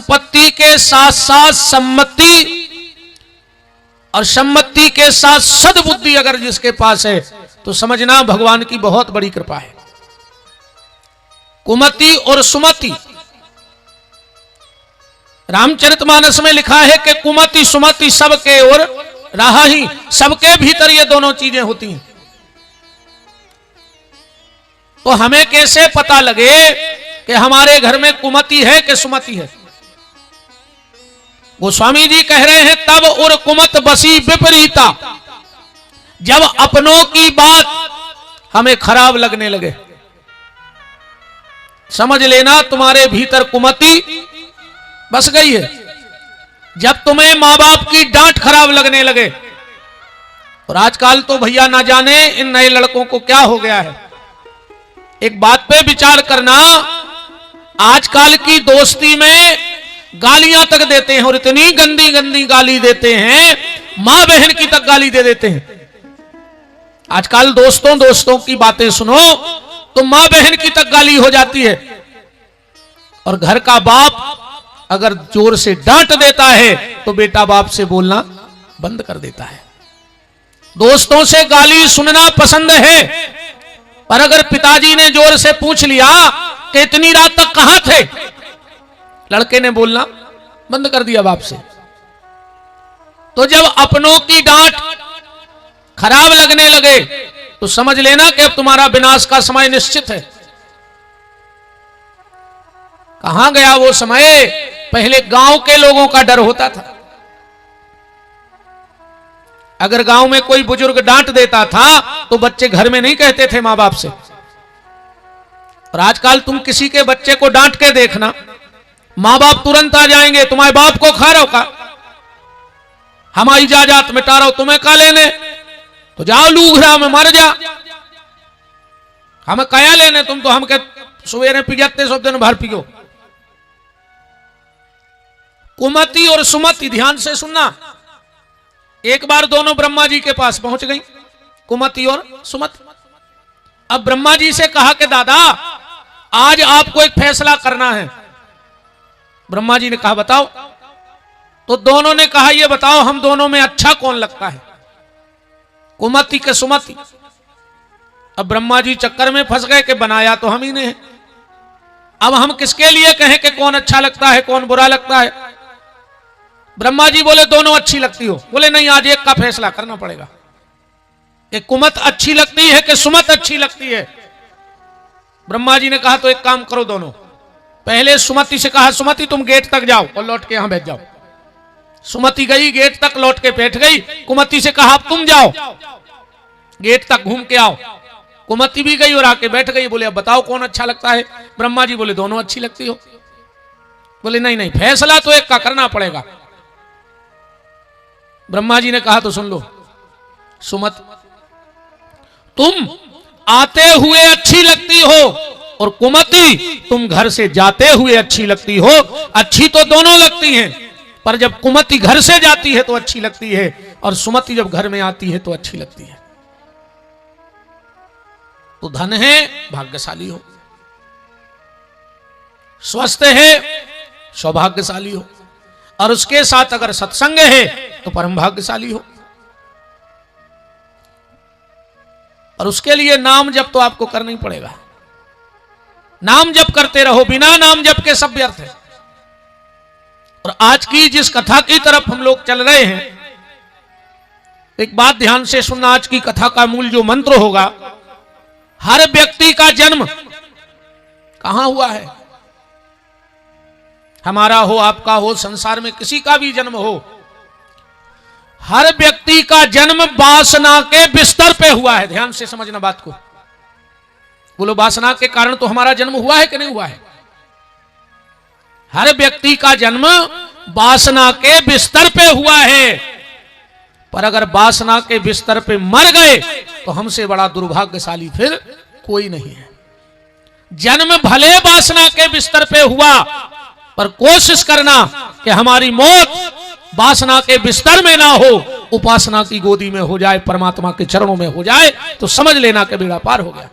संपत्ति के साथ साथ सम्मति और सम्मति के साथ सद्बुद्धि अगर जिसके पास है तो समझना भगवान की बहुत बड़ी कृपा है। कुमति और सुमति, रामचरितमानस में लिखा है कि कुमति सुमति सबके और राह ही, सबके भीतर ये दोनों चीजें होती हैं। तो हमें कैसे पता लगे कि हमारे घर में कुमति है कि सुमति है? गोस्वामी जी कह रहे हैं तब उर कुमत बसी विपरीता, जब अपनों की बात हमें खराब लगने लगे, समझ लेना तुम्हारे भीतर कुमति बस गई है। जब तुम्हें मां बाप की डांट खराब लगने लगे, और आजकल तो भैया ना जाने इन नए लड़कों को क्या हो गया है। एक बात पे विचार करना, आजकल की दोस्ती में गालियां तक देते हैं, और इतनी गंदी गंदी गाली देते हैं, मां बहन की तक गाली दे देते हैं। आजकल दोस्तों की बातें सुनो तो मां बहन की तक गाली हो जाती है। और घर का बाप अगर जोर से डांट देता है तो बेटा बाप से बोलना बंद कर देता है। दोस्तों से गाली सुनना पसंद है, पर अगर पिताजी ने जोर से पूछ लिया कि इतनी रात तक कहां थे, लड़के ने बोलना बंद कर दिया बाप से। तो जब अपनों की डांट खराब लगने लगे तो समझ लेना कि अब तुम्हारा विनाश का समय निश्चित है। कहां गया वो समय? पहले गांव के लोगों का डर होता था। अगर गांव में कोई बुजुर्ग डांट देता था तो बच्चे घर में नहीं कहते थे मां बाप से। और आजकल तुम किसी के बच्चे को डांट के देखना, मां बाप तुरंत आ जाएंगे, तुम्हारे बाप को खा रहो का, हमारी जायदाद मिटा रहो, तुम्हें का लेने, तो जाओ लूघरा में मर जा, हमें कया लेने, तुम तो हमके सवेरे पिजते सब दिन भर पियो। कुमति और सुमति ध्यान से सुनना। एक बार दोनों ब्रह्मा जी के पास पहुंच गई, कुमति और सुमति। अब ब्रह्मा जी से कहा कि दादा आज आपको एक फैसला करना है। ब्रह्मा जी ने कहा बताओ। तो दोनों ने कहा ये बताओ हम दोनों में अच्छा कौन लगता है, कुमति के सुमति। अब ब्रह्मा जी चक्कर में फंस गए कि बनाया तो हम ही ने है, अब हम किसके लिए कहें कि कौन अच्छा लगता है कौन बुरा लगता है। ब्रह्मा जी बोले दोनों अच्छी लगती हो। बोले नहीं, आज एक का फैसला करना पड़ेगा कि कुमत अच्छी लगती है कि सुमत अच्छी लगती है। ब्रह्मा जी ने कहा तो एक काम करो दोनों, पहले सुमति से कहा सुमति तुम गेट तक जाओ और लौट के यहां बैठ जाओ। सुमति गई गेट तक, लौट के बैठ गई। कुमति से कहा अब तुम जाओ गेट तक घूम के आओ। कुमति भी गई और आके बैठ गई। बोले अब बताओ कौन अच्छा लगता है। ब्रह्मा जी बोले दोनों अच्छी लगती हो। बोले नहीं नहीं, फैसला तो एक का करना पड़ेगा। ब्रह्मा जी ने कहा तो सुन लो, सुमति तुम आते हुए अच्छी लगती हो और कुमति तुम घर से जाते हुए अच्छी लगती हो। अच्छी तो दोनों लगती हैं, पर जब कुमति घर से जाती है तो अच्छी लगती है, और सुमति जब घर में आती है तो अच्छी लगती है। तो धन है भाग्यशाली हो, स्वस्थ है सौभाग्यशाली हो, और उसके साथ अगर सत्संग है तो परम भाग्यशाली हो। और उसके लिए नाम जप तो आपको करना ही पड़ेगा। नाम जप करते रहो, बिना नाम जप के सब व्यर्थ है। और आज की जिस कथा की तरफ हम लोग चल रहे हैं, एक बात ध्यान से सुनना। आज की कथा का मूल जो मंत्र होगा, हर व्यक्ति का जन्म कहां हुआ है? हमारा हो, आपका हो, संसार में किसी का भी जन्म हो, हर व्यक्ति का जन्म वासना के बिस्तर पे हुआ है। ध्यान से समझना बात को। बोलो वासना के कारण तो हमारा जन्म हुआ है कि नहीं हुआ है? हर व्यक्ति का जन्म वासना के बिस्तर पे हुआ है, पर अगर वासना के बिस्तर पे मर गए तो हमसे बड़ा दुर्भाग्यशाली फिर कोई नहीं है। जन्म भले वासना के बिस्तर पे हुआ, पर कोशिश करना कि हमारी मौत वासना के बिस्तर में ना हो, उपासना की गोदी में हो जाए, परमात्मा के चरणों में हो जाए, तो समझ लेना कि बेड़ा पार हो गया।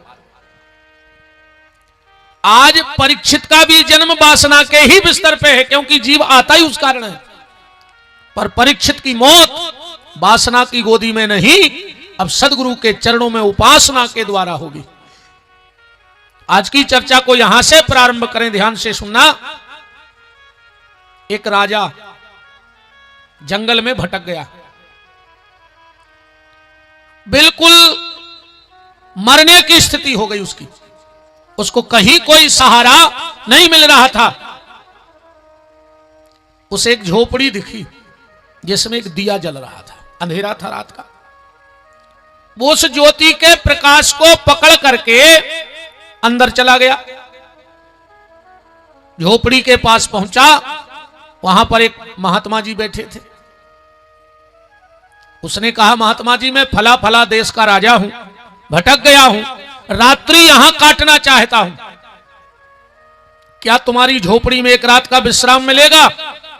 आज परीक्षित का भी जन्म वासना के ही बिस्तर पे है, क्योंकि जीव आता ही उस कारण है। पर परीक्षित की मौत वासना की गोदी में नहीं, अब सदगुरु के चरणों में उपासना के द्वारा होगी। आज की चर्चा को यहां से प्रारंभ करें, ध्यान से सुनना। एक राजा जंगल में भटक गया, बिल्कुल मरने की स्थिति हो गई उसकी। उसको कहीं कोई सहारा नहीं मिल रहा था। उसे एक झोपड़ी दिखी जिसमें एक दिया जल रहा था, अंधेरा था रात का। वो उस ज्योति के प्रकाश को पकड़ करके अंदर चला गया। झोपड़ी के पास पहुंचा, वहां पर एक महात्मा जी बैठे थे। उसने कहा, महात्मा जी मैं फला फला देश का राजा हूं, भटक गया हूं, रात्रि यहां काटना चाहता हूं, क्या तुम्हारी झोपड़ी में एक रात का विश्राम मिलेगा?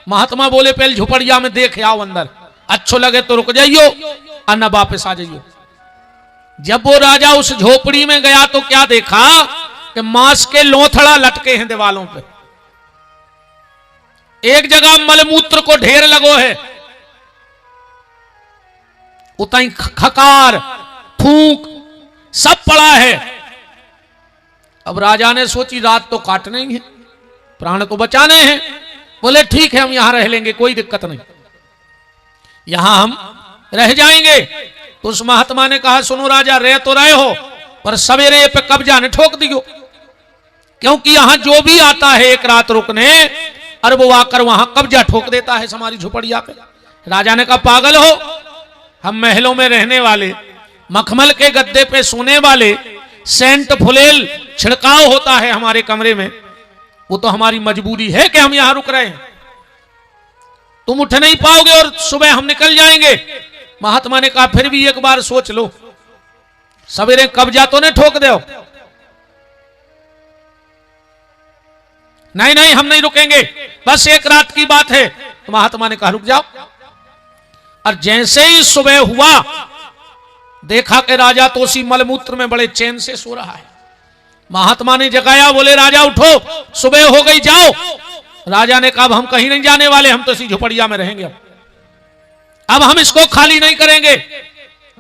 महात्मा बोले, पहले झोपड़िया में देख आओ अंदर, अच्छो लगे तो रुक जाइयो और न वापस आ जाइयो। जब वो राजा उस झोपड़ी में गया तो क्या देखा कि मांस के लोथड़ा लटके हैं दीवालों पे। एक जगह मलमूत्र को ढेर लगो है, उताई खकार फूंक सब पड़ा है। अब राजा ने सोची रात तो काटने ही है, प्राण तो बचाने हैं। बोले ठीक है, हम यहां रह लेंगे, कोई दिक्कत नहीं, यहां हम रह जाएंगे। तो उस महात्मा ने कहा, सुनो राजा, रह तो रहे हो पर सवेरे ये पे कब्जा न ठोक दियो, क्योंकि यहां जो भी आता है एक रात रुकने, और वो आकर वहां कब्जा ठोक देता है हमारी झोपड़िया पे। राजा ने कहा, पागल हो, हम महलों में रहने वाले, मखमल के गद्दे पे सोने वाले, सेंट फुलेल छिड़काव होता है हमारे कमरे में, वो तो हमारी मजबूरी है कि हम यहां रुक रहे हैं। तुम उठ नहीं पाओगे और सुबह हम निकल जाएंगे। महात्मा ने कहा, फिर भी एक बार सोच लो, सवेरे कब्जा तो नहीं ठोक दो। नहीं नहीं, हम नहीं रुकेंगे, बस एक रात की बात है। तो महात्मा ने कहा, रुक जाओ। और जैसे ही सुबह हुआ, देखा कि राजा तो उसी मलमूत्र में बड़े चैन से सो रहा है। महात्मा ने जगाया, बोले राजा उठो, सुबह हो गई, जाओ। राजा ने कहा, हम कहीं नहीं जाने वाले, हम तो इसी झोपड़िया में रहेंगे, अब हम इसको खाली नहीं करेंगे।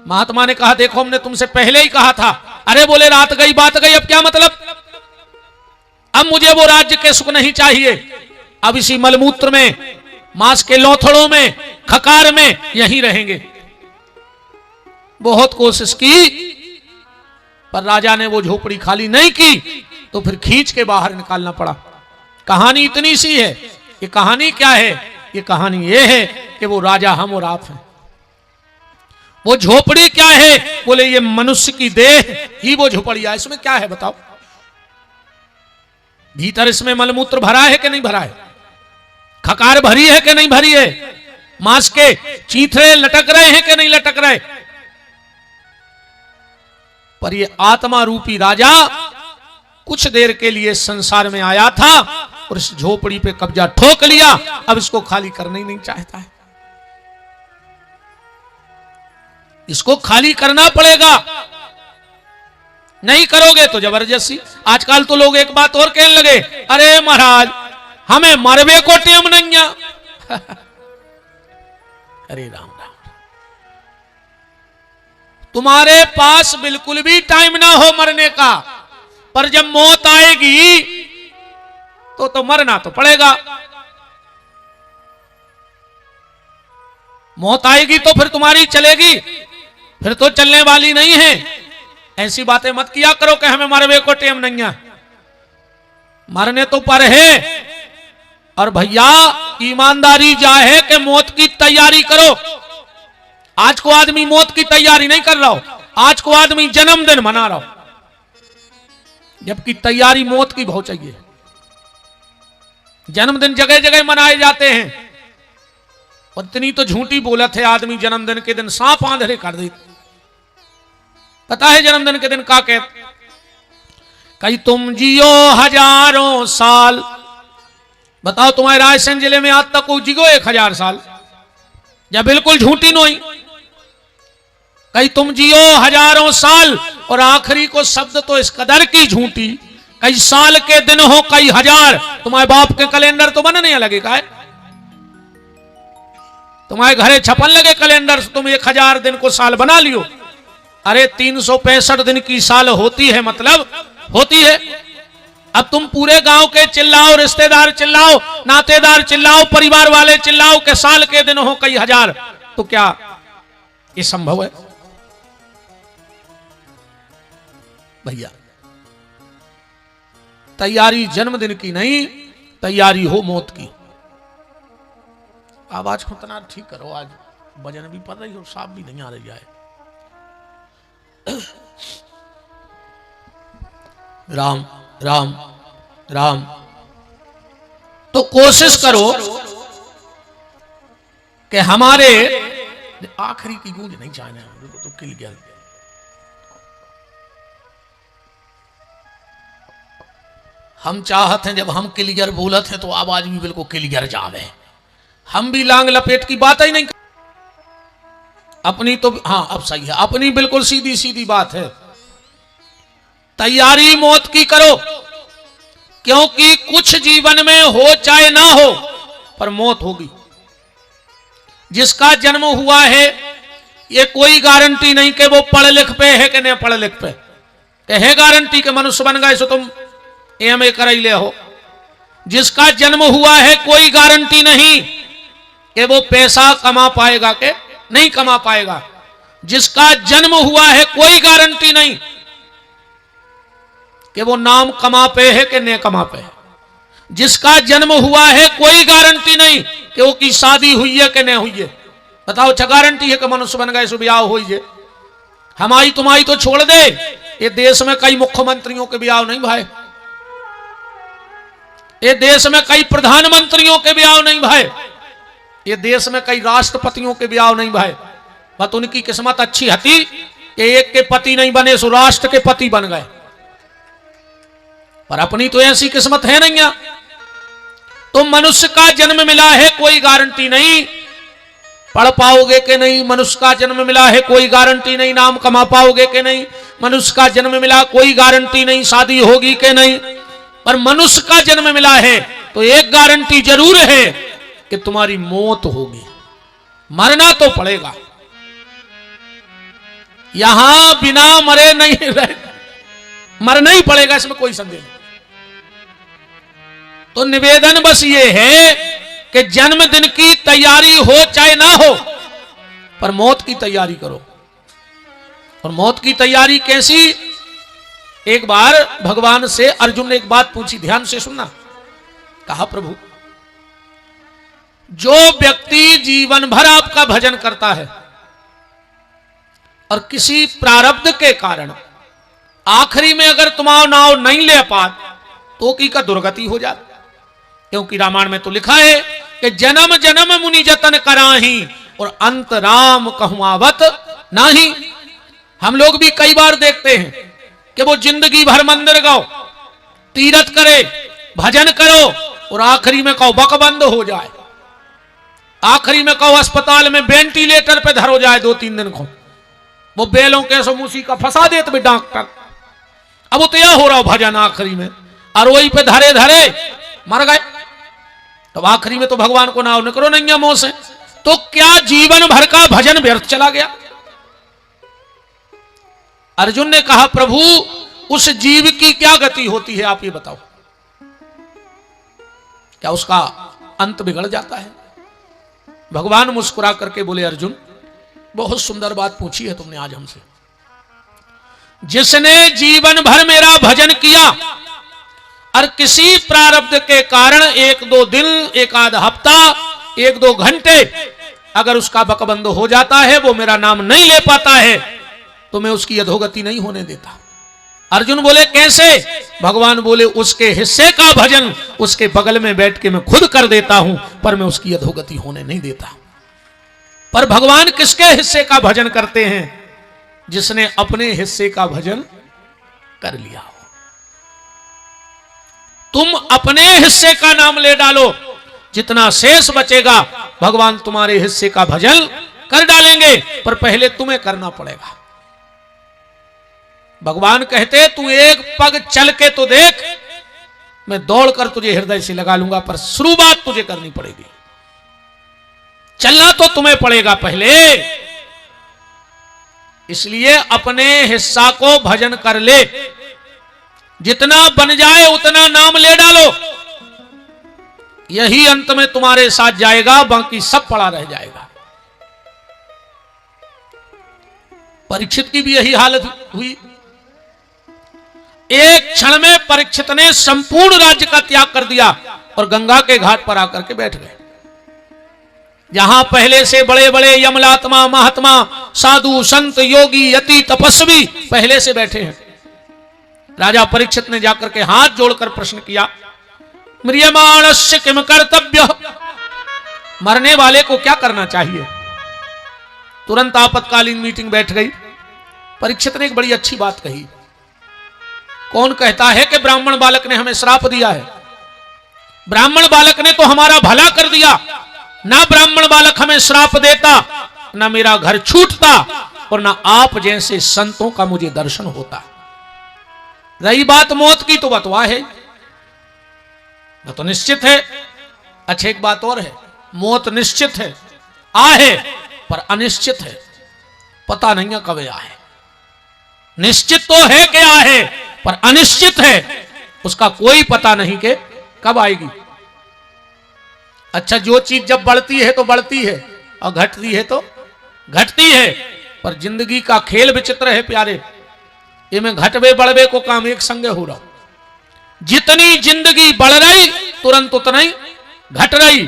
महात्मा ने कहा, देखो हमने तुमसे पहले ही कहा था। अरे बोले, रात गई बात गई, अब क्या मतलब, अब मुझे वो राज्य के सुख नहीं चाहिए, अब इसी मलमूत्र में, मांस के लोथड़ों में, खकार में यहीं रहेंगे। बहुत कोशिश की पर राजा ने वो झोपड़ी खाली नहीं की, तो फिर खींच के बाहर निकालना पड़ा। कहानी इतनी सी है। ये कहानी क्या है? ये कहानी ये है कि वो राजा हम और आप हैं। वो झोपड़ी क्या है? बोले ये मनुष्य की देह ही वो झोपड़िया। इसमें क्या है बताओ? भीतर इसमें मलमूत्र भरा है कि नहीं भरा है? खकार भरी है कि नहीं भरी है? मांस के चीथड़े लटक रहे हैं कि नहीं लटक रहे? पर ये आत्मा रूपी राजा कुछ देर के लिए संसार में आया था और इस झोपड़ी पे कब्जा ठोक लिया, अब इसको खाली करना ही नहीं चाहता है। इसको खाली करना पड़ेगा, नहीं करोगे तो जबरदस्ती। आजकल तो लोग एक बात और कहने लगे, अरे महाराज हमें मरवे को टेम नहीं है। अरे राम राम, तुम्हारे पास बिल्कुल भी टाइम ना हो मरने का, पर जब मौत आएगी तो मरना तो पड़ेगा। मौत आएगी तो फिर तुम्हारी चलेगी, फिर तो चलने वाली नहीं है। ऐसी बातें मत किया करो कि हमें मरवे को टेम नहीं है। मरने तो पर है, और भैया ईमानदारी जा है कि मौत की तैयारी करो। आज को आदमी मौत की तैयारी नहीं कर रहा हो, आज को आदमी जन्मदिन मना रहा हो, जबकि तैयारी मौत की बहुत चाहिए। जन्मदिन जगह जगह मनाए जाते हैं, और इतनी तो झूठी बोलत है, आदमी जन्मदिन के दिन सांप आंधरे कर दे। पता है जन्मदिन के दिन का कहते? कहीं तुम जियो हजारों साल। बताओ तुम्हारे रायसेन जिले में आज तक कोई जियो 1000 साल? या बिल्कुल झूठी नोई। कहीं तुम जियो हजारों साल, और आखिरी को शब्द तो इस कदर की झूठी कई साल के दिन हो, कई हजार, तुम्हारे बाप के कैलेंडर तो बनने लगे का है? तुम्हारे घरे छपन लगे कैलेंडर, तुम 1000 दिन को साल बना लियो। अरे 365 दिन की साल होती है, मतलब होती है। अब तुम पूरे गांव के चिल्लाओ, रिश्तेदार चिल्लाओ, नातेदार चिल्लाओ, परिवार वाले चिल्लाओ कि साल के दिन हो कई हजार, तो क्या ये संभव है? भैया तैयारी जन्मदिन की नहीं, तैयारी हो मौत की। आवाज को तना ठीक करो, आज वजन भी पड़ रही हो, साफ भी नहीं आ रही है। राम राम राम। तो कोशिश करो कि हमारे आखिरी की गूंज नहीं चाहना, तो किल गया। हम चाहते हैं जब हम क्लियर बोलते हैं तो आवाज भी बिल्कुल क्लियर जावे, हम भी लांग लपेट की बात ही नहीं। अपनी तो हाँ अब सही है, अपनी बिल्कुल सीधी सीधी बात है। तैयारी मौत की करो, क्योंकि कुछ जीवन में हो चाहे ना हो पर मौत होगी। जिसका जन्म हुआ है ये कोई गारंटी नहीं कि वो पढ़ लिख पे है कि नहीं पढ़ लिख पे, है गारंटी के मनुष्य बन गए सो तुम एमए कर ले हो। जिसका जन्म हुआ है कोई गारंटी नहीं कि वो पैसा कमा पाएगा कि नहीं कमा पाएगा। जिसका जन्म हुआ है कोई गारंटी नहीं कि वो नाम कमा पे है कि नहीं कमा पे है। जिसका जन्म हुआ है कोई गारंटी नहीं कि वो की शादी हुई है कि नहीं हुई है। बताओ, अच्छा गारंटी है कि मनुष्य बन गए सो ब्याह हुई है। हमारी तुम्हारी तो छोड़ दे, ये देश में कई मुख्यमंत्रियों के ब्याह नहीं भाई, ये देश में कई प्रधानमंत्रियों के ब्याह नहीं भाई, ये देश में कई राष्ट्रपतियों के ब्याह नहीं भाई। बस उनकी किस्मत अच्छी हती कि एक के पति नहीं बने सो राष्ट्र के पति बन गए, पर अपनी तो ऐसी किस्मत है नहीं। तो मनुष्य का जन्म मिला है कोई गारंटी नहीं पढ़ पाओगे कि नहीं। मनुष्य का जन्म मिला है कोई गारंटी नहीं नाम कमा पाओगे कि नहीं। मनुष्य का जन्म मिला कोई गारंटी नहीं शादी होगी कि नहीं। पर मनुष्य का जन्म मिला है तो एक गारंटी जरूर है कि तुम्हारी मौत होगी, मरना तो पड़ेगा। यहां बिना मरे नहीं रहे, मरना ही पड़ेगा, इसमें कोई संदेह नहीं। तो निवेदन बस ये है कि जन्मदिन की तैयारी हो चाहे ना हो पर मौत की तैयारी करो। और मौत की तैयारी कैसी? एक बार भगवान से अर्जुन ने एक बात पूछी, ध्यान से सुनना। कहा, प्रभु जो व्यक्ति जीवन भर आपका भजन करता है और किसी प्रारब्ध के कारण आखिरी में अगर तुम्हारा नाव नहीं ले पा तो की का दुर्गति हो जाती। क्योंकि रामायण में तो लिखा है कि जन्म जन्म मुनि जतन कराही और अंत राम कहवावत नाही। हम लोग भी कई बार देखते हैं कि वो जिंदगी भर मंदिर गाओ, तीरथ करे, भजन करो और आखिरी में कहो बकबंद हो जाए, आखिरी में कहो अस्पताल में वेंटिलेटर पे धरो जाए 2-3 दिन को। वो बेलों के समूसी का फंसा देते भी डॉक्टर। अब वो तैयार हो रहा हो भजन आखिरी में और वही पे धरे धरे मर गए। तो आखिरी में तो भगवान को नाम निकलो नहीं मुंह से, तो क्या जीवन भर का भजन व्यर्थ चला गया? अर्जुन ने कहा, प्रभु उस जीव की क्या गति होती है आप ये बताओ। क्या उसका अंत बिगड़ जाता है? भगवान मुस्कुरा करके बोले, अर्जुन बहुत सुंदर बात पूछी है तुमने आज हमसे। जिसने जीवन भर मेरा भजन किया और किसी प्रारब्ध के कारण 1-2 दिन, 1-आध हफ्ता, 1-2 घंटे अगर उसका बकबंद हो जाता है, वो मेरा नाम नहीं ले पाता है, तो मैं उसकी अधोगति नहीं होने देता। अर्जुन बोले, कैसे? भगवान बोले, उसके हिस्से का भजन उसके बगल में बैठ के मैं खुद कर देता हूं, पर मैं उसकी अधोगति होने नहीं देता। पर भगवान किसके हिस्से का भजन करते हैं? जिसने अपने हिस्से का भजन कर लिया हो। तुम अपने हिस्से का नाम ले डालो, जितना शेष बचेगा भगवान तुम्हारे हिस्से का भजन कर डालेंगे, पर पहले तुम्हें करना पड़ेगा। भगवान कहते तू एक पग चल के तो देख, मैं दौड़कर तुझे हृदय से लगा लूंगा, पर शुरुआत तुझे करनी पड़ेगी, चलना तो तुम्हें पड़ेगा पहले। इसलिए अपने हिस्सा को भजन कर ले, जितना बन जाए उतना नाम ले डालो, यही अंत में तुम्हारे साथ जाएगा, बाकी सब पड़ा रह जाएगा। परीक्षित की भी यही हालत हुई। एक क्षण में परीक्षित ने संपूर्ण राज्य का त्याग कर दिया और गंगा के घाट पर आकर के बैठ गए, जहां पहले से बड़े बड़े यमलात्मा, महात्मा, साधु, संत, योगी, यति, तपस्वी पहले से बैठे हैं। राजा परीक्षित ने जाकर के हाथ जोड़कर प्रश्न किया, म्रियमाणस्य किम कर्तव्य, मरने वाले को क्या करना चाहिए। तुरंत आपातकालीन मीटिंग बैठ गई। परीक्षित ने एक बड़ी अच्छी बात कही, कौन कहता है कि ब्राह्मण बालक ने हमें श्राप दिया है। ब्राह्मण बालक ने तो हमारा भला कर दिया, ना ब्राह्मण बालक हमें श्राप देता, ना मेरा घर छूटता, और ना आप जैसे संतों का मुझे दर्शन होता। रही बात मौत की, तो बतवा है, वो तो निश्चित है। अच्छा एक बात और है, मौत निश्चित है, आहे, पर अनिश्चित है, पता नहीं है कब आहे। निश्चित तो है कि आहे, पर अनिश्चित है, उसका कोई पता नहीं कि कब आएगी। अच्छा जो चीज जब बढ़ती है तो बढ़ती है और घटती है तो घटती है, पर जिंदगी का खेल विचित्र है प्यारे। ये में घटवे बढ़वे को काम एक संगे हो रहा। जितनी जिंदगी बढ़ रही तुरंत उतना ही घट रही।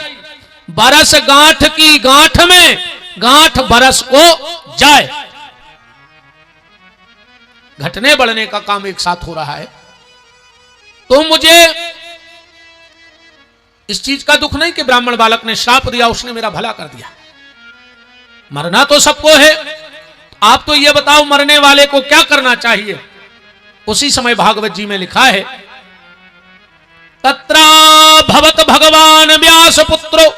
बरस गांठ की गांठ में गांठ बरस को जाए, घटने बढ़ने का काम एक साथ हो रहा है। तो मुझे इस चीज का दुख नहीं कि ब्राह्मण बालक ने श्राप दिया, उसने मेरा भला कर दिया। मरना तो सबको है, आप तो ये बताओ मरने वाले को क्या करना चाहिए। उसी समय भागवत जी में लिखा है, तत्रा भवत भगवान व्यास पुत्रो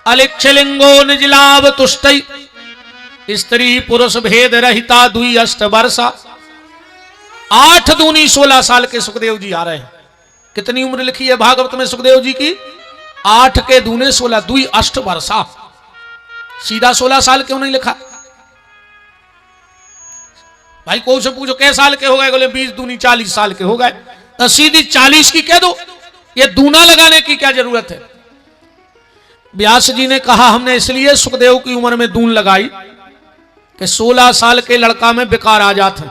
अलिक्षलिंगो निजलाव तुष्टै स्त्री पुरुष भेद रहिता दुई अष्ट वर्षा। 8 दूनी 16 साल के सुखदेव जी आ रहे हैं। कितनी उम्र लिखी है भागवत में सुखदेव जी की? 8 के दूने 16, दुई अष्ट वर्षा। सीधा 16 साल क्यों नहीं लिखा? भाई को से पूछो कै साल के हो गए, बोले 20 दूनी 40 साल के हो गए। तो सीधी 40 की कह दो, ये दूना लगाने की क्या जरूरत है। व्यास जी ने कहा हमने इसलिए सुखदेव की उम्र में दून लगाई कि 16 साल के लड़का में बेकार आ जाते,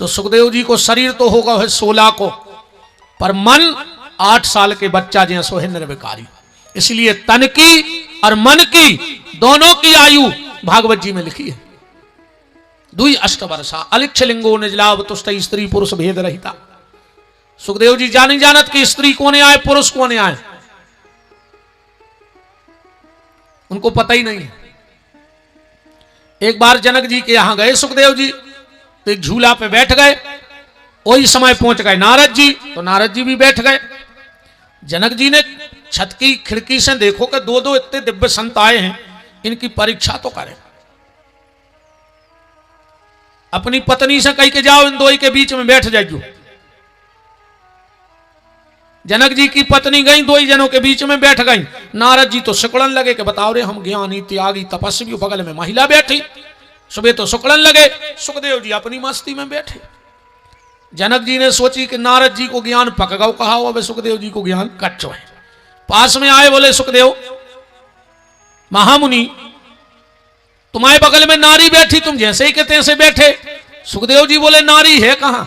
तो सुखदेव जी को शरीर तो होगा है 16 को, पर मन 8 साल के बच्चा जैसो है निर्विकारी। इसलिए तन की और मन की दोनों की आयु भागवत जी में लिखी है, दुई अष्ट वर्षा अलिक्षलिंगो निजलाव तुष्ट स्त्री पुरुष भेद रहिता। सुखदेव जी जानी जानत कि स्त्री कोने आए पुरुष कोने आए, उनको पता ही नहीं है। एक बार जनक जी के यहां गए सुखदेव जी, तो एक झूला पे बैठ गए। वही समय पहुंच गए नारद जी, तो नारद जी भी बैठ गए। जनक जी ने छत की खिड़की से देखो कि 2-2 इतने दिव्य संत आए हैं, इनकी परीक्षा तो करें। अपनी पत्नी से कह के जाओ इन दो के बीच में बैठ जाइयो। जनक जी की पत्नी गई, 2 जनों के बीच में बैठ गई। नारद जी तो सुकड़न लगे कि बताओ रे हम ज्ञानी त्यागी तपस्वी, बगल में महिला बैठी। सुबह तो सुकड़न लगे, सुखदेव जी अपनी मस्ती में बैठे। जनक जी ने सोची कि नारद जी को ज्ञान पक गौ कहा हुआ, सुखदेव जी को ज्ञान कच्चो है। पास में आए, बोले सुखदेव महामुनि तुम्हारे बगल में नारी बैठी, तुम जैसे ही कहते से बैठे। सुखदेव जी बोले नारी है कहां?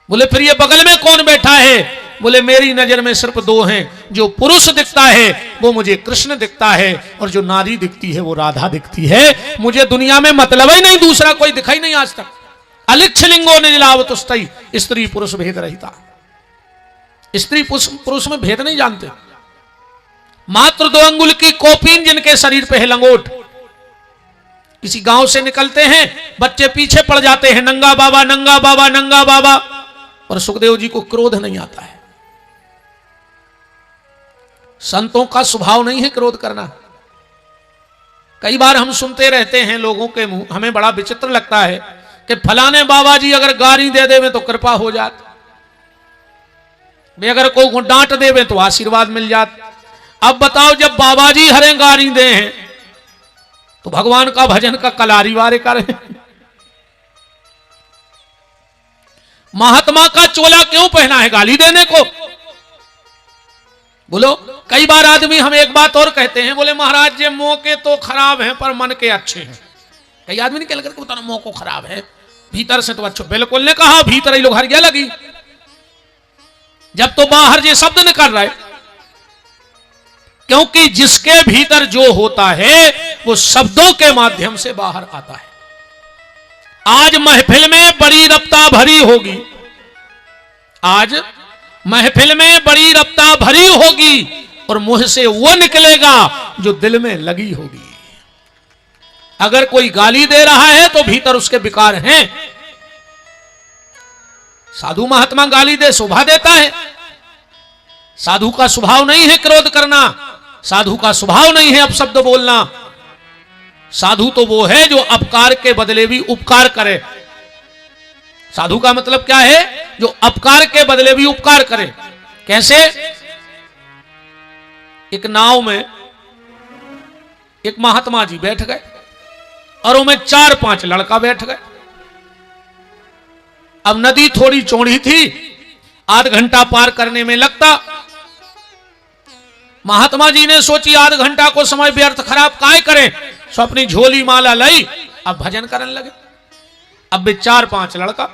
बोले फिर ये बगल में कौन बैठा है? बोले मेरी नजर में सिर्फ 2 हैं, जो पुरुष दिखता है वो मुझे कृष्ण दिखता है, और जो नारी दिखती है वो राधा दिखती है। मुझे दुनिया में मतलब ही नहीं, दूसरा कोई दिखाई नहीं आज तक। अलिक्षलिंगो निजलाव तुष्टै स्त्री पुरुष भेद रहिता। स्त्री पुरुष में भेद नहीं जानते। मात्र 2 अंगुल की कोपीन जिनके शरीर पे है लंगोट। किसी गांव से निकलते हैं, बच्चे पीछे पड़ जाते हैं, नंगा बाबा नंगा बाबा नंगा बाबा। और सुखदेव जी को क्रोध नहीं आता है। संतों का स्वभाव नहीं है क्रोध करना। कई बार हम सुनते रहते हैं लोगों के मुंह, हमें बड़ा विचित्र लगता है कि फलाने बाबा जी अगर गारी दे देवे तो कृपा हो जात, वे अगर कोई डांट देवे तो आशीर्वाद मिल जात। अब बताओ जब बाबा जी हरे गारी दे हैं तो भगवान का भजन का कलारी वारे करें। महात्मा का चोला क्यों पहना है? गाली देने को। बोलो, कई बार आदमी हम एक बात और कहते हैं, बोले महाराज ये मौके तो खराब हैं पर मन के अच्छे हैं। कई आदमी ने क्या लगता है, मौको खराब है भीतर से तो अच्छे। बिल्कुल ने कहा, भीतर ही लोग हर गया लगी, जब तो बाहर ये शब्द निकल रहा है। क्योंकि जिसके भीतर जो होता है वो शब्दों के माध्यम से बाहर आता है। आज महफिल में बड़ी रफ्ता भरी होगी, आज महफिल में बड़ी रफ्ता भरी होगी और मुंह से वो निकलेगा जो दिल में लगी होगी। अगर कोई गाली दे रहा है तो भीतर उसके विकार हैं। साधु महात्मा गाली दे शोभा देता है। साधु का स्वभाव नहीं है क्रोध करना, साधु का स्वभाव नहीं है अपशब्द बोलना। साधु तो वो है जो अपकार के बदले भी उपकार करे। साधु का मतलब क्या है? जो अपकार के बदले भी उपकार करे। कैसे? एक नाव में एक महात्मा जी बैठ गए और उनमें 4-5 लड़का बैठ गए। अब नदी थोड़ी चौड़ी थी, आध घंटा पार करने में लगता। महात्मा जी ने सोची आध घंटा को समय व्यर्थ खराब काहे करें, सो अपनी झोली माला लाई, अब भजन करने लगे। अब वे 4-5 लड़का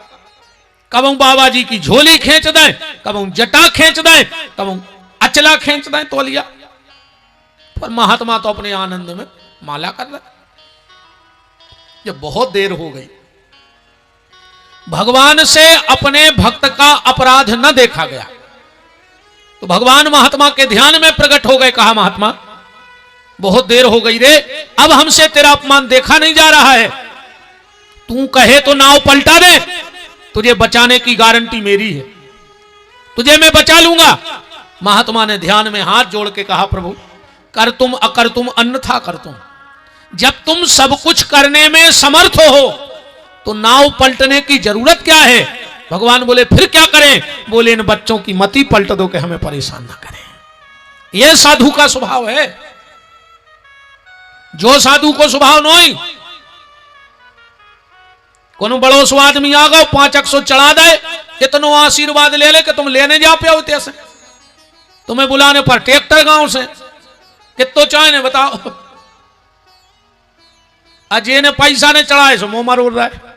कबू बाबा जी की झोली खींच दें, कबू जटा खींच दें, कबू अचला खींच दें तौलिया, पर महात्मा तो अपने आनंद में माला कर रहे। जब बहुत देर हो गई, भगवान से अपने भक्त का अपराध न देखा गया तो भगवान महात्मा के ध्यान में प्रकट हो गए। कहा, महात्मा बहुत देर हो गई रे, अब हमसे तेरा अपमान देखा नहीं जा रहा है। तू कहे तो नाव पलटा दे, तुझे बचाने की गारंटी मेरी है, तुझे मैं बचा लूंगा। महात्मा ने ध्यान में हाथ जोड़ के कहा, प्रभु कर तुम अकर तुम अन्यथा कर तुम। जब तुम सब कुछ करने में समर्थ हो तो नाव पलटने की जरूरत क्या है? भगवान बोले, फिर क्या करें? बोले, इन बच्चों की मति पलट दो कि हमें परेशान ना करें। यह साधु का स्वभाव है। जो साधु को स्वभाव नहीं, कोनो बड़ो सो आदमी आ गो 500 चढ़ा दे, इतनो आशीर्वाद ले ले कि तुम लेने जा पे होते से, तुम्हें बुलाने पर ट्रैक्टर गांव से कितो चाहे ने बताओ। अजय ने पैसा ने चढ़ाए सो मुंह मरोड़ रहा है,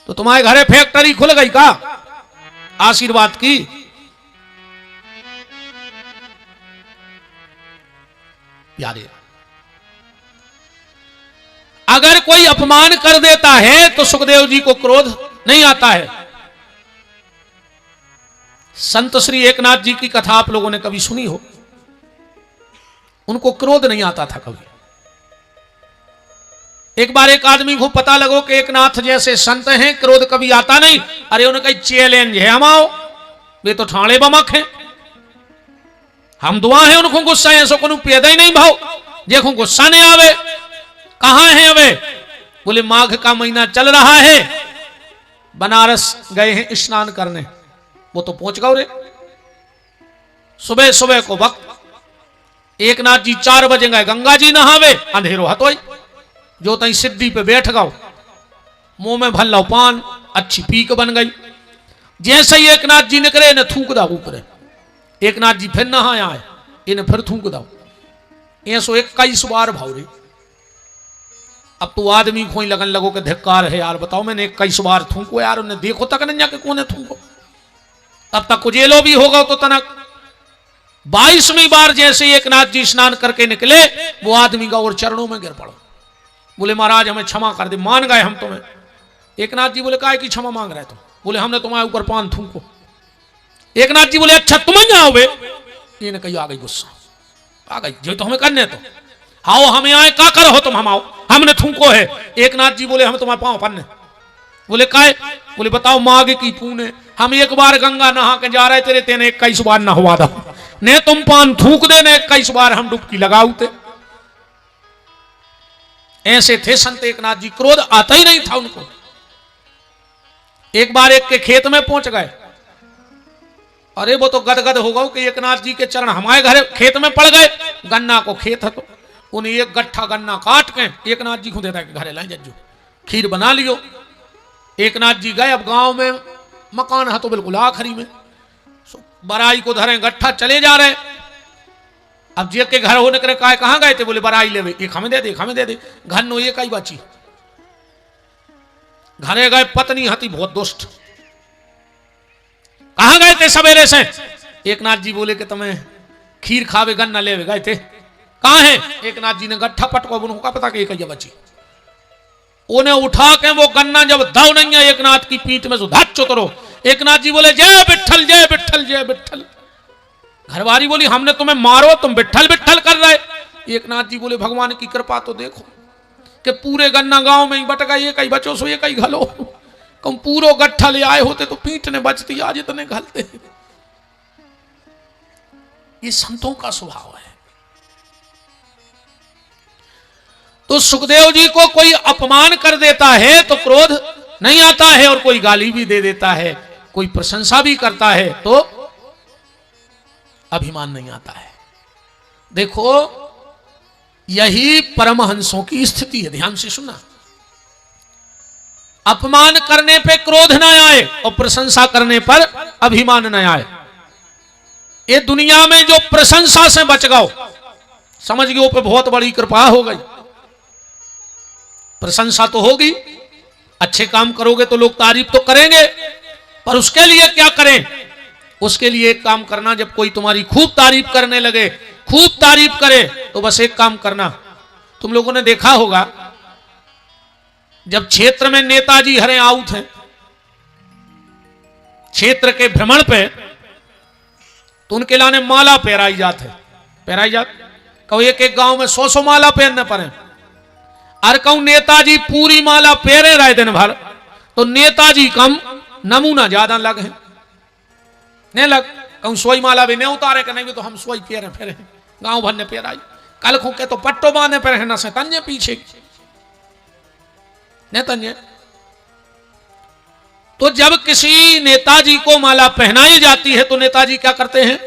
तो तुम्हारे घरे फैक्ट्री खुल गई का आशीर्वाद की? प्यारे, अगर कोई अपमान कर देता है तो सुखदेव जी को क्रोध नहीं आता है। संत श्री एकनाथ जी की कथा आप लोगों ने कभी सुनी हो? उनको क्रोध नहीं आता था कभी। एक बार एक आदमी को पता लगो कि एकनाथ जैसे संत हैं, क्रोध कभी आता नहीं। अरे उन्हें कहीं चैलेंज है, हम आओ, वे तो ठाणे बमक हैं, हम दुआ है। उनको गुस्सा है, सो को पैदा ही नहीं भाव, देखो गुस्सा नहीं आवे। कहां है अबे? बोले माघ का महीना चल रहा है, बनारस गए हैं स्नान करने। वो तो पहुंच गए रे। सुबह सुबह को वक्त एकनाथ जी 4 बजे गए गंगा जी नहावे, अंधेरो हतोई जो तई सिद्धि पे बैठ गओ, मुंह में भर लो पान, अच्छी पीक बन गई। जैसे ही एकनाथ जी निकले ने थूक दा ऊपर। एकनाथ जी फिर नहाया है, इन्हें फिर थूक दो। ये सो 21 बार भाव रे। अब तो आदमी खोई लगन लगो के धिक्कार है यार, बताओ मैंने 21 बार थूको यार, उन्हें देखो तक नहीं जाके कोने थूको, तब तक कुजेलो भी होगा तो तनक। 22वीं बार जैसे एकनाथ जी स्नान करके निकले, वो आदमी का और चरणों में गिर पड़ो। बोले महाराज हमें क्षमा कर दे, मान गए हम तुम्हें। एकनाथ जी बोले काहे की क्षमा मांग रहे तुम? बोले हमने तुम्हारे ऊपर पान थूको। एकनाथ जी बोले अच्छा तुम ही आओगे? इन्हें कही आ गई गुस्सा, आ गई जो तो हमें करने तो आओ, हमें आए का करो हो तुम, हम आओ, हमने थूको है। एकनाथ जी बोले हम तुम्हारे पांव पन्ने। बोले काहे? बोले बताओ माघ की पूने, हम एक बार गंगा नहा के जा रहे तेरे, तेने 21 बार नहवा दा, ने तुम पान थूक दे, ने 21 बार हम डुबकी लगाऊते। ऐसे थे संत एकनाथ जी, क्रोध आता ही नहीं था उनको। एक बार एक के खेत में पहुंच गए। अरे वो तो गदगद हो गए कि एकनाथ जी के चरण हमारे घर खेत में पड़ गए। गन्ना को खेत है तो उन्हें एक गट्ठा गन्ना काट के एकनाथ जी को देता है कि घरे लाए जज्जू खीर बना लियो। एकनाथ जी गए। अब गांव में मकान है तो बिल्कुल आखिरी में, बराई को धरे गट्ठा चले जा रहे। अब जे के घर होने करे कहाँ गए थे? बोले बराई ले, एक हमें दे दे, हमें दे दे। घर नो एक ही बची। घरे गए, पत्नी हती बहुत दुष्ट। कहां गए थे सवेरे से? एकनाथ जी बोले कि तुम्हें खीर खावे गन्ना ले गए थे। कहां है? एकनाथ जी ने गट्ठा पटको, उनको पता कि एक बची। उन्हें उठा के वो गन्ना जब दाव नहीं है एकनाथ की पीठ में धच उतरो। एकनाथ जी बोले जय बिट्ठल, जय बिट्ठल, जय बिट्ठल। घरवारी बोली हमने तुम्हें मारो, तुम बिट्ठल बिट्ठल कर रहे। एकनाथ जी बोले भगवान की कृपा तो देखो कि पूरे गन्ना गांव में ही बट गए, एक ही बचो सो एक ही घलो। कम पूरो गट्ठा ले आए होते तो पीठ ने बचती, आज इतने घलते। ये संतों का स्वभाव है। तो सुखदेव जी को कोई अपमान कर देता है तो क्रोध नहीं आता है, और कोई गाली भी दे देता है, कोई प्रशंसा भी करता है तो अभिमान नहीं आता है। देखो यही परमहंसों की स्थिति है। ध्यान से सुनना, अपमान करने पे क्रोध न आए और प्रशंसा करने पर अभिमान न आए। ये दुनिया में जो प्रशंसा से बच गओ, समझ गए पे बहुत बड़ी कृपा हो गई। प्रशंसा तो होगी, अच्छे काम करोगे तो लोग तारीफ तो करेंगे, पर उसके लिए क्या करें? उसके लिए एक काम करना, जब कोई तुम्हारी खूब तारीफ करने लगे, खूब तारीफ करे, तो बस एक काम करना। तुम लोगों ने देखा होगा जब क्षेत्र में नेताजी हरे आउट हैं क्षेत्र के भ्रमण पे, तो उनके लाने माला पहराई जात है। पहराई जात कहो एक एक गांव में 100 माला पहनने पड़े। और कहूं नेताजी पूरी माला पहरे रहे दिन भर, तो नेताजी कम नमूना ज्यादा लगे नहीं लग। कहूं सोई माला भी नहीं उतारे कि नहीं भी तो हम सोई पहरे फिर गांव भर ने पहराई। कल खो के तो पट्टो बांधे पर न से तन्ये पीछे नहीं तन्ये। तो जब किसी नेताजी को माला पहनाई जाती है तो नेताजी क्या करते हैं?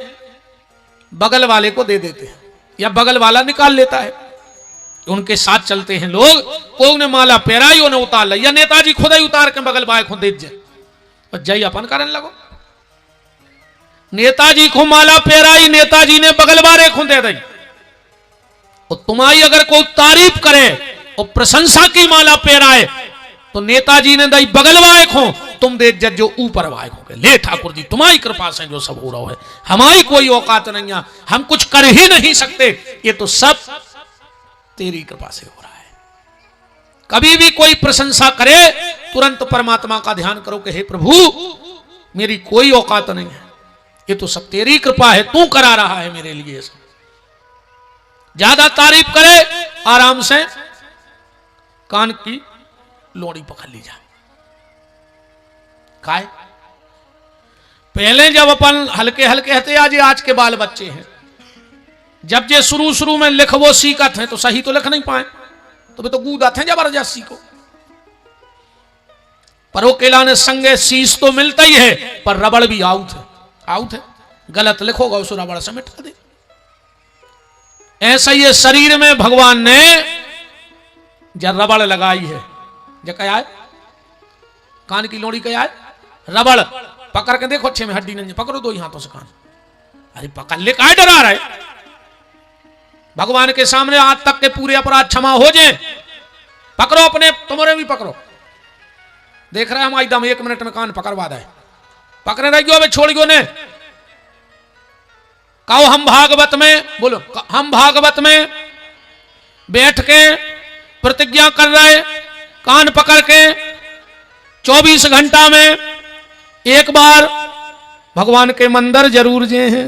बगल वाले को दे देते हैं, या बगल वाला निकाल लेता है। उनके साथ चलते हैं लोग, कोई ने माला पहराई उन्हें उतार ला, या नेताजी खुद ही उतार के बगल वाले को दे जाए और जय अपन करने लगो। नेताजी को माला पहराई, नेताजी ने बगल वाले को दे दी। और तुम्हारी अगर कोई तारीफ करे और प्रशंसा की माला पहराए तो नेताजी ने दई बगल वाले को, तुम दे जो ऊपर वाले को। ले ठाकुर जी तुम्हारी कृपा से जो सब हो रहा है, हमारी कोई औकात नहीं है, हम कुछ कर ही नहीं सकते, ये तो सब तेरी कृपा से हो रहा है। कभी भी कोई प्रशंसा करे तुरंत परमात्मा का ध्यान करो कि हे प्रभु मेरी कोई औकात नहीं है, ये तो सब तेरी कृपा है, तू करा रहा है मेरे लिए सब। ज्यादा तारीफ करे आराम से कान की लोड़ी पकड़ ली जाए। काय पहले जब अपन हल्के हल्के हते आज के बाल बच्चे हैं, जब जे शुरू में लिखवो सीखत है तो सही तो लिख नहीं पाए, तो वे तो गूदाते हैं जबरदस्ती को। पर वो केलाने संगे शीश तो मिलता ही है, पर रबड़ भी आउट है। गलत लिखोगा उस रबड़ से मिटा दे। ऐसा ये शरीर में भगवान ने जब रबड़ लगाई है, जब क्या है कान की लोड़ी क्या है? रबड़। पकड़ के देखो अच्छे में हड्डी नहीं, पकड़ो दो ही हाथों से कान। अरे पकड़ ले, काय डरा रहा है? भगवान के सामने आज तक के पूरे अपराध क्षमा हो जाए। पकड़ो अपने, तुम्हारे भी पकड़ो। देख रहे हम एकदम 1 मिनट में कान पकड़वा दे। पकड़े रह गयो, छोड़ ने। कहो हम भागवत में, बोलो हम भागवत में बैठ के प्रतिज्ञा कर रहे, कान पकड़ के 24 घंटा में एक बार भगवान के मंदिर जरूर जे हैं।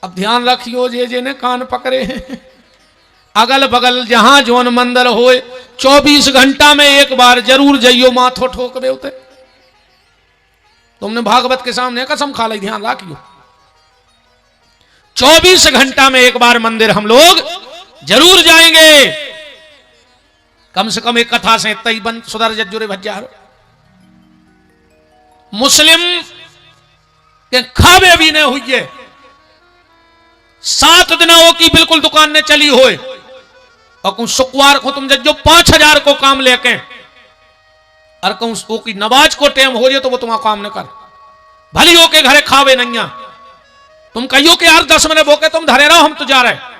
अब ध्यान रखियो जे ने कान पकड़े हैं, अगल बगल जहां जोन मंदिर हो 24 घंटा में एक बार जरूर जाइयो, माथो ठोक दे उते। तुमने भागवत के सामने कसम खा ली, ध्यान रखियो 24 घंटा में एक बार मंदिर हम लोग जरूर जाएंगे। कम से कम एक कथा से इतना ही बन सुधर जज्जुरे भज्जा मुस्लिम के खावे भी नहीं हुई है, 7 दिनों की बिल्कुल दुकान ने चली होए, और कहूं शुक्रवार को तुम जो 5000 को काम लेके और कहूं की नवाज को टेम हो जाए तो वो तुम्हारा काम न कर, भली हो के घरे खावे नहीं, तुम कहियो कि यार 10 मिनट बोके तुम धरे रहो, हम तो जा रहे।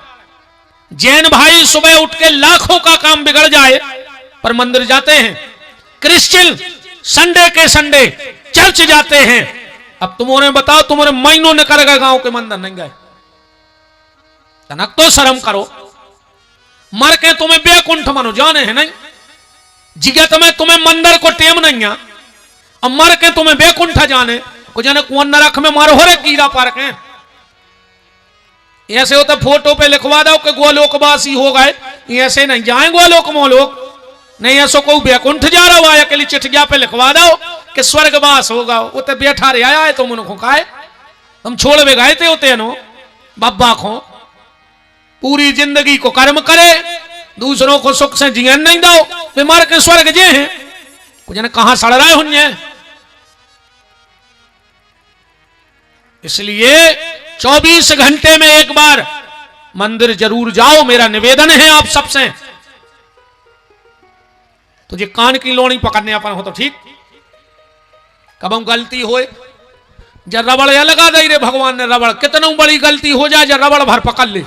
जैन भाई सुबह उठ के लाखों का काम बिगड़ जाए पर मंदिर जाते हैं, क्रिश्चियन संडे के संडे चर्च जाते हैं। अब तुम उन्हें बताओ, तुम्हारे महीनों ने कर गए गांव के मंदिर नहीं गए, तनक तो शर्म करो। मर के तुम्हें बेकुंठ मानो जाने है नहीं, जिगत में तुम्हें मंदिर को टेम नहीं है, अब मर के तुम्हें बेकुंठा जाने को जाने कुआं नरक में मारो हो रे कीड़ा पार्क है। ऐसे होता फोटो पे लिखवा दो कि गोलोकवासी हो गए, ऐसे नहीं जाए गोलोक मोलोक, नहीं ऐसा कोई बेकुंठ जा रहा हुआ के लिए चिट्ठिया पे लिखवा दो कि स्वर्गवास होगा, वो तो बैठा रहे आया है तुम उनको खाए, तुम छोड़ वे गए थे होते नो बब्बा को, पूरी जिंदगी को कर्म करे, दूसरों को सुख से जीवन नहीं दो, वे मर के स्वर्ग जे हैं, कुछ ने कहां सड़ रहे हुए। इसलिए 24 घंटे में एक बार मंदिर जरूर जाओ, मेरा निवेदन है आप सबसे। तुझे कान की लोनी पकड़ने अपन हो तो ठीक, कब हम गलती होए जब रबड़ या लगा दे रे भगवान ने रबड़, कितनी बड़ी गलती हो जाए जब रबड़ भर पकड़ ले।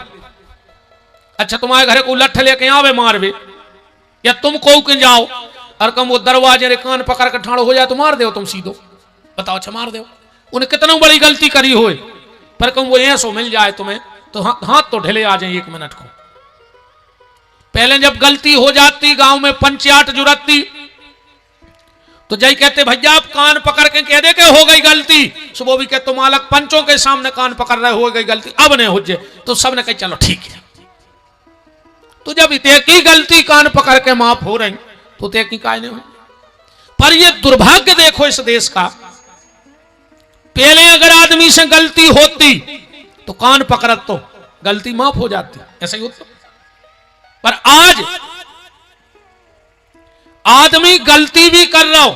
अच्छा तुम्हारे घरे को लठ लेके आवे मारवे, या तुम को के जाओ और कम वो दरवाजे रे कान पकड़ के ठाड़ो हो जाए तो मार दो तुम सीधो, बताओ अच्छा मार दो। उन्हें कितनी बड़ी गलती करी होए पर कम वो ऐसो मिल जाए तुम्हें तो हाथ तो ढले आ जाए 1 मिनट को। पहले जब गलती हो जाती गांव में पंचायत जुड़ती तो जय कहते भैया आप कान पकड़ के कह दे के हो गई गलती, सुबह भी कहते मालक पंचों के सामने कान पकड़ रहे हो गई गलती, अब नहीं हो जाए तो सबने कही चलो ठीक है। तो जब इतने की गलती कान पकड़ के माफ हो रही तो ते की काय नहीं हो। पर ये दुर्भाग्य देखो इस देश का, पहले अगर आदमी से गलती होती तो कान पकड़त तो गलती माफ हो जाती, ऐसा ही होता। पर आज आदमी गलती भी कर रहा हो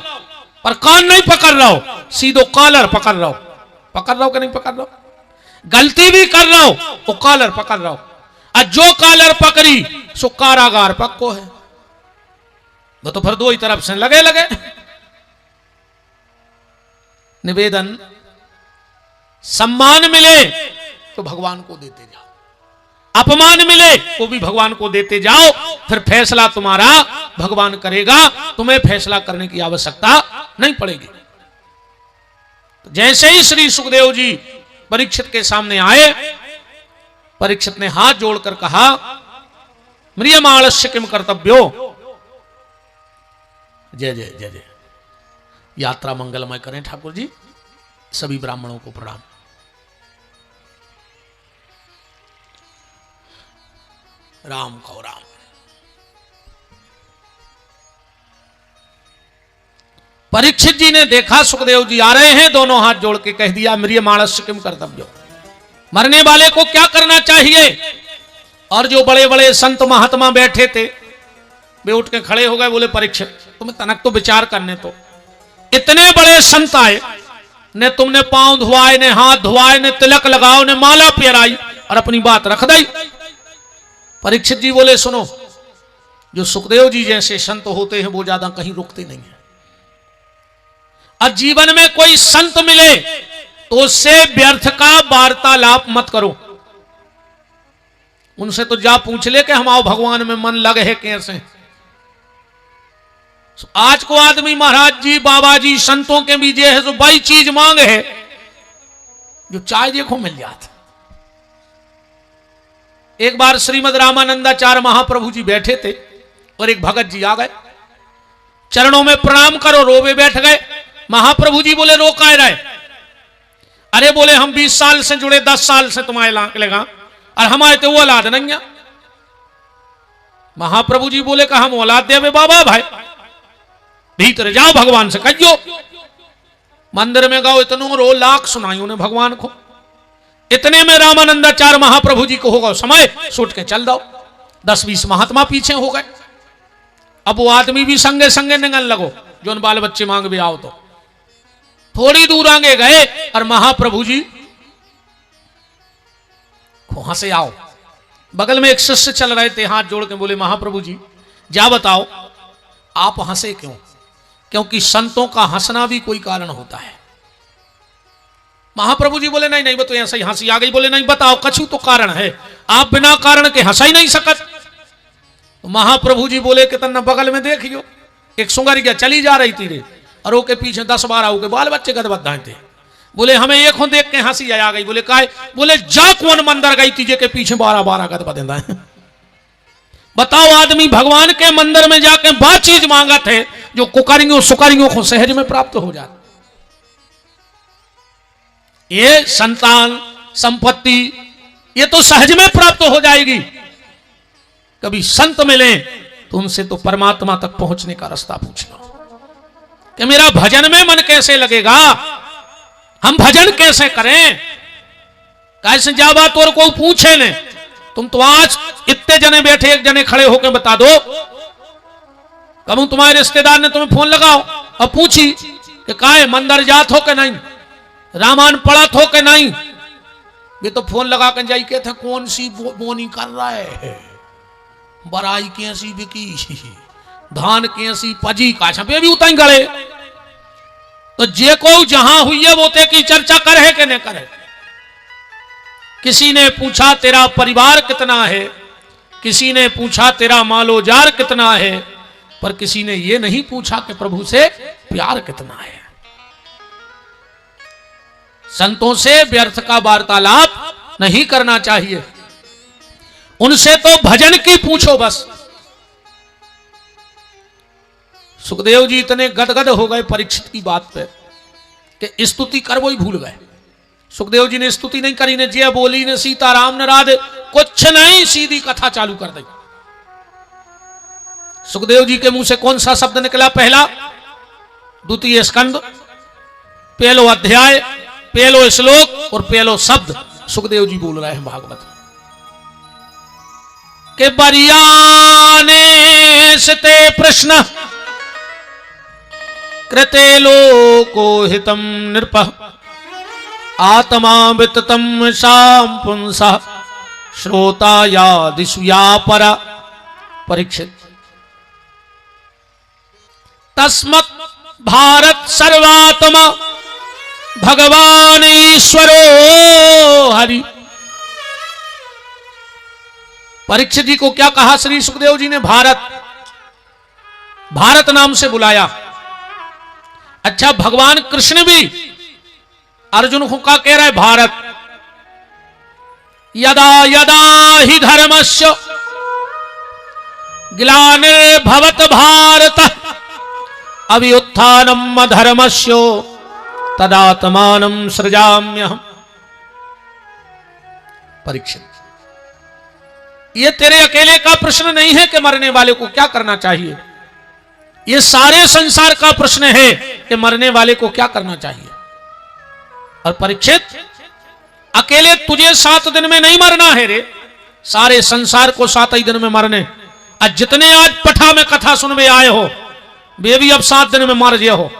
पर कान नहीं पकड़ रहा हो, सीधो कॉलर पकड़ रहा हो कि नहीं पकड़ रहा हो, गलती भी कर रहा हो वो कॉलर पकड़ रहा हो, और जो कॉलर पकड़ी सो कारागार पक्को है, वो तो फिर 2 ही तरफ से लगे लगे। निवेदन, सम्मान मिले तो भगवान को देते जाओ, अपमान मिले वो भी भगवान को देते जाओ, फिर फैसला तुम्हारा भगवान करेगा, तुम्हें फैसला करने की आवश्यकता नहीं पड़ेगी। तो जैसे ही श्री सुखदेव जी परीक्षित के सामने आए, परीक्षित ने हाथ जोड़कर कहा म्रियमाणस्य किम कर्तव्यो, जय जय जय जय, यात्रा मंगलमय करें ठाकुर जी, सभी ब्राह्मणों को प्रणाम। राम को राम। परीक्षित जी ने देखा सुखदेव जी आ रहे हैं, दोनों हाथ जोड़ के कह दिया म्रियमाणस्य किम कर्तव्यो, मरने वाले को क्या करना चाहिए। और जो बड़े बड़े संत महात्मा बैठे थे वे उठ के खड़े हो गए, बोले परीक्षित तुम्हें तनक तो विचार करने तो, इतने बड़े संत आए, ने तुमने पांव धुआए, ने हाथ धुआए, ने तिलक लगाओ, ने माला पहराई और अपनी बात रख दी। परीक्षित जी बोले सुनो, जो सुखदेव जी जैसे संत होते हैं वो ज्यादा कहीं रुकते नहीं है, और जीवन में कोई संत मिले तो उससे व्यर्थ का वार्तालाप मत करो, उनसे तो जा पूछ ले कि हम आओ भगवान में मन लगे है कैसे। आज को आदमी महाराज जी बाबा जी संतों के भी जे है तो बड़ी चीज मांग है जो चाय देखो मिल जाता। एक बार श्रीमद रामानंदाचार्य महाप्रभु जी बैठे थे और एक भगत जी आ गए, चरणों में प्रणाम करो, रोवे बैठ गए। महाप्रभु जी बोले रो काय रहे, अरे बोले हम 20 साल से जुड़े, 10 साल से तुम्हारे लगा और हमारे तो वो औलाद नहीं है। महाप्रभु जी बोले कि हम औलाद देवे बाबा भाई, भीतर जाओ भगवान से कहियो। मंदिर में गओ, इतनों रो लाख सुनाई उन्हें भगवान को। इतने में रामानंदाचार्य महाप्रभु जी को होगा समय, छूट के चल दो। 10-20 महात्मा पीछे हो गए। अब वो आदमी भी संगे संगे निगल लगो, जो बाल बच्चे मांग भी आओ तो थोड़ी दूर आगे गए और महाप्रभु जी वहां से आओ। बगल में एक शिष्य चल रहे थे, हाथ जोड़ के बोले महाप्रभु जी जा बताओ आप हंसे क्यों? क्योंकि संतों का हंसना भी कोई कारण होता है। महाप्रभु जी बोले नहीं नहीं वो तो ऐसा ही हंसी आ गई। बोले नहीं बताओ कछु तो कारण है, आप बिना कारण के हंसा ही नहीं सकत। तो महाप्रभु जी बोले कि तन्ना बगल में देखियो एक सुंगरिया चली जा रही थी रे, और ओके पीछे 10-12 ओके बाल बच्चे गदबद्धाए थे। बोले हमें एक हो देख के हंसी आ गई। बोले काहे? बोले जा कौन मंदिर गई थी के पीछे 12-12 गदबद्धा है। बताओ आदमी भगवान के मंदिर में जाके वह चीज मांगा थे जो कुकारियों सुकारियों को सहज में प्राप्त हो जाए। ये संतान संपत्ति ये तो सहज में प्राप्त हो जाएगी। कभी संत मिले तो उनसे तो परमात्मा तक पहुंचने का रास्ता पूछ लो कि मेरा भजन में मन कैसे लगेगा, हम भजन कैसे करें। कैसे जा बात और को पूछे ने, तुम तो आज इतने जने बैठे एक जने खड़े होकर बता दो। कब तुम्हारे रिश्तेदार ने तुम्हें फोन लगाओ और पूछी कि काहे मंदिर जात हो के नहीं, रामायण पढ़त हो के नहीं, ये तो फोन लगा कर जाई के थे कौन सी बोनी कर रहा है, बराई कैसी बिकी, धान कैसी पजी का छपे भी उताई गड़े। तो जे को जहां हुई है वो ते की चर्चा करे कि नहीं करे। किसी ने पूछा तेरा परिवार कितना है, किसी ने पूछा तेरा मालोजार कितना है, पर किसी ने यह नहीं पूछा कि प्रभु से प्यार कितना है। संतों से व्यर्थ का वार्तालाप नहीं करना चाहिए, उनसे तो भजन की पूछो बस। सुखदेव जी इतने गदगद हो गए परीक्षित की बात पे कि स्तुति कर वो ही भूल गए। सुखदेव जी ने स्तुति नहीं करी, ने जय बोली, ने सीताराम, ने राधे, कुछ नहीं, सीधी कथा चालू कर दी। सुखदेव जी के मुंह से कौन सा शब्द निकला? पहला 2 स्कंद, पहलो अध्याय, पहलो श्लोक और पहलो शब्द सुखदेव जी बोल रहे हैं भागवत के बरियाने सते प्रश्न कृते लोको हितम नृप आत्मा विततम शाम पुंसा श्रोता या दिशुया परा। परीक्षित तस्मत् भारत सर्वात्मा भगवान ईश्वरो हरि। परीक्षित जी को क्या कहा श्री सुखदेव जी ने? भारत, भारत नाम से बुलाया। अच्छा भगवान कृष्ण भी अर्जुन को क्या कह रहा है? भारत। यदा यदा ही धर्मस्य ग्लानिर्भवत भारत अभ्युत्थानम् अधर्मस्य तदात्मानं सृजाम्यहम्। परीक्षित ये तेरे अकेले का प्रश्न नहीं है कि मरने वाले को क्या करना चाहिए, ये सारे संसार का प्रश्न है कि मरने वाले को क्या करना चाहिए। और परीक्षित अकेले तुझे 7 दिन में नहीं मरना है रे, सारे संसार को 7 ही दिन में मरने। आज जितने आज पठा में कथा सुन में आए हो वे भी अब 7 दिन में मर गए हो।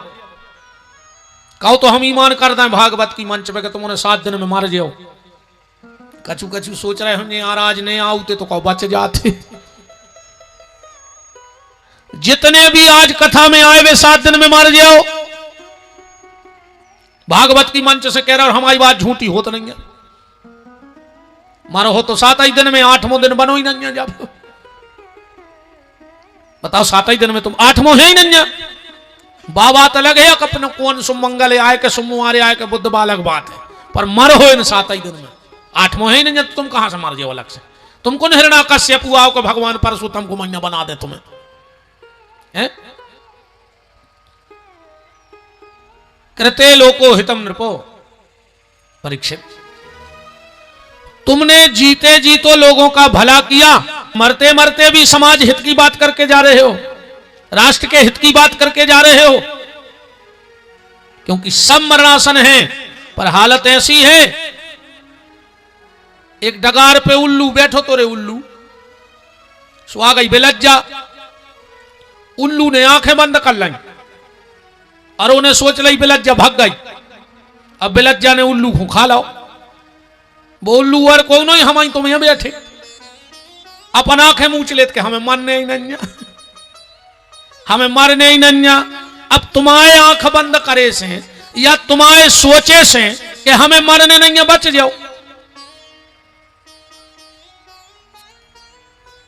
कहो तो हम ईमान कर दें भागवत की मंच पे कि तुमने 7 दिन में मर जाओ। कछु कछु सोच रहे होंगे यार आज नहीं आउते तो कहो बच जाते। जितने भी आज कथा में आए वे 7 दिन में मर जाओ। भागवत की मंच से कह रहा और हमारी बात झूठी हो तो नहीं है। मरो हो तो 7 ही दिन में, 8वां दिन बनो ही नहीं है। जब बताओ 7 ही दिन में तुम 8वां है ही नहीं है। बाबा तो लगे अपने कौन सुमंगल आए के सोमवार आए के बुद्ध बालक बात है, पर मर हो इन 7 ही दिन में। 8वां है ही नहीं है तो तुम कहां से मर जाओ अलग से। तुमको हिरण्याकश्यप आओ को भगवान परशुराम को महीना बना दे तुम्हें है? कृते लोको हितम नृपो। परीक्षित तुमने जीते जी तो लोगों का भला किया, मरते मरते भी समाज हित की बात करके जा रहे हो, राष्ट्र के हित की बात करके जा रहे हो। क्योंकि सब मरणासन है, पर हालत ऐसी है एक डगार पे उल्लू बैठो तो रे उल्लू सो आ गई बेलज्जा। उल्लू ने आंखें बंद कर लाई और उन्हें सोच ली बेलज्जा भाग गई। अब बेलज्जा ने उल्लू को खा लाओ, वो उल्लू और कौन ही हम तुम यहाँ बैठे अपन आंखें मूछ लेते के हमें मरने ही नहीं, हमें मरने ही नहीं। अब तुम्हारे आंख बंद करे से या तुम्हारे सोचे से कि हमें मरने नहीं है, बच जाओ,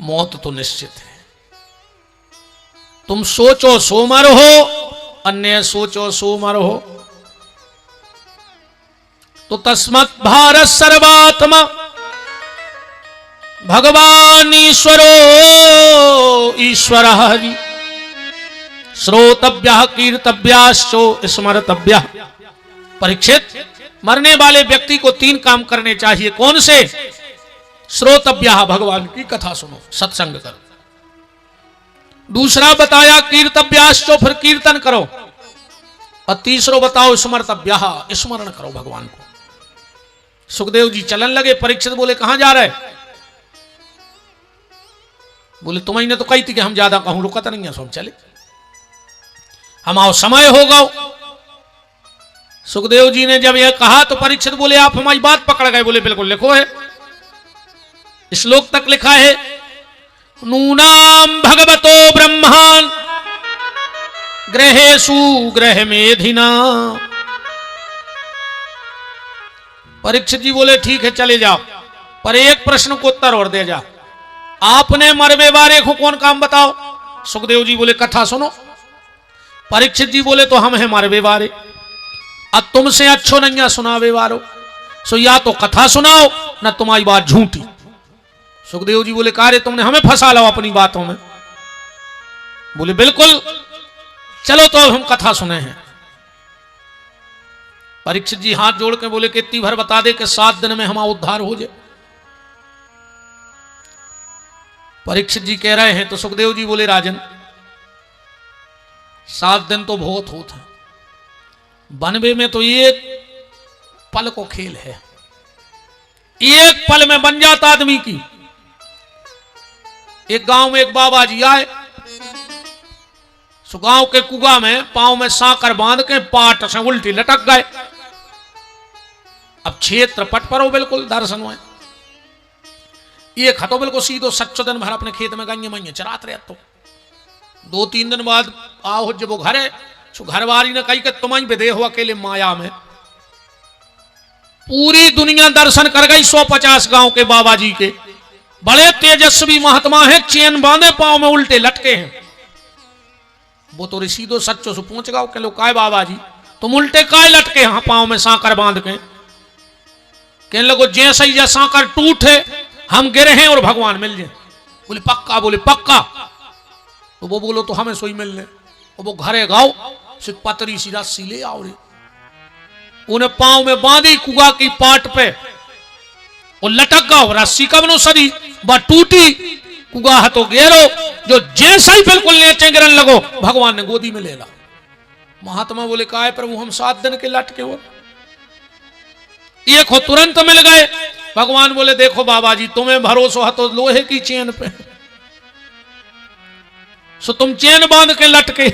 मौत तो निश्चित है। तुम सोचो सो मर हो, अन्य सोचो सो मर हो। तो तस्मत् भारत सर्वात्मा भगवान ईश्वरो ईश्वर हरि श्रोतव्य कीर्तव्याश्चो स्मर्तव्य। परीक्षित, मरने वाले व्यक्ति को 3 काम करने चाहिए। कौन से? श्रोतव्य, भगवान की कथा सुनो, सत्संग करो। दूसरा बताया कीर्तव्याश्चो, फिर कीर्तन करो। और तीसरो बताओ स्मर्तव्य, स्मरण करो भगवान को। सुखदेव जी चलन लगे, परीक्षित बोले कहां जा रहे? बोले तुम्हें ने तो कही थी कि हम ज्यादा कहूं, रुकता नहीं है, सो हम चले, हम आओ समय होगा। सुखदेव जी ने जब यह कहा तो परीक्षित बोले आप हमारी बात पकड़ गए। बोले बिल्कुल, लिखो है, श्लोक तक लिखा है, नूनाम भगवतो ब्रह्मान ग्रहेषु ग्रह मेधिना। परीक्षित जी बोले ठीक है चले जाओ, पर एक प्रश्न को उत्तर और दे जा, आपने मरवे बारे को कौन काम बताओ? सुखदेव जी बोले कथा सुनो। परीक्षित जी बोले तो हम हैं मरवे बारे, अब तुमसे अच्छो नहीं सुनावे वारो, सो या तो कथा सुनाओ ना तुम्हारी बात झूठी। सुखदेव जी बोले कार्य तुमने हमें फंसा लो अपनी बातों में। बोले बिल्कुल, चलो तो हम कथा सुने हैं। परीक्षित जी हाथ जोड़ के बोले कि इतनी भर बता दे कि 7 दिन में हमारा उद्धार हो जाए। परीक्षित जी कह रहे हैं तो सुखदेव जी बोले राजन 7 दिन तो बहुत होता है, बनवे में तो एक पल को खेल है, एक पल में बन जाता आदमी की। एक गांव में एक बाबा जी आए, सो गांव के कुआ में पांव में साकर बांध के पाट से उल्टी लटक गए। अब क्षेत्र पट पर हो बिल्कुल दर्शन हुए, ये खतो बिल्कुल सीधो सच्चो दिन भर अपने खेत में गंगे मैया चरात रहे। तो 2-3 दिन बाद आओ जब वो घर है, सो घरवाली ने कही कि तुम ही विदे हो अकेले माया में। पूरी दुनिया दर्शन कर गई, 150 गांव के बाबा जी के, बड़े तेजस्वी महात्मा हैं, चैन बांधे पांव में उल्टे लटके हैं। वो तो सीधो सच्चो से पूछ गया कि लो काय बाबा जी तुम उल्टे काय लटके हाँ पांव में सांकर बांध के? कहने लगो जैसे ही जैसा सांकर टूटे हम गिरे हैं और भगवान मिल जाए। बोले पक्का? बोले पक्का। तो वो बोलो तो हमें सोई मिलने। और वो घरे गाओ सिर्फ पतरी सी रस्सी ले आओ रे, उन्हें पांव में बांधी कुआ की पाट पे और लटक गाओ। रस्सी कब नो सदी बा टूटी, कुआ हतो गेरो, जो जैसा ही बिल्कुल नीचे गिरन लगो भगवान ने गोदी में ले ला। महात्मा बोले काय प्रभु हम 7 दिन के लटके हो, एक हो तुरंत मिल गए। भगवान बोले देखो बाबा जी तुम्हें भरोसा है तो लोहे की चैन पे, सो तुम चैन बांध के लटके,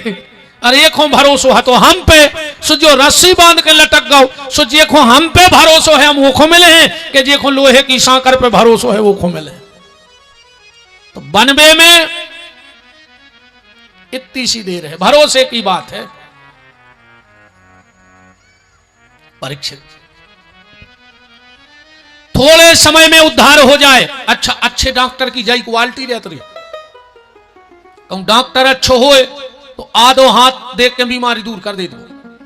और एक हो भरोसा है तो हम पे, सो जो रस्सी बांध के लटक गओ, सो देखो हम पे भरोसा है हम वो खो मिले हैं, कि देखो लोहे की सांकर पे भरोसा है वो खो मिले। तो बनवे में इतनी सी देर है, भरोसे की बात है। परीक्षित थोड़े समय में उद्धार हो जाए। अच्छा अच्छे डॉक्टर की जाई क्वालिटी रहती है, कहूं डॉक्टर अच्छो होए तो आधो हाथ देख के बीमारी दूर कर दे दो।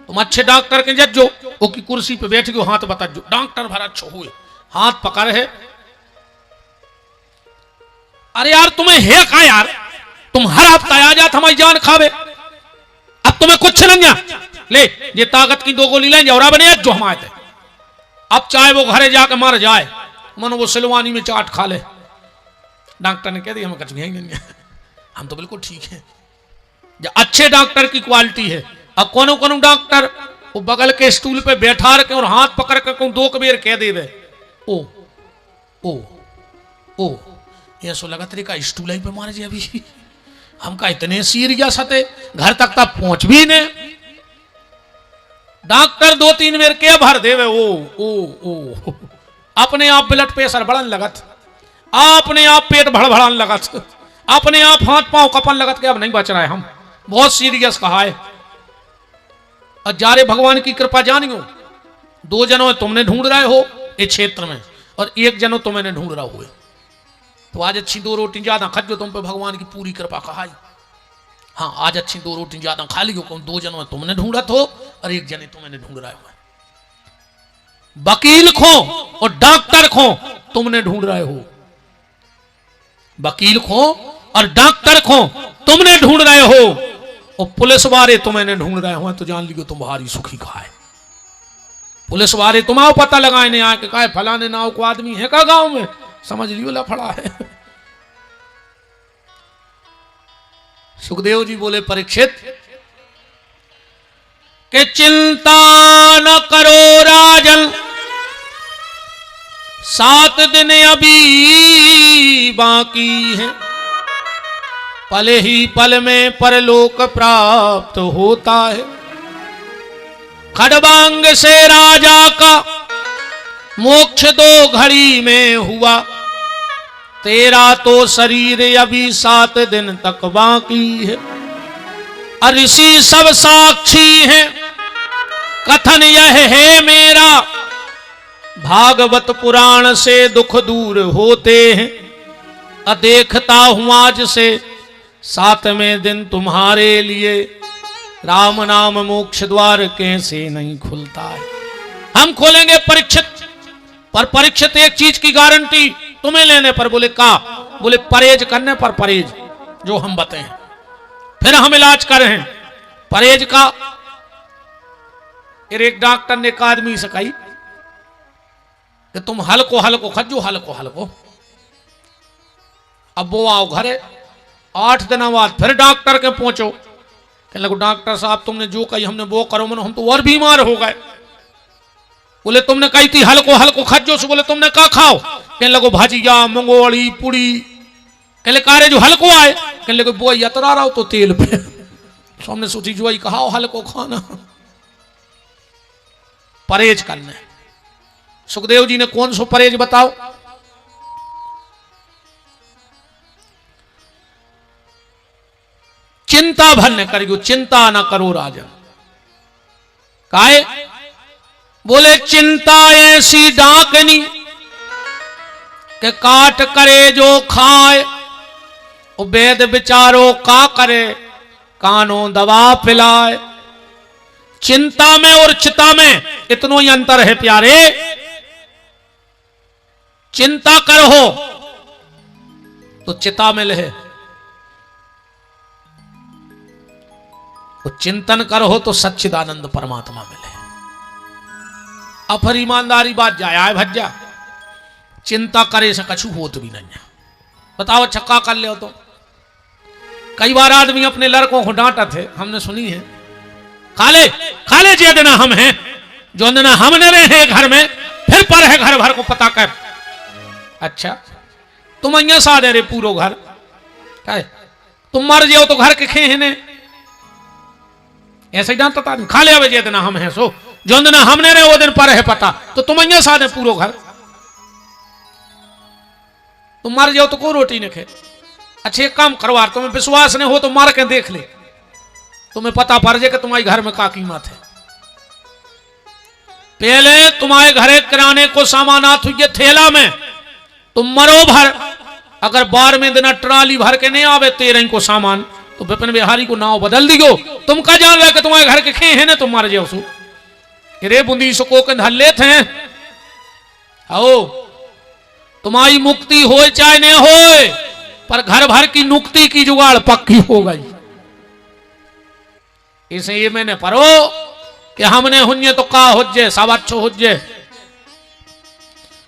तुम अच्छे डॉक्टर के जज जो वो की कुर्सी पे बैठ गयो हाथ बता जो डॉक्टर भर अच्छो हुए हाथ पकड़ है। अरे यार तुम्हें है कहा यार, तुम हर हफ्ता आ जात हमारी जान खावे, अब तुम्हें कुछ नहीं ले ये ताकत की 2 गोली लें और बने जो हमारे थे। अब चाहे वो घरे जाके मर जाए, मनो वो सिलवानी में चाट खा ले। डॉक्टर ने कह दिया हमें कुछ भी नहीं, हम तो बिल्कुल ठीक है। अच्छे डॉक्टर की क्वालिटी है। अब कोनो कोनो डॉक्टर वो बगल के स्टूल पे बैठा रखे और हाथ पकड़ कर 2 बेर कह दे ओ ओ ओ ये सो लगा तेरे का स्टूल ही पे मार जाए अभी, हमका इतने सीरियस हते घर तक तक पहुंच भी ने। डॉक्टर 2-3 बेर के भर देवे ओ अपने आप ब्लड प्रेशर बढ़न लगत, अपने आप पेट भड़भड़ान लगत, अपने आप हाथ पांव कपन लगत के अब नहीं बच रहा है, हम बहुत सीरियस कहा है। और जारे भगवान की कृपा जानियो, 2 जनों तुमने ढूंढ रहे हो इस क्षेत्र में और 1 जनों तुम्हें ढूंढ रहा हुए, तो आज अच्छी 2 रोटी ज्यादा खा जो तुम पे भगवान की पूरी कृपा कहाई। हाँ आज अच्छी 2 रोटी ज्यादा खा लियो, 2 जनों तुमने ढूंढत हो और 1 जने तुम्हें ढूंढ रहे हो। वकील खो और डॉक्टर खो तुमने ढूंढ रहे हो, वकील खो और डॉक्टर खो तुमने ढूंढ रहे हो, और पुलिस वाले तुम्हें ढूंढ रहे हो, तो जान लियो तुम भारी सुखी कहा है। पुलिस वाले तुम्हारा पता लगाए ने आके कहा फलाने नाव को आदमी है का गांव में, समझ लियो लफड़ा है। सुखदेव जी बोले परीक्षित के चिंता न करो राजन, 7 दिन अभी बाकी है, पल ही पल में परलोक प्राप्त होता है। खड़बांग से राजा का मोक्ष 2 घड़ी में हुआ, तेरा तो शरीर अभी 7 दिन तक बाकी है। ऋषि सब साक्षी हैं, कथन यह है मेरा, भागवत पुराण से दुख दूर होते हैं। देखता हूं आज से 7वें दिन तुम्हारे लिए, राम नाम मोक्ष द्वार कैसे नहीं खुलता है। हम खोलेंगे परीक्षित, पर परीक्षित एक चीज की गारंटी तुम्हें लेने पर। बोले का? बोले परहेज करने पर, परहेज जो हम बताएं, फिर हम इलाज करें परहेज का। फिर एक डॉक्टर ने एक आदमी से कही कि तुम हल्को हल्को खजो, हल्को हल्को। अब वो आओ घरे, 8 दिनों बाद फिर डॉक्टर के पहुंचो, कहने लगो डॉक्टर साहब तुमने जो कही हमने वो करो, मन हम तो और बीमार हो गए। बोले तुमने कही थी हल्को हल्को खजो से, बोले तुमने क्या खाओ? कहने लगो भाजिया मंगोड़ी पुड़ी। कहले कारे जो हल्को आए, कहने लगो वो यतरा रहा हो तो तेल पे। तो हमने सोची जो ही कहा हल्को खाना, परहेज करने। सुखदेव जी ने कौन सो परहेज बताओ? चिंता भर न करियो, चिंता ना करो राजन। काहे? बोले चिंता ऐसी डाकनी के काट करे जो खाए, वेद विचारो का करे, कानो दवा पिलाए। चिंता में और चिता में इतना ही अंतर है प्यारे। चिंता करो तो चिता में लहे, तो चिंतन करो तो सच्चिदानंद परमात्मा मिले। अब फिर ईमानदारी बात जाया है भज्जा, चिंता करे से कछु होत भी नहीं है। बताओ छक्का कर ले तो। कई बार आदमी अपने लड़कों को डांटा थे, हमने सुनी है, खाले जे देना हम हैं, जो देना हमने रहे हैं घर में, फिर पर है घर भर को पता कर। अच्छा तुम अं सा दे रे पूरो घर, क्या तुम मर जाओ तो घर के खे है ने, ऐसे ही डांटता था। खा ले अब जे देना हम हैं, सो जो दिन हमने रहे वो दिन पर है पता, तो तुम अं सा दे पूरो घर। तुम मर जाओ तो कोई रोटी नहीं खे। अच्छा एक काम करवा, तुम्हें विश्वास नहीं हो तो मार के देख ले, तुम्हें पता पड़ जाए कि तुम्हारे घर में क्या कीमत है। पहले तुम्हारे घरे किराने को सामान आत हुई थैला में, तुम मरो भर, अगर 12वें दिन ट्राली भर के नहीं आवे 13 को सामान, तो विपिन बिहारी को नाव बदल दियो। तुम क्या जान रहे कि तुम्हारे घर के खे हैं ना, तुम मर जाओ सो रे बूंदी सको के धल्ले थे। आओ तुम्हारी मुक्ति हो चाहे नहीं हो, पर घर भर की नुक्ति की जुगाड़ पक्की हो गई। इसलिए मैंने पढ़ो कि हमने हुन्य तो का हुज्जे, सब अच्छो हुज्जे।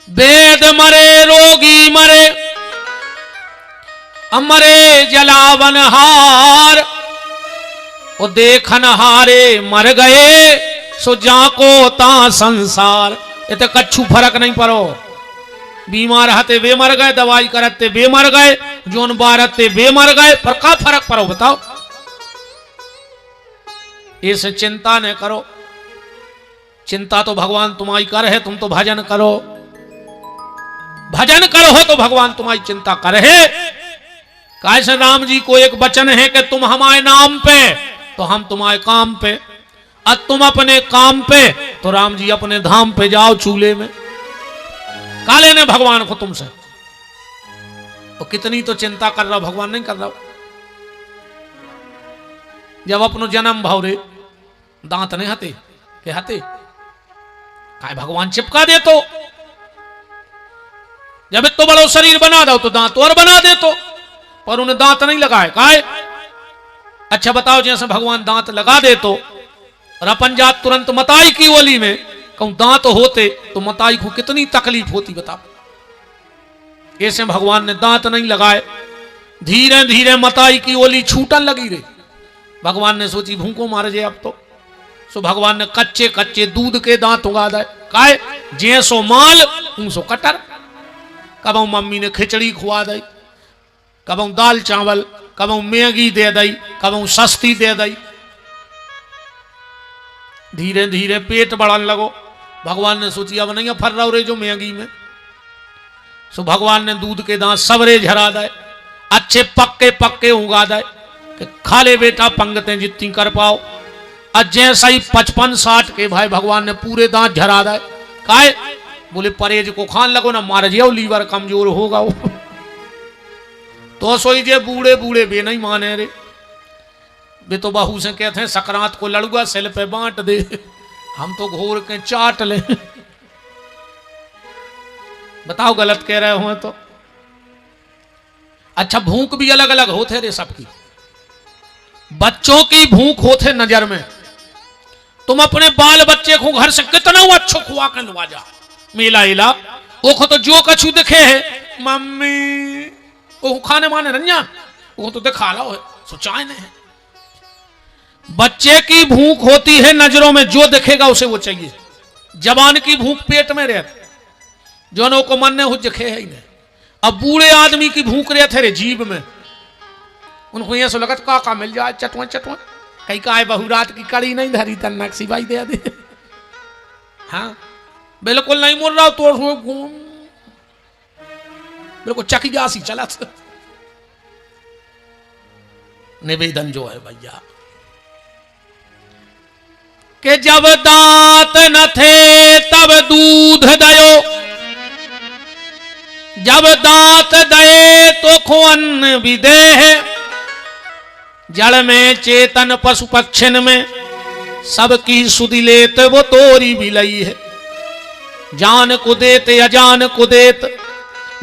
वेद मरे रोगी मरे, अमरे जलावन हार, वो देखन हारे मर गए, सो जाको ता संसार। इतने कच्छू फर्क नहीं पड़ो। बीमार हते वे मर गए, दवाई करते वे मर गए, जोन बारते वे मर गए, पर का फर्क पड़ो बताओ? इस चिंता न करो। चिंता तो भगवान तुम्हारी कर है, तुम तो भजन करो, भजन करो तो भगवान तुम्हारी चिंता कर है। कैसे राम जी को एक वचन है कि तुम हमारे नाम पे तो हम तुम्हारे काम पे, और तुम अपने काम पे तो राम जी अपने धाम पे जाओ चूल्हे में। काले ने भगवान को तुमसे, तो कितनी तो चिंता कर रहा, भगवान नहीं कर रहा। जब अपनो जन्म भाव रे दांत नहीं हते के हते, काय भगवान चिपका दे तो, जब इतो बड़ो शरीर बना दो तो दांत और बना दे तो, पर उन्हें दांत नहीं लगाए काय। अच्छा बताओ, जैसे भगवान दांत लगा दे तो, और अपन जात तुरंत मताई की ओली में कहूं दांत होते तो मताई को कितनी तकलीफ होती बताओ। ऐसे भगवान ने दांत नहीं लगाए, धीरे धीरे मताई की ओली छूटन लगी रे। भगवान ने सोची भूखों मार जाए अब तो, सो भगवान ने कच्चे कच्चे दूध के दांत उगा दे। काय जैसो माल सो कटर, कबू मम्मी ने खिचड़ी खुआ दी, कबू दाल चावल, कबू मैगी दे दी, कबू सस्ती दे दी। धीरे धीरे पेट बढ़ने लगो। भगवान ने सोची अब नहीं फर रहा रे जो मैगी में, सो भगवान ने दूध के दांत सबरे झरा दे, अच्छे पक्के पक्के उगा दे कि खा ले बेटा पंगतें जितनी कर पाओ। और जैसा ही 55-60 के भाई भगवान ने पूरे दांत झरा दे। काय बोले परहेज को खान लगो ना मार जाओ, लीवर कमजोर होगा वो। तो सोई जे बूढ़े बूढ़े बे नहीं माने रे, वे तो बहू से कहते हैं सकरात को लड़ुआ सेल पे बांट दे, हम तो घोर के चाट ले। बताओ गलत कह रहे हो तो। अच्छा भूख भी अलग अलग होते रे सबकी। बच्चों की भूख होते नजर में, तुम अपने बाल बच्चे को घर से कितना अच्छो खुआ कर लवा जा, मेला इला वो तो जो कछु दिखे है मम्मी वो खाने माने रंजा वो तो दिखा लो है, सोचाए नहीं है। बच्चे की भूख होती है नजरों में, जो दिखेगा उसे वो चाहिए। जवान की भूख पेट में रहती, जोनों को मन ने हो दिखे है ही नहीं। अब बूढ़े आदमी की भूख रहते रे जीभ में, उनको ये सो लगत का मिल जाए चटवा चटवा, कहीं का बहू रात की कड़ी नहीं धरी तन नक्सी भाई दे दे। हाँ बिल्कुल नहीं बोल रहा तो बिल्कुल चकी जासी चला। निवेदन जो है भैया कि जब दांत न थे तब दूध दयो, जब दांत दे तो खो अन्न भी दे है। जड़ में चेतन पशु पक्षिन में सबकी सुधि लेत वो तोरी भी लई है। जान को देत अजान को देत,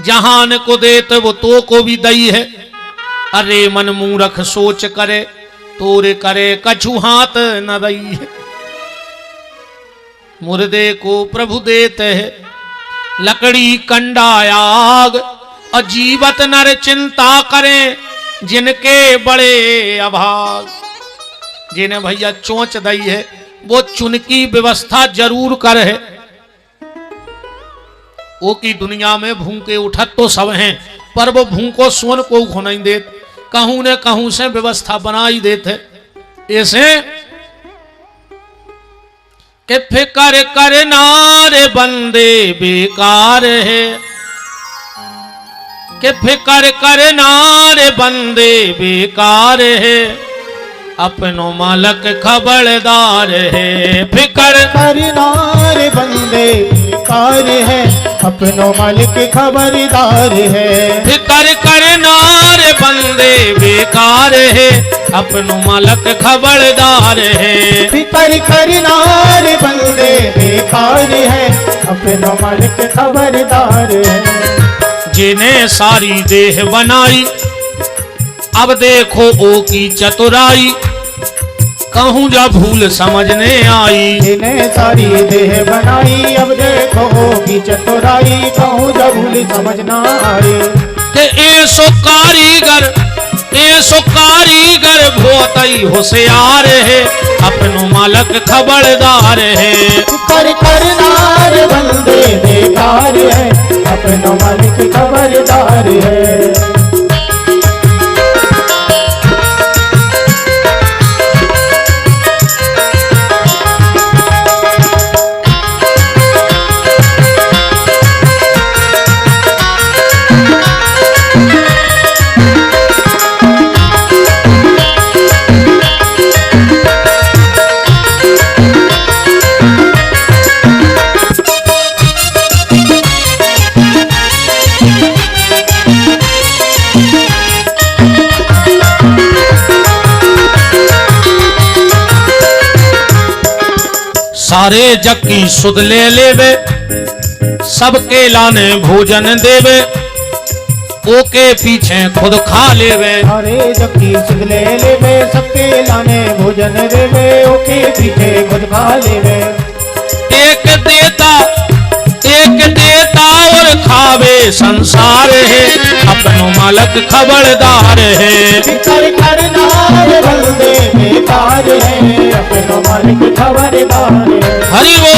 जहान को देत वो तो को भी दई है। अरे मन मूरख सोच करे तोरे करे कछु हाथ न दई है। मुर्दे को प्रभु देते है लकड़ी कंडा आग, और जीवत नर चिंता करें जिनके बड़े अभाग। जिन्हें भैया चोंच दई है वो चुन की व्यवस्था जरूर कर है। वो की दुनिया में भूखे उठत तो सब हैं, पर वो भूखो सोन को खो नहीं देते, कहूं ने कहूं से व्यवस्था बनाई देते। ऐसे कि फिकर करना रे बंदे बेकार है, कि फिकर करना रे बंदे बेकार है। अपनो मालक खबरदार है, फिकर करना रे बंदे बेकार है। अपनो मालिक खबरदार है, फिकर करना रे बंदे बेकार है। अपनो मालक खबरदार है, फिकर करना रे बंदे बेकार है। अपनो मालिक खबरदार है। जिन्हें सारी देह बनाई अब देखो ओ की चतुराई, कहूँ जा भूल समझने आई। जिन्हें सारी देह बनाई अब देखो ओ की चतुराई, कहूँ जा भूल समझना आई। के ऐसो कारीगर बहुत ही होशियार है। अपनो मालक खबरदार है, फिकर करना रे बंदे बेकार है। अपनो मालिक खबरदार है। अरे जक्की सुध ले लेवे सबके लाने भोजन देवे ओके पीछे खुद खा लेवे। अरे जबकि सुध ले लेवे सबके लाने भोजन देवे ओके पीछे खुद खा लेवे। एक देता और खावे संसार है अपनो मालक खबरदार है। कर करनार बंदे बेकार है अपनो मालिक खबरदार है। हरि बोल।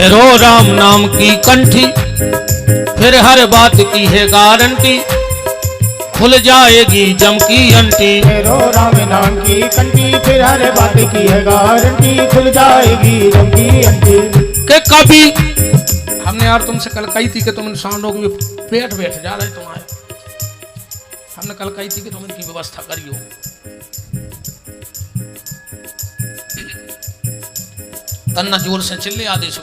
रो राम नाम की कंठी फिर हर बात की है गारंटी खुल जाएगी जम की अंटी। रो राम नाम की कंठी फिर हर बात की है गारंटी खुल जाएगी जम की अंटी। के कभी हमने यार तुमसे कल कही थी कि तुम इंसानों में पेट बैठ जा रहे तुम्हारे। हमने कल कही थी कि तुम इनकी व्यवस्था करियो। तन्ना जोर से चिल्ले आदेश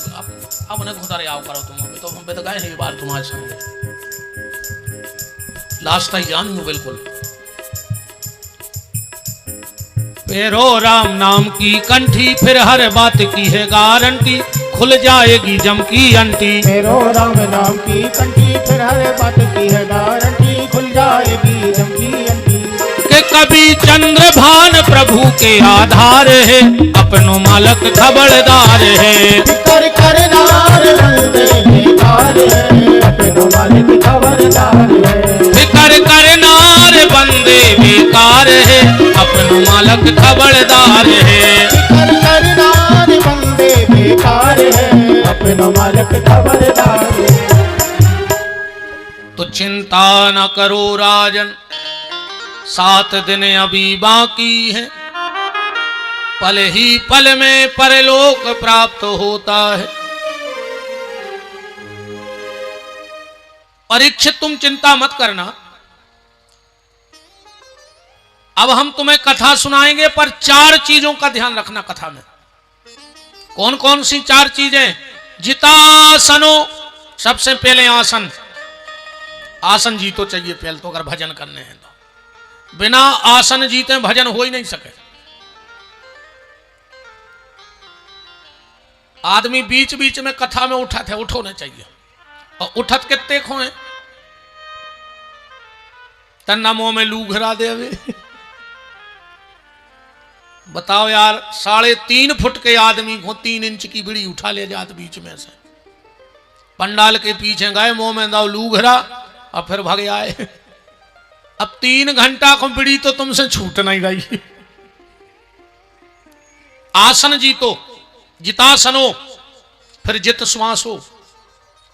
अब उन्हें खुदा आओ करो तुम अभी तो हम पे तो गए हैं बार तुम्हारे सामने लास्ट ही जान लू बिल्कुल। पेरो राम नाम की कंठी फिर हर बात की है गारंटी खुल जाएगी जम की अंटी। पेरो राम नाम की कंठी फिर हर बात की है गारंटी खुल जाएगी जम की अंटी। के कभी चंद्रभान प्रभु के आधार है अपनो मालक खबरदार है। कर करनार बंदे बेकार है अपनो मालिक खबरदार है। फिकर करनार बंदे बेकार है अपनो मालक खबरदार है। कर करनार बंदे बेकार है अपनो मालिक खबरदार है। तो चिंता न करो राजन 7 दिन अभी बाकी है पल ही पल में परलोक प्राप्त होता है। परीक्षित तुम चिंता मत करना। अब हम तुम्हें कथा सुनाएंगे पर 4 चीजों का ध्यान रखना कथा में। कौन कौन सी 4 चीजें? जितासनो सबसे पहले आसन। आसन जीतो चाहिए पहले तो अगर भजन करने हैं तो। बिना आसन जीते भजन हो ही नहीं सके। आदमी बीच बीच में कथा में उठत है उठोने चाहिए और उठत कितने खो हैं तन्ना मुंह में लू घरा देवे। बताओ यार 3.5 फुट के आदमी को 3 इंच की बीड़ी उठा ले जात बीच में से पंडाल के पीछे गए मुंह में दाव लू घरा और फिर भाग आए। अब 3 घंटा को बीड़ी तो तुमसे छूट नहीं रही। आसन जीतो जितासनो फिर जित श्वासो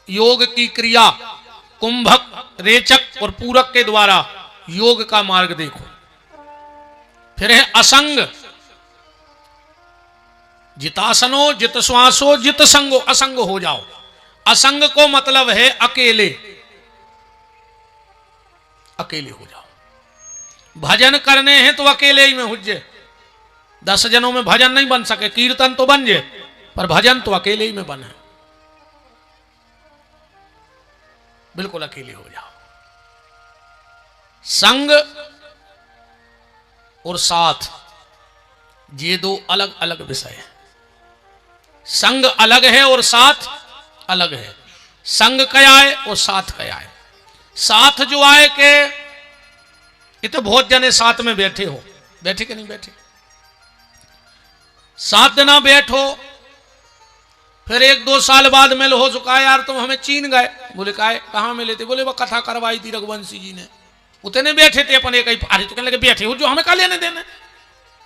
योग की क्रिया कुंभक रेचक और पूरक के द्वारा योग का मार्ग देखो। फिर है असंग जितासनो जित श्वासो जित संगो असंग हो जाओ। असंग को मतलब है अकेले अकेले हो जाओ। भजन करने हैं तो अकेले ही में हुज्जे 10 जनों में भजन नहीं बन सके। कीर्तन तो बन जाए पर भजन तो अकेले ही में बने। बिल्कुल अकेले हो जाओ। संग और साथ ये 2 अलग अलग विषय हैं। संग अलग है और साथ अलग है। संग क्या है और साथ क्या है। साथ जो आए के ये तो बहुत जने साथ में बैठे हो बैठे कि नहीं बैठे। 7 दिन बैठो फिर 1-2 साल बाद मिल हो चुका है यार तुम हमें चीन गए। बोले कहाँ मिले थे। बोले वो कथा करवाई थी रघुवंशी जी ने उतने बैठे थे अपन एक ही अरे तो कहने लगे बैठे हो जो हमें का लेने देने।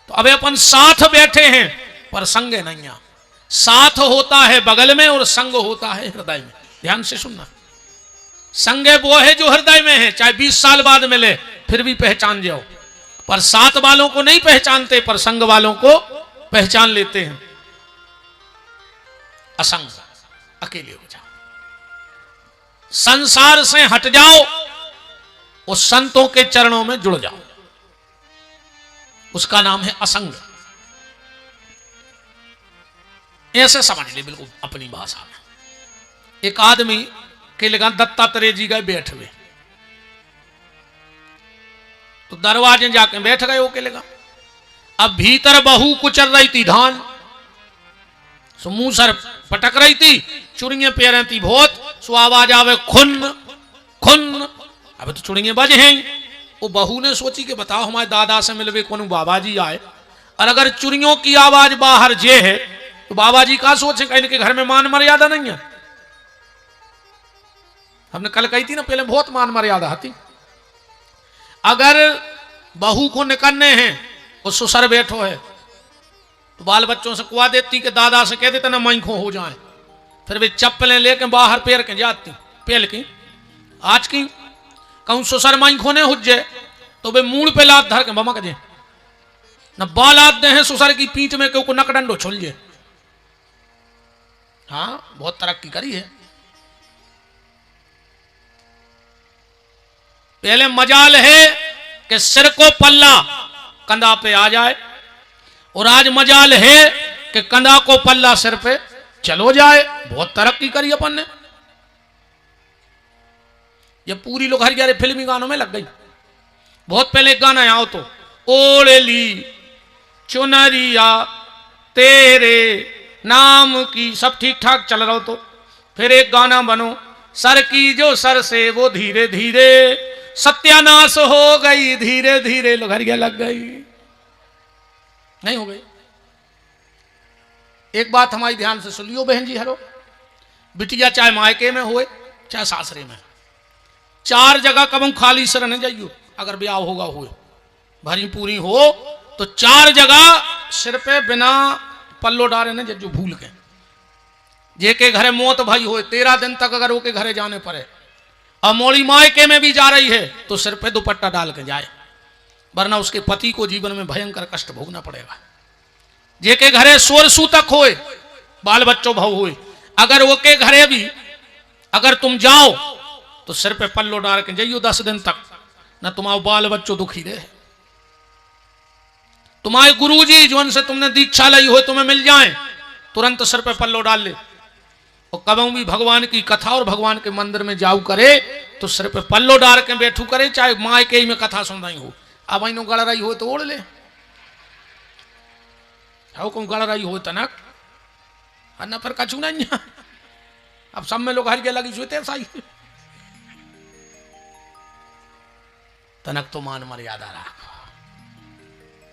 तो अब अपन साथ बैठे हैं पर संगे नहीं आ। साथ होता है बगल में और संग होता है हृदय में। ध्यान से सुनना, संग वो है जो हृदय में है, चाहे 20 साल बाद मिले फिर भी पहचान जाओ, पर साथ वालों को नहीं पहचानते, पर संग वालों को पहचान लेते हैं। असंग, अकेले हो जाओ, संसार से हट जाओ, उस संतों के चरणों में जुड़ जाओ, उसका नाम है असंग। ऐसे समझ ले बिल्कुल अपनी भाषा में। एक आदमी के लगा दत्तात्रेय जी गए बैठ हुए, तो दरवाजे जाके बैठ गए वो के लगा। अब भीतर बहू कुचल रही थी धान, सो मुंह सर पटक रही थी, चुड़ियां पैर थी बहुत, सो आवाज आवे खुन खुन। अब तो चुड़ियां बज हैं। वो बहू ने सोची कि बताओ हमारे दादा से मिलवे कौन बाबा जी आए, और अगर चुड़ियों की आवाज बाहर जे है तो बाबा जी का सोचे कहीं इनके घर में मान मर्यादा नहीं है। हमने कल कही थी ना पहले, बहुत मान मर्यादा थी। अगर बहू को निकलने हैं और ससुर बैठो है तो बाल बच्चों से कुआ देती कि दादा से कह देते ना मैंखो हो जाए, फिर वे चप्पलें लेके बाहर पैर के जाती पेल की। आज की कहूं ससुर मैंखो ने हुज्जे तो वे मूड पे लात धर के बमक जे न बाल आते हैं ससुर की पीठ में क्यों को नकडंडो छुल जे। हाँ, बहुत तरक्की करी है। पहले मजाल है कि सिर को पल्ला कंधा पे आ जाए, और आज मजाल है कि कंधा को पल्ला सिर पे चलो जाए। बहुत तरक्की करी अपन ने। ये पूरी लोग हरियारे फिल्मी गानों में लग गई। बहुत पहले एक गाना आओ तो ओढ़ ली चुनरिया तेरे नाम की, सब ठीक ठाक चल रहा हो तो फिर एक गाना बनो सर की जो सर से वो धीरे धीरे सत्यानाश हो गई, धीरे धीरे लोग हरिया लग गई। नहीं हो गई। एक बात हमारी ध्यान से सुन लियो बहन जी, हेलो, बिटिया चाहे मायके में होए चाहे सासरे में, 4 जगह कबू खाली से रहने जाइयो। अगर ब्याह होगा हुए भरी पूरी हो तो 4 जगह सिर पे बिना पल्लो डारे ने जो भूल के जे के घरे मौत भाई हो 13 दिन तक अगर वो के घरे जाने पड़े, और मोड़ी मायके में भी जा रही है तो सिर पे दुपट्टा डाल के जाए, वरना उसके पति को जीवन में भयंकर कष्ट भोगना पड़ेगा। जे के घरे सोरसू तक होए बाल बच्चों भाव हुए, अगर वो के घरे भी अगर तुम जाओ तो सिर पे पल्लो डाल के जाइयो 10 दिन तक, न तुम्हारे बाल बच्चों दुखी रहे। तुम्हारे गुरुजी जो उनसे तुमने दीक्षा ली हो तुम्हें मिल जाए, तुरंत सिर पे पल्लो डाल ले। और कबू भी भगवान की कथा और भगवान के मंदिर में जाऊ करे तो सिर पे पल्लो डाल के बैठू करे, चाहे माँ के ही में कथा सुन रही हो। अब इन गड़ रही हो तो ओढ़ ले, गड़ रही हो तनक न फिर कछू नहीं। अब सब में लोग हर के लगी सोते साई तनक तो मान मर्यादा रहा,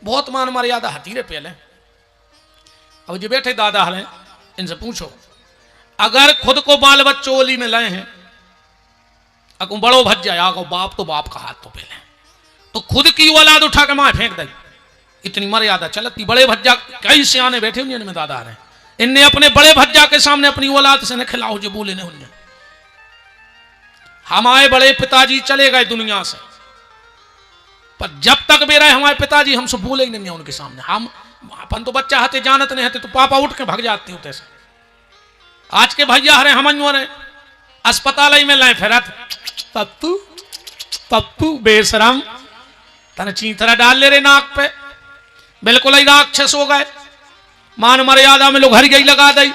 बहुत मान मर्यादा हती रे पहले। अब जो बैठे दादा हले इनसे पूछो, अगर खुद को बाल बच्चों ओली में लाए हैं, अगर बड़ो भज जाए आगो बाप तो बाप का हाथ तो पहले, तो खुद की औलाद उठा के मां फेंक दे। इतनी मर्यादा चलती। बड़े भज्जा कई सियाने बैठे हुए इनमें दादा रहे, इनने अपने बड़े भज्जा के सामने अपनी औलाद से न खिलाओ जो बोले नहीं। हमारे बड़े पिताजी चले गए दुनिया से, पर जब तक भी रहे हमारे पिताजी हमसे बोले ही नहीं उनके सामने। हम अपन तो बच्चा हते जानत नहीं हते तो पापा उठ के भाग जाते होते से। आज के भैया हरे हम रहे अस्पताल में लाए फिरत पप्पू पप्पू बेशरम तने चींथरा डाल ले रे नाक पे, बिल्कुल ही राक्षस हो गए। मान मर्यादा में लोग हर गई लगा दी।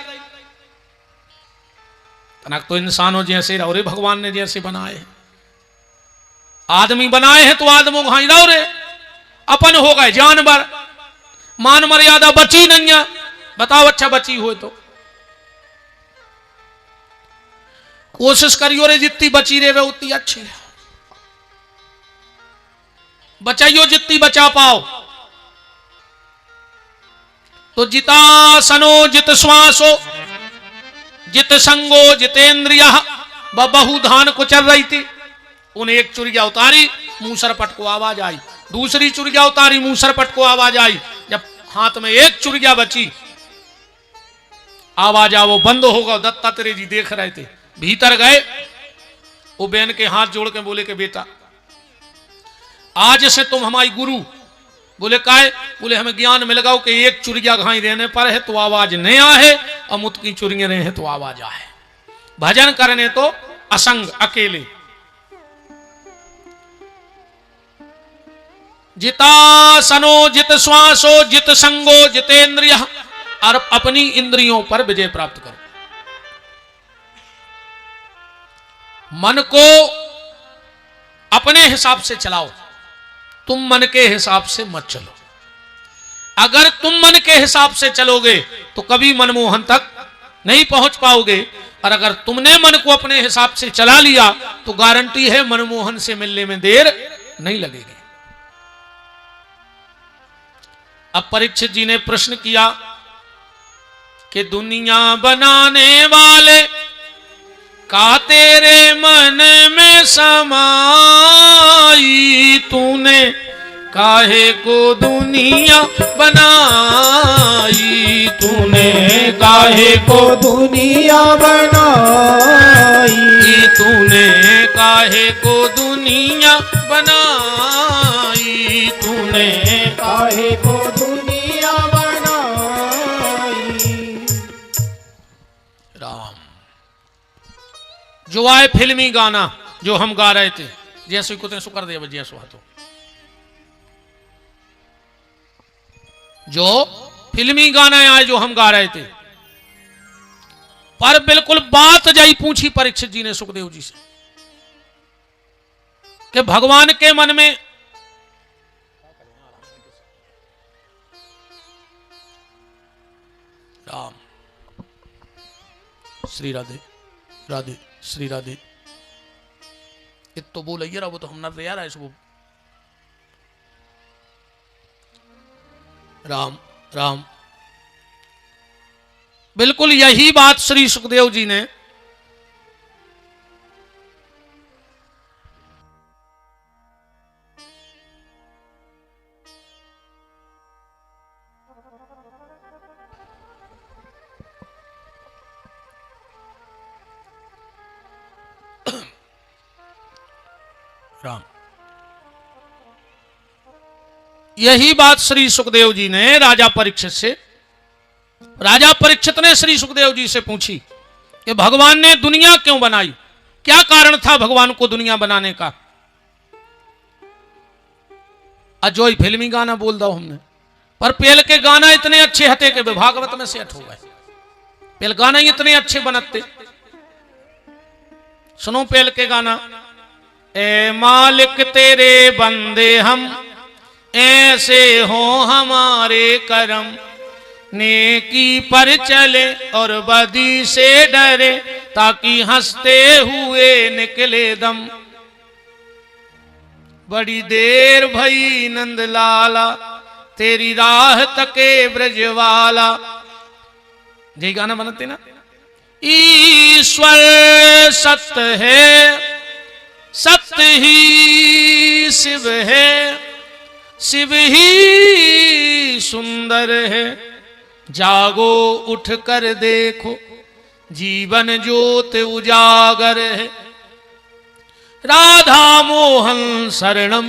तनक तो इंसानों जैसे रहो रे, भगवान ने जैसे बनाए आदमी बनाए हैं तो आदमों घाई रहो रे, अपन हो गए जानवर। मान मर्यादा बची नहीं है, बताओ अच्छा बची हो तो कोशिश करियो रे, जितनी बची रे वे उतनी अच्छी है। बचाइयो जितनी बचा पाओ। तो जिता सनो जित श्वासो जित संगो जितेंद्रिय बहु धान को चल रही थी। उन्हें एक चुरिया उतारी मुंह सरपट को आवाज आई, दूसरी चुरिया उतारी मुंह सरपट को आवाज आई। जब हाथ में एक चुरिया बची आवाज वो बंद होगा। दत्तात्रेय जी देख रहे थे, भीतर गए, वो बहन के हाथ जोड़ के बोले कि बेटा आज से तुम हमारी गुरु। बोले काहे? बोले हमें ज्ञान मिल गया कि एक चुरिया घाई रहने पर है तो आवाज नहीं आहे, और मुत की चुरिया रहे तो आवाज आए। भजन करने तो असंग अकेले। जितासनो जित श्वासो जित संगो जितेंद्रिय, और अपनी इंद्रियों पर विजय प्राप्त करो। मन को अपने हिसाब से चलाओ, तुम मन के हिसाब से मत चलो। अगर तुम मन के हिसाब से चलोगे तो कभी मनमोहन तक नहीं पहुंच पाओगे, और अगर तुमने मन को अपने हिसाब से चला लिया तो गारंटी है मनमोहन से मिलने में देर नहीं लगेगी। अब परीक्षित जी ने प्रश्न किया कि दुनिया बनाने वाले का तेरे मन में समाई, तूने काहे को दुनिया बनाई, तूने काहे को दुनिया बनाई, तूने काहे को दुनिया बनाई, तूने काहे को दुनिया बनाई। राम जो आए फिल्मी गाना जो हम गा रहे थे, जैसे कुछ सुकर दे बजिया सुहातो, जो फिल्मी गाना आए जो हम गा रहे थे, पर बिल्कुल बात जाई पूछी परीक्षित जी ने सुखदेव जी से कि भगवान के मन में राम श्री राधे राधे श्री राधे इत तो बोल रहा वो तो हम न यार है वो राम राम। बिल्कुल यही बात श्री सुखदेव जी ने राम यही बात श्री सुखदेव जी ने राजा परीक्षित से, राजा परीक्षित ने श्री सुखदेव जी से पूछी कि भगवान ने दुनिया क्यों बनाई, क्या कारण था भगवान को दुनिया बनाने का। अजोई फिल्मी गाना बोल दो हमने, पर पेल के गाना इतने अच्छे हते कि भागवत में सेट हो गए। पेल गाना इतने अच्छे बनते, सुनो पेल के गाना। ए मालिक तेरे बंदे हम, ऐसे हो हमारे करम, नेकी पर चले और बदी से डरे, ताकि हंसते हुए निकले दम। बड़ी देर भई नंद लाला, तेरी राह तके ब्रजवाला। यही गाना बनाते ना। ईश्वर सत्य है, सत्य ही शिव है, शिव ही सुंदर है, जागो उठ कर देखो जीवन ज्योत उजागर है। राधा मोहन शरणम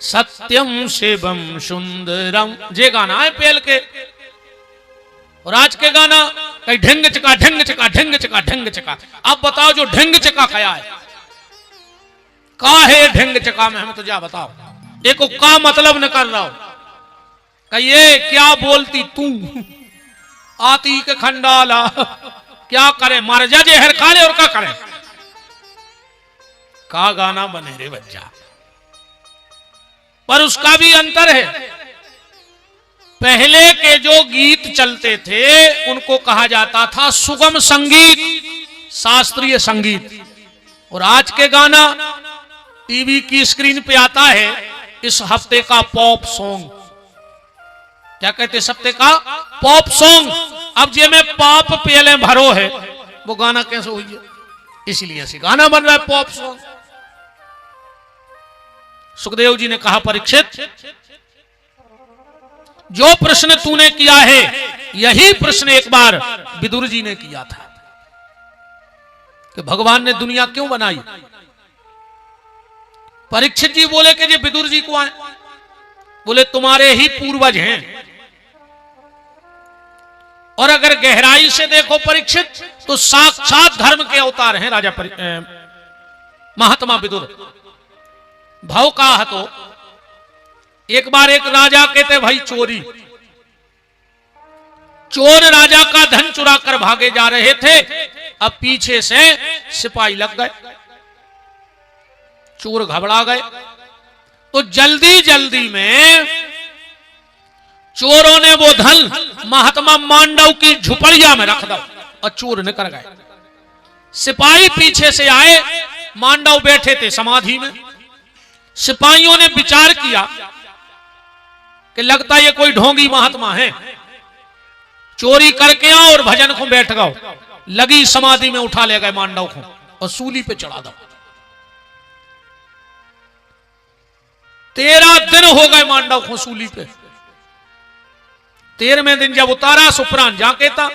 सत्यम शिवम सुंदरम। ये गाना है पेल के। और आज के गाना कहीं ढंग चका ढंग चका ढंग चका ढंग चका। अब बताओ जो ढंग चका क्या है, का है ढंग चका में, हमें तो जा बताओ। एक का मतलब न कर रहा हो, कहिए क्या बोलती तू आती के खंडाला, क्या करे मारे जा जहर खा ले और क्या करे। का गाना बने रे बच्चा। पर उसका भी अंतर है। पहले के जो गीत चलते थे उनको कहा जाता था सुगम संगीत, शास्त्रीय संगीत। और आज के गाना टीवी की स्क्रीन पे आता है इस हफ्ते का पॉप सॉन्ग। क्या कहते हैं? इस हफ्ते का पॉप सॉन्ग। अब जे में पाप पेले भरो है, वो गाना कैसे हुई है? इसलिए ऐसे गाना बन रहा है पॉप सॉन्ग। सुखदेव जी ने कहा परीक्षित, जो प्रश्न तूने किया है यही प्रश्न एक बार विदुर जी ने किया था कि भगवान ने दुनिया क्यों बनाई। परीक्षित जी बोले कि ये विदुर जी को आए, बोले तुम्हारे ही पूर्वज हैं। और अगर गहराई से देखो परीक्षित तो साक्षात धर्म के अवतार हैं राजा महात्मा विदुर। भाव कहा तो एक बार एक राजा कहते भाई चोरी, चोर राजा का धन चुरा कर भागे जा रहे थे। अब पीछे से सिपाही लग गए, चोर घबरा गए, तो जल्दी जल्दी में चोरों ने वो धन महात्मा मांडव की झुपड़िया में रख दो और चोर निकल गए। सिपाही पीछे से आए, मांडव बैठे थे समाधि में। सिपाहियों ने विचार किया कि लगता ये कोई ढोंगी महात्मा है, चोरी करके आओ और भजन को बैठ गओ। लगी समाधि में उठा ले गए मांडव को और सूली पे चढ़ा दो। 13 दिन हो गए मांडव को सूली पे। 13वें दिन जब उतारा सुप्रान जाके था,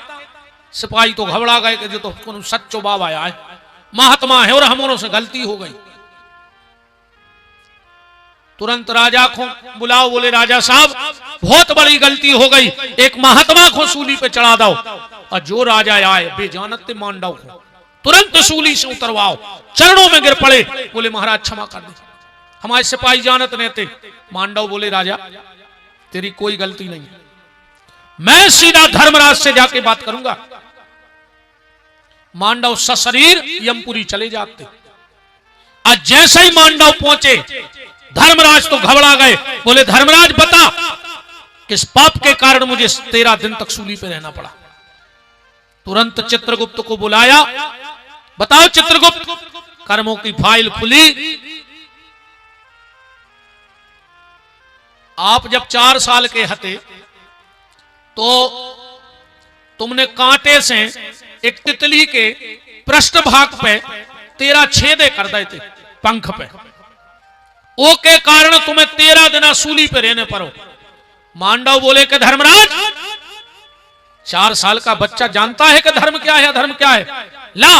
सिपाही तो घबरा गए कि जो तो सच्चो बाबा आया है, महात्मा है और हमों से गलती हो गई। तुरंत राजा को बुलाओ, बोले राजा साहब बहुत बड़ी गलती हो गई, एक महात्मा को सूली पे चढ़ा दो। और जो राजा आए बेजानत मांडव को तुरंत सूली से उतरवाओ। चरणों में गिर पड़े, बोले महाराज क्षमा कर दे, हमारे सिपाही जानत नहीं थे। मांडव बोले राजा तेरी कोई गलती नहीं है, मैं सीधा धर्मराज से जाके बात करूंगा। मांडव सशरीर यमपुरी चले जाते। आज जैसे ही मांडव पहुंचे धर्मराज तो घबरा गए, बोले धर्मराज बता किस पाप के कारण मुझे 13 दिन तक सूली पे रहना पड़ा। तुरंत चित्रगुप्त को बुलाया, बताओ चित्रगुप्त। कर्मों की फाइल खुली। आप जब 4 साल के हते तो तुमने कांटे से एक तितली के पृष्ठभाग पे 13 छेदे कर दिए थे पंख पे, ओ के कारण तुम्हें 13 दिन सूली पे रहने पड़ो। मांडव बोले कि धर्मराज 4 साल का बच्चा जानता है कि धर्म क्या है अधर्म क्या है, ला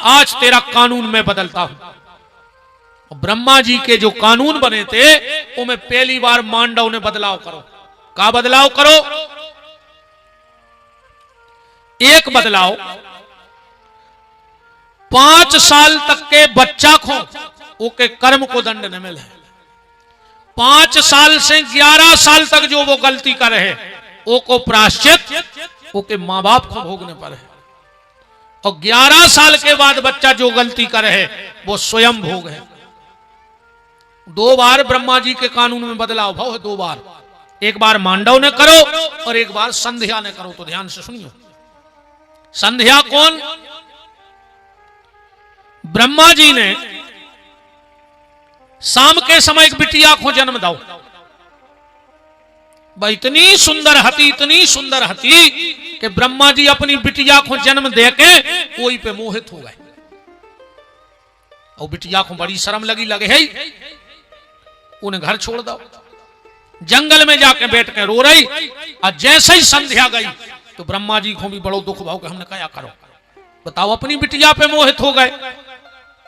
आज तेरा कानून में बदलता हूं। ब्रह्मा जी के जो कानून बने थे उनमें पहली बार मांडव ने बदलाव करो। का बदलाव करो? एक बदलाव 5 साल तक के बच्चा को ओके कर्म को दंड न मिले। 5 साल से 11 साल तक जो वो गलती कर रहे वो को प्रायश्चित ओके मां बाप को भोगने पर है। और 11 साल के बाद बच्चा जो गलती कर रहे वो स्वयं भोग है। 2 बार ब्रह्मा जी के कानून में बदलाव भाव है, 2 बार। एक बार मांडव ने करो और एक बार संध्या ने करो। तो ध्यान से सुनियो। संध्या कौन? ब्रह्मा जी ने शाम के समय एक बिटिया को जन्म दो। भाई इतनी सुंदर हती कि ब्रह्मा जी अपनी बिटिया को जन्म देके कोई पे मोहित हो गए। और बिटिया को बड़ी शर्म लगे है, उन्हें घर छोड़ दो। जंगल में जाके बैठ के रो रही। और जैसे ही संध्या गई तो ब्रह्मा जी को भी बड़ो दुख भाव के हमने क्या करो। बताओ अपनी बिटिया पे मोहित हो गए।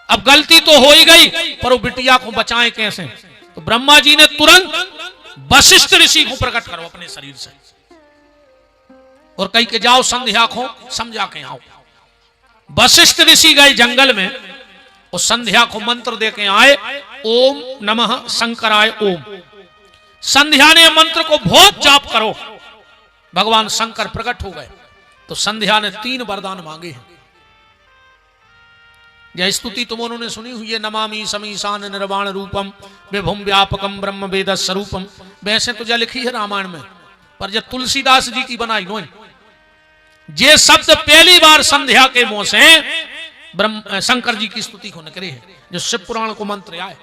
अब गलती तो हो ही गई पर वो बिटिया को बचाएं कैसे? तो ब्रह्मा जी ने तुरंत वशिष्ठ ऋषि को प्रकट करो अपने शरीर से और कही के जाओ संध्या को समझा के आओ। वशिष्ठ ऋषि गए जंगल में और संध्या को मंत्र दे के आए, ओम नमः शंकराय ओम। संध्या ने मंत्र को बहुत जाप करो, भगवान शंकर प्रकट हो गए। तो संध्या ने 3 वरदान मांगे हैं। यह स्तुति तुम उन्होंने सुनी हुई है, नमामि समीशान निर्वाण रूपम विभुम व्यापकम ब्रह्म वेद स्वरूपम। वैसे तो जो लिखी है रामायण में, पर जब तुलसीदास जी की बनाई नो ये शब्द पहली बार संध्या के मुंह से ब्रह्म शंकर जी की स्तुति को निकले हैं, जो शिव पुराण को मंत्र आए।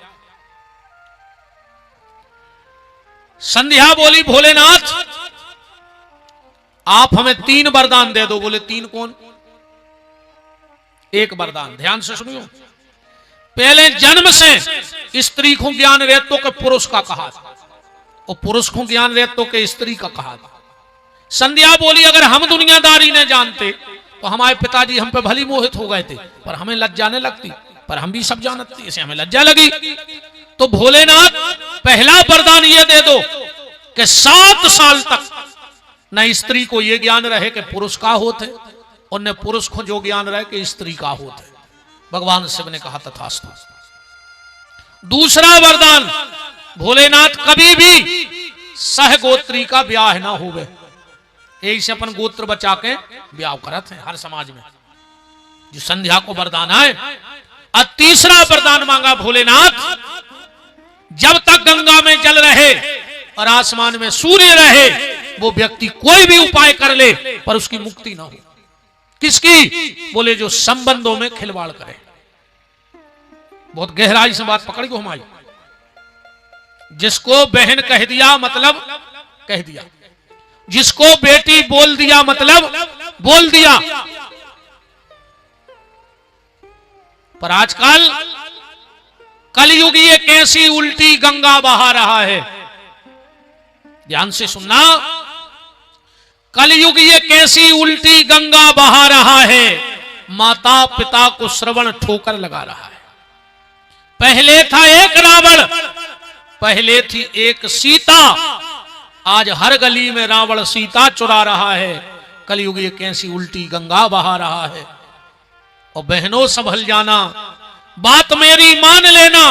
संध्या बोली भोलेनाथ आप हमें 3 वरदान दे दो। बोले 3 कौन? एक वरदान, ध्यान से सुनियो। पहले जन्म से स्त्री को ज्ञान रहतो के पुरुष का कहा, और पुरुष को ज्ञान रहे तो के स्त्री का कहा। संध्या बोली अगर हम दुनियादारी ने जानते तो हमारे पिताजी हम पे भली मोहित हो गए थे, पर हमें लज्जा नहीं लगती, पर हम भी सब जानते इसे हमें लज्जा लगी। तो भोलेनाथ पहला वरदान ये दे दो कि 7 साल तक न स्त्री को ये ज्ञान रहे कि पुरुष का होते और न पुरुष को जो ज्ञान रहे कि स्त्री का होते। भगवान शिव ने कहा तथास्तु। दूसरा वरदान, भोलेनाथ कभी भी सहगोत्री का ब्याह ना होवे, यही से अपन गोत्र बचा के ब्याह करते हैं हर समाज में, जो संध्या को वरदान है। और तीसरा वरदान मांगा भोलेनाथ, जब तक गंगा में जल रहे और आसमान में सूर्य रहे, वो व्यक्ति कोई भी उपाय कर ले पर उसकी मुक्ति ना हो। किसकी? बोले जो संबंधों में खिलवाड़ करे। बहुत गहराई से बात पकड़ी को हमारी। जिसको बहन कह दिया मतलब कह दिया, जिसको बेटी बोल दिया मतलब बोल दिया। पर आजकल कलयुग ये कैसी उल्टी गंगा बहा रहा है, ध्यान से सुनना। कलयुग ये कैसी उल्टी गंगा बहा रहा है, माता पिता को श्रवण ठोकर लगा रहा है। पहले था एक रावण, पहले थी एक सीता, आज हर गली में रावण सीता चुरा रहा है। कलयुग ये कैसी उल्टी गंगा बहा रहा है। और बहनों संभल जाना, बात मेरी मान लेना,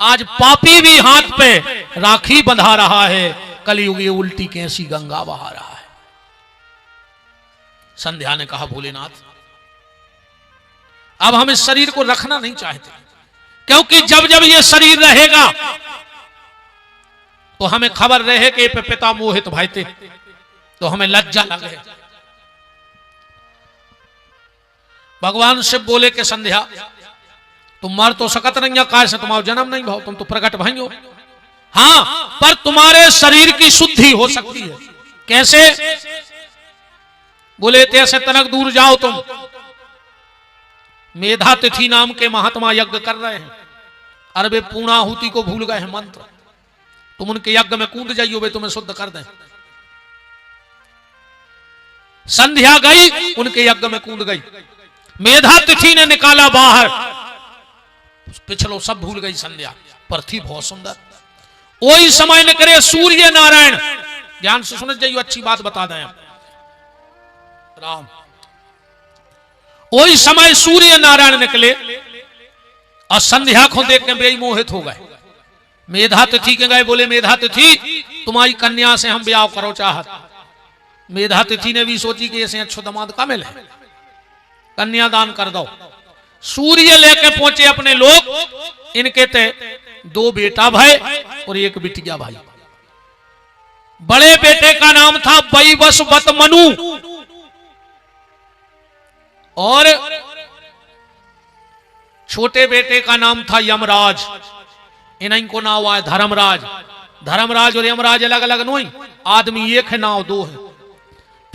आज पापी भी हाथ पे राखी बंधा रहा है। कलयुग ये उल्टी कैसी गंगा बहा रहा है। संध्या ने कहा भोलेनाथ अब हम इस शरीर को रखना नहीं चाहते, क्योंकि जब जब ये शरीर रहेगा तो हमें खबर रहे कि पे पिता मोहित भाई थे, तो हमें लज्जा लगे। भगवान शिव बोले कि संध्या तुम मर तो सकत नहीं है, काय से तुम्हारा जन्म नहीं भाव, तुम तो प्रकट भाई हो। हाँ, पर तुम्हारे शरीर की शुद्धि हो सकती है। कैसे? बोले तैसे तनक दूर जाओ तुम, मेधा तिथि नाम के महात्मा यज्ञ कर रहे हैं, अरबे पूर्णाहुति को भूल गए हैं मंत्र, तुम उनके यज्ञ में कूद जाइयो, वे तुम्हें शुद्ध कर दें। संध्या गई, उनके यज्ञ में कूद गई। मेधा तिथि ने निकाला बाहर, पिछलो सब भूल गई संध्या, पर थी बहुत सुंदर। वही समय निकले सूर्य नारायण, ध्यान से सुन जाइयो, अच्छी बात बता दें राम। वही समय सूर्य नारायण निकले और संध्या को देख के बेई मोहित हो गए। मेधा तिथि के गए, बोले मेधा तिथि तुम्हारी कन्या से हम ब्याह करो चाहत। मेधा तिथि ने भी सोची कि ऐसे अच्छो दामाद का मिले, कन्यादान कर दो। सूर्य लेके पहुंचे अपने लोग, इनके ते 2 बेटा भाई और 1 बिटिया भाई। बड़े बेटे का नाम था वैवस्वत मनु और छोटे बेटे का नाम था यमराज। इनको नाव आए धर्मराज। धर्मराज और यमराज अलग अलग नहीं, आदमी एक है, नाव 2 है।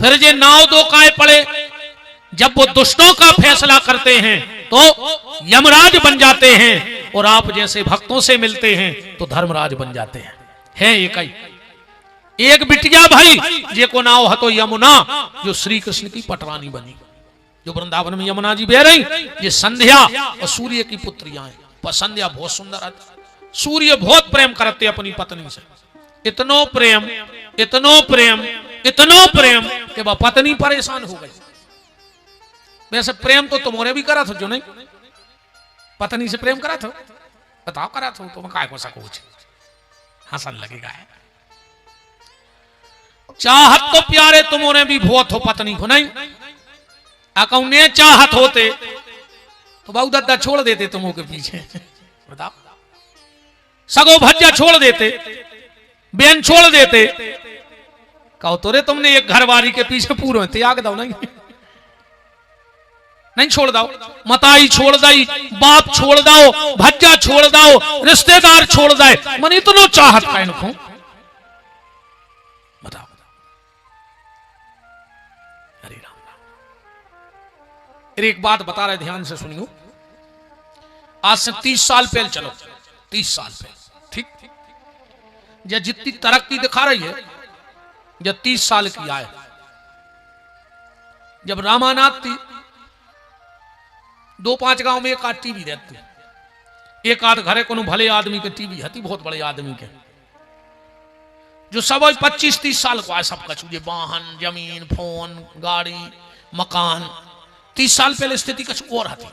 फिर ये नाव 2 काय पड़े, जब वो दुष्टों का फैसला करते हैं तो यमराज बन जाते हैं, और आप जैसे भक्तों से मिलते हैं तो धर्मराज बन जाते हैं। है एक ही। एक बिटिया भाई जे को नाव है तो यमुना, जो श्री कृष्ण की पटरानी बनी, जो वृंदावन में यमुना जी बह रही। ये संध्या और सूर्य की पुत्रियां हैं। पर संध्या बहुत सुंदर है। सूर्य बहुत प्रेम करते अपनी पत्नी से, इतनो प्रेम इतनो प्रेम इतनो प्रेम कि वह पत्नी परेशान हो गई। वैसे प्रेम तो तुम्हारे भी करा था, जो नहीं पत्नी से प्रेम करा था, बताओ करा था तुम काय को सकोच, हंसन लगेगा है। चाहत तो प्यारे तुम्हारे भी बहुत हो पत्नी को, नहीं अकौने चाहत होते तो बाबू दादा छोड़ देते तुमों के पीछे, बताओ सगो भज्जा छोड़ देते, बेन छोड़ देते। कहो तो रे तुमने एक घरवारी के पीछे पूरे त्याग दो, नहीं छोड़ दो, मताई छोड़ दई, बाप छोड़ दो, भज्जा छोड़ दो, रिश्तेदार छोड़ दे, मन इतनो चाहत का इनको बताओ। हरे राम। एक बात बता रहे, ध्यान से सुनियो। आज से 30 साल पहले, चलो 30 साल पहले, ठीक, ये जितनी तरक्की दिखा रही है, जब 30 साल की आए, जब रामानाथ थी 2-5 गांव में एक आध टीवी रहती, एक आध घरे को भले आदमी के टीवी हती, बहुत बड़े आदमी के, जो सब 25-30 साल को आए, सब कछु ये वाहन, जमीन, फोन, गाड़ी, मकान। 30 साल पहले स्थिति कुछ और हती।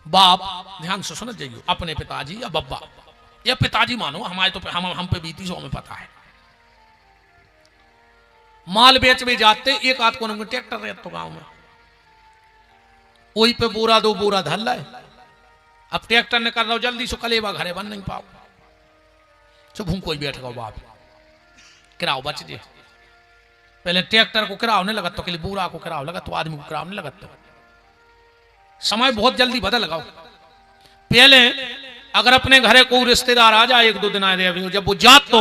बाप ध्यान से सुन जाइए, अपने पिताजी या बब्बा या पिताजी मानो, हमारे तो हम पे बीती सो हमें पता है। माल बेच में जाते, एक आध को ट्रैक्टर रहे तो गांव में, वही पे बोरा 2 बोरा धल रहा है। अब ट्रैक्टर ने कर रहा हो जल्दी से कलेवा घरे बन नहीं पाओ, तो भूख कोई बैठ गो बाप, किराओ बच जे। पहले ट्रैक्टर को किराओ नहीं लगत, तो के लिए बोरा को किराओ लगत, तो आदमी को किराओ नहीं लगत। समय बहुत जल्दी बदल गया। पहले अगर अपने घरे कोई रिश्तेदार आ जाए 1-2 दिन आए, जब वो जात तो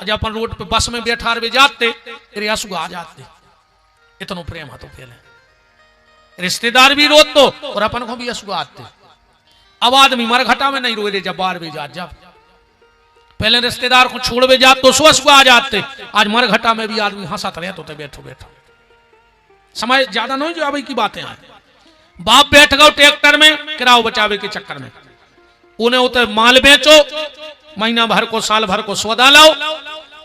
जब अपन रोड पे बस में बैठा रहे जाते, तेरे आंसू आ जाते, इतना प्रेम है। तो पहले रिश्तेदार भी रोत तो और अपन को भी आंसू आते। अब आदमी मरघटा में नहीं रोए, जब बाहर भी जात, जब पहले रिश्तेदार को छोड़ भी जात तो सुबह आ जाते, आज मरघटा में भी आदमी हंसत रहे, तो बैठो बैठो। समय ज्यादा नहीं जो अभी की बातें आए। बाप बैठ गए ट्रैक्टर में किराओ बचावे के चक्कर में, उन्हें उतर माल बेचो, महीना भर को साल भर को सौदा लाओ।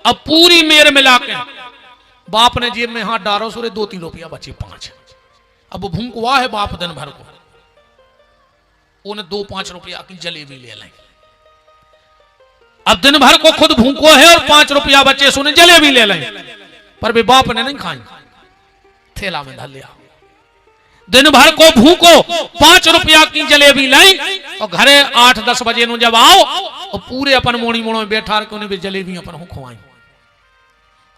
अब पूरी मेर मिला के बाप ने जेब में हाथ डालो, सुरे 2-3 रुपया बचे 5। अब वो भूखवा है बाप दिन भर को, उन्हें 2-5 रुपया की जलेबी ले लें। अब दिन भर को खुद भूखो है और 5 रुपया बचे, सुने जलेबी ले लें, पर वे बाप ने नहीं खाई, थैला में धर लिया। दिन भर को भूखो 5 रुपया की जलेबी लाई, और घरे 8-10 बजे नु जब आओ और पूरे अपन मोड़ी मोड़ो में बैठा के उन्हें भी जलेबी अपन खुआई।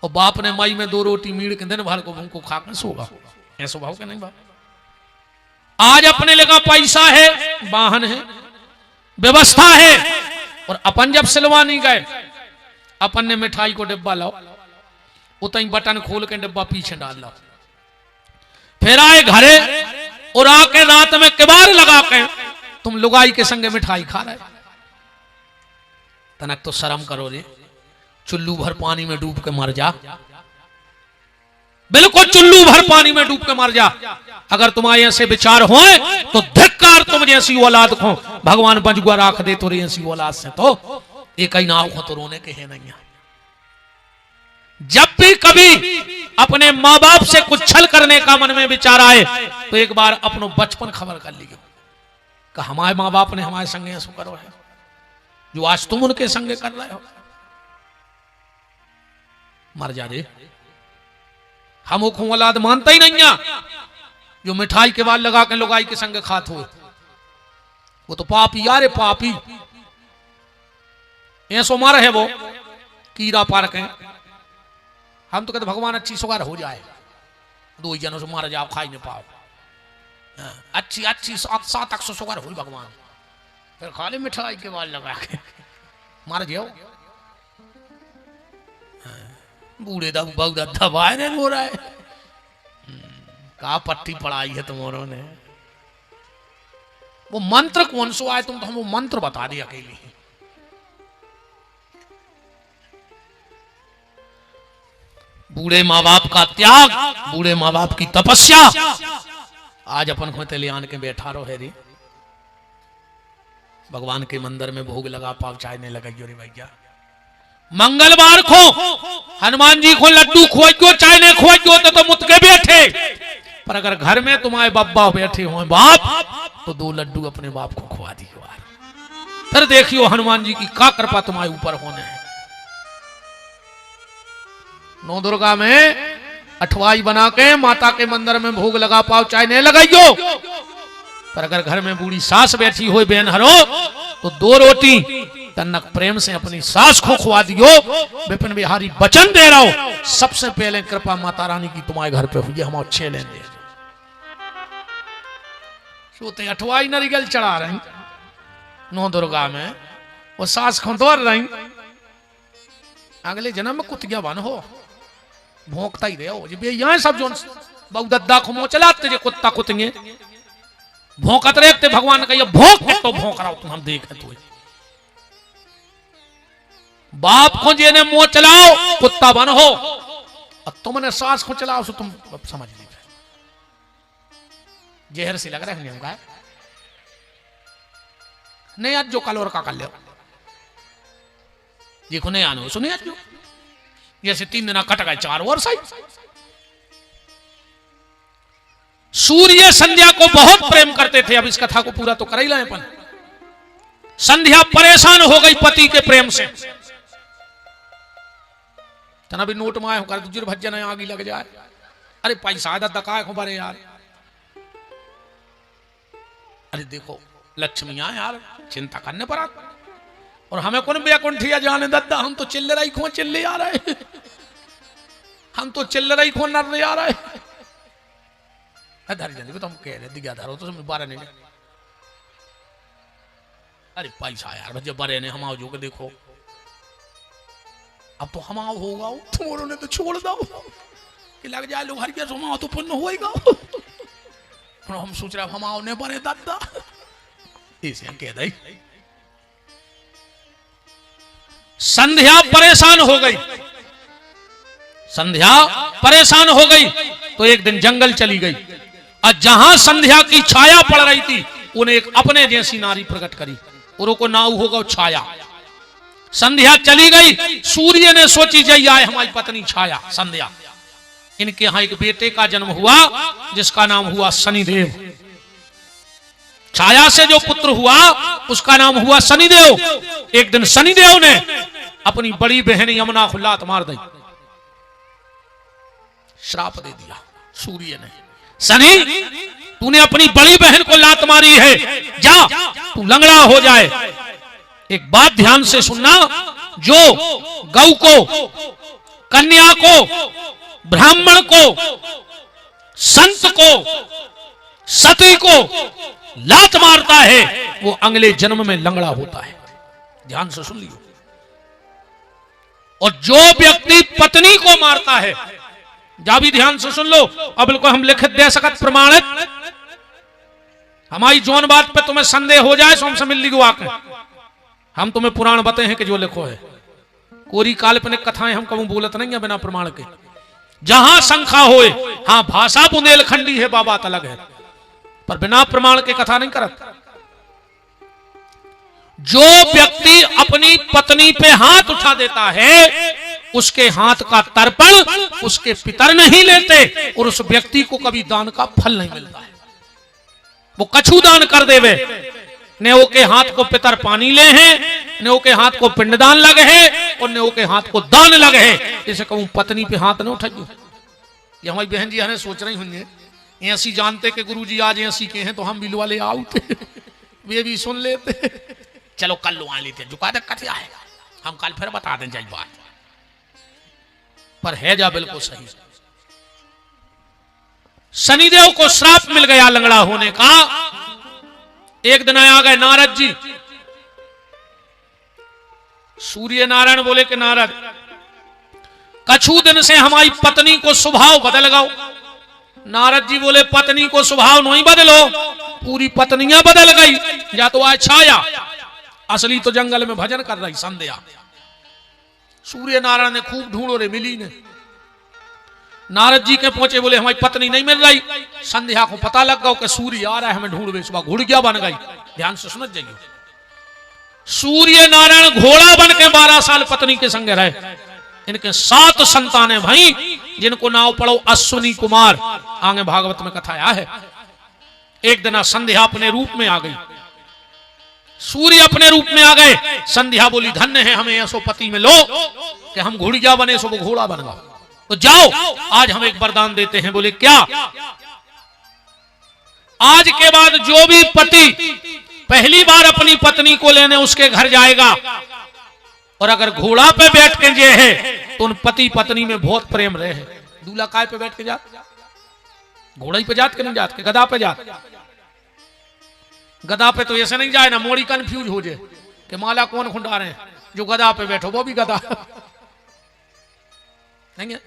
और बाप ने माई में 2 रोटी मीड़ के दिन भर को भूखो खा के सोगा। ऐसा भाव के नहीं बाप। आज अपने लगा पैसा है, वाहन है, व्यवस्था है, और अपन जब सिलवा नहीं गए, अपन ने मिठाई को डिब्बा लाओ, उतनी बटन खोल के डिब्बा पीछे डाल लो, फिर आए घरे और आके रात में किबार लगा के तुम लुगाई के संगे मिठाई खा रहे। तनक तो शर्म करो रे, चुल्लू भर पानी में डूब के मर जा, बिल्कुल चुल्लू भर पानी में डूब के मर जा। अगर तुम्हारे ऐसे विचार हो तो धिक्कार तुम जैसी औलाद को, भगवान बंजुआ राख दे तो रे ऐसी औलाद से तो एक ही नाव को तो रोने के है नहीं। जब भी कभी अपने माँ बाप से कुछ छल करने का मन में विचार आए, तो एक बार अपनो बचपन खबर कर लीजिए कि हमारे माँ बाप ने हमारे संगे ऐसा करो है, जो आज तुम उनके संगे कर रहे हो। मर जा रे, हम वो औलाद मानता ही नहीं है जो मिठाई के बाद लगा के लुगाई के संगे खात हो, वो तो पापी यारे पापी। ऐसो मार है वो कीड़ा पार के। हम तो कहते भगवान अच्छी सुगार हो जाए, 2 जनों से मार जाओ, खाई नहीं पाओ, अच्छी 700 सुगार हो भगवान, फिर खाली मिठाई के बाद लगा के मार जाओ। बूढ़े दबाए नहीं हो रहा है, कहा पट्टी पढ़ाई है तुम्हारों ने। वो मंत्र कौन सो आए, तुम तो हम वो मंत्र बता दिए अकेले। बूढ़े माँ बाप का त्याग, बूढ़े माँ बाप की तपस्या, आज अपन को ले आन के बैठा रहो है रे। भगवान के मंदिर में भोग लगा पाव, चाय नहीं लगाइयो रे भैया। मंगलवार को हनुमान जी को लड्डू खुआइयो, चाय नहीं खुआइयो तो मुत के बैठे, पर अगर घर में तुम्हारे बब्बा बैठे हो बाप, तो 2 लड्डू अपने बाप को खुआ दियो। फिर देखियो हनुमान जी की का कृपा तुम्हारे ऊपर होने है। 9 दुर्गा में 8वाई बना के माता के मंदिर में भोग लगा पाओ, चाय नहीं लगाइयो, पर अगर घर में बूढ़ी सास बैठी हो बहन हरो, तो 2 रोटी तन्नक प्रेम से अपनी सास को खुआ दियो। विपिन बिहारी वचन दे रहा हूं, सबसे पहले कृपा माता रानी की तुम्हारे घर पे हुई, हम 6 लेंगे। सोते 8वाई नरियल चढ़ा रही 9 दुर्गा में, वो सास खंतोर रही, अगले जन्म में कुतिया बन हो, भोंकता ही रहो। जब यहाँ सब जो बहुदद्दा खुमो चलाते जे कुत्ता कुतिये भोंकत रहते, भगवान का ये भोंक तो भोंक रहा हो तुम, हम देखे तो बाप को जेने मुंह चलाओ कुत्ता बन हो, और तुमने सास को चलाओ सो तुम समझ लीजिए जहर से लग रहा है का नहीं। आज जो कल और का कर ले देखो नहीं आने सुने आज जो जैसे 3 दिन कट गए 4 वर्ष आई। सूर्य संध्या को बहुत प्रेम करते थे। अब इस कथा को पूरा तो कर ही लाए अपन। संध्या परेशान हो गई पति के प्रेम से। तना भी नोट माए होकर तुझे भज्जन आगे लग जाए। अरे पैसा दकाए हो बरे यार। अरे देखो लक्ष्मियां यार चिंता करने पर आते और हमें कौन बेकुंठिया जाने दद्दा। हम तो चिल्ले रही खो चिल्ले आ रहे, हम तो चिल्ले रही खो नर आ रहे। धर जल्दी तुम कह रहे दिया धरो तो बारह नहीं। अरे पैसा यार भज्जे बरे ने हम जो के देखो अब तो हम होगा तुम्हारों ने तो छोड़ दो कि लग जाए लोग हर सोमा तो पुण्य होएगा। हम सोच रहे हम ने बने दादा इसे कह दे। संध्या परेशान हो गई। संध्या परेशान हो गई तो एक दिन जंगल चली गई और जहां संध्या की छाया पड़ रही थी उन्हें एक अपने जैसी नारी प्रकट करी और को नाव होगा छाया। संध्या चली गई। सूर्य ने सोची जई आए हमारी पत्नी छाया संध्या। इनके यहां एक बेटे का जन्म हुआ जिसका नाम हुआ शनिदेव। छाया से जो पुत्र हुआ उसका नाम हुआ शनिदेव। एक दिन शनिदेव ने अपनी बड़ी बहन यमुना को लात मार दी, श्राप दे दिया सूर्य ने। शनि तूने अपनी बड़ी बहन को लात मारी है, जा तू लंगड़ा हो जाए। एक बात ध्यान से सुनना, जो गौ को, कन्या को, ब्राह्मण को, संत को, सती को लात मारता है वो अगले जन्म में लंगड़ा होता है। ध्यान से सुन लियो। और जो व्यक्ति पत्नी को मारता है, जा भी ध्यान से सुन लो। अब को हम लिखित दे सकत प्रमाणित। हमारी जोन बात पे तुम्हें संदेह हो जाए सो हमसे मिल ली आके हम तुम्हें पुराण बताए हैं कि जो लिखो है। कोरी काल्पनिक कथाएं हम कभी बोलत नहीं है बिना प्रमाण के। जहां शंका होए, हाँ भाषा बुंदेलखंडी है बाबा अलग है, पर बिना प्रमाण के कथा नहीं करत। जो व्यक्ति अपनी पत्नी पे हाथ उठा देता है उसके हाथ का तर्पण उसके पितर नहीं लेते और उस व्यक्ति को कभी दान का फल नहीं मिलता है। वो कछु दान कर देवे, नेओ के हाथ को पितर पानी ले हैं, नेओ के हाथ को पिंडदान लगे है और नेओ के हाथ को दान लगे है। जैसे कहूं पत्नी पे हाथ न उठाइयो। ये हमारी बहन जी हमें सोच रही होंगे ऐसी जानते कि गुरुजी आज ऐसी के हैं तो हम बिल वाले आउते वे भी सुन लेते। चलो कल लो आ लेते जुका दे कथिया है, हम कल फिर बता दें जाए बात। पर है जा बिल्कुल सही। शनिदेव को श्राप मिल गया लंगड़ा होने का। एक दिन आ गए नारद जी। सूर्य नारायण बोले कि नारद कछु दिन से हमारी पत्नी को स्वभाव बदल गओ। नारद जी बोले पत्नी को स्वभाव नहीं बदलो, पूरी पत्नियां बदल गई। या तो आज छाया, असली तो जंगल में भजन कर रही संध्या। सूर्य नारायण ने खूब ढूंढो रे मिली ने। नारद जी के पहुंचे बोले हमारी पत्नी नहीं मिल रही। संध्या को पता लग गया कि सूर्य आ रहा है हमें ढूंढ। सुबह घुड़किया बन गई। ध्यान से समझ जाइए। सूर्य नारायण घोड़ा बन के 12 साल पत्नी के संग रहे। इनके 7 संतान भाई जिनको नाम पढ़ो अश्विनी कुमार। आगे भागवत में कथा आया है। एक दिन संध्या अपने रूप में आ गई, सूर्य अपने रूप में आ गए। संध्या बोली धन्य है हमें ऐसो पति में लो कि हम घुड़िया बने सो वो घोड़ा बन गया। तो जाओ आज हम एक वरदान देते हैं। बोले क्या? आज के बाद जो भी पति पहली बार अपनी पत्नी को लेने उसके घर जाएगा और अगर घोड़ा पे बैठ के जे है तो उन पति पत्नी में बहुत प्रेम रहे है। दूल्हा काय पे बैठ के जात? घोड़ा पे जात के नहीं जात के गधा पे जात। गधा पे तो ऐसे नहीं जाए ना मोड़ी कंफ्यूज हो जाए कि माला कौन खुंडा रहे हैं। जो गधा पे बैठो वो भी गधा नहीं है।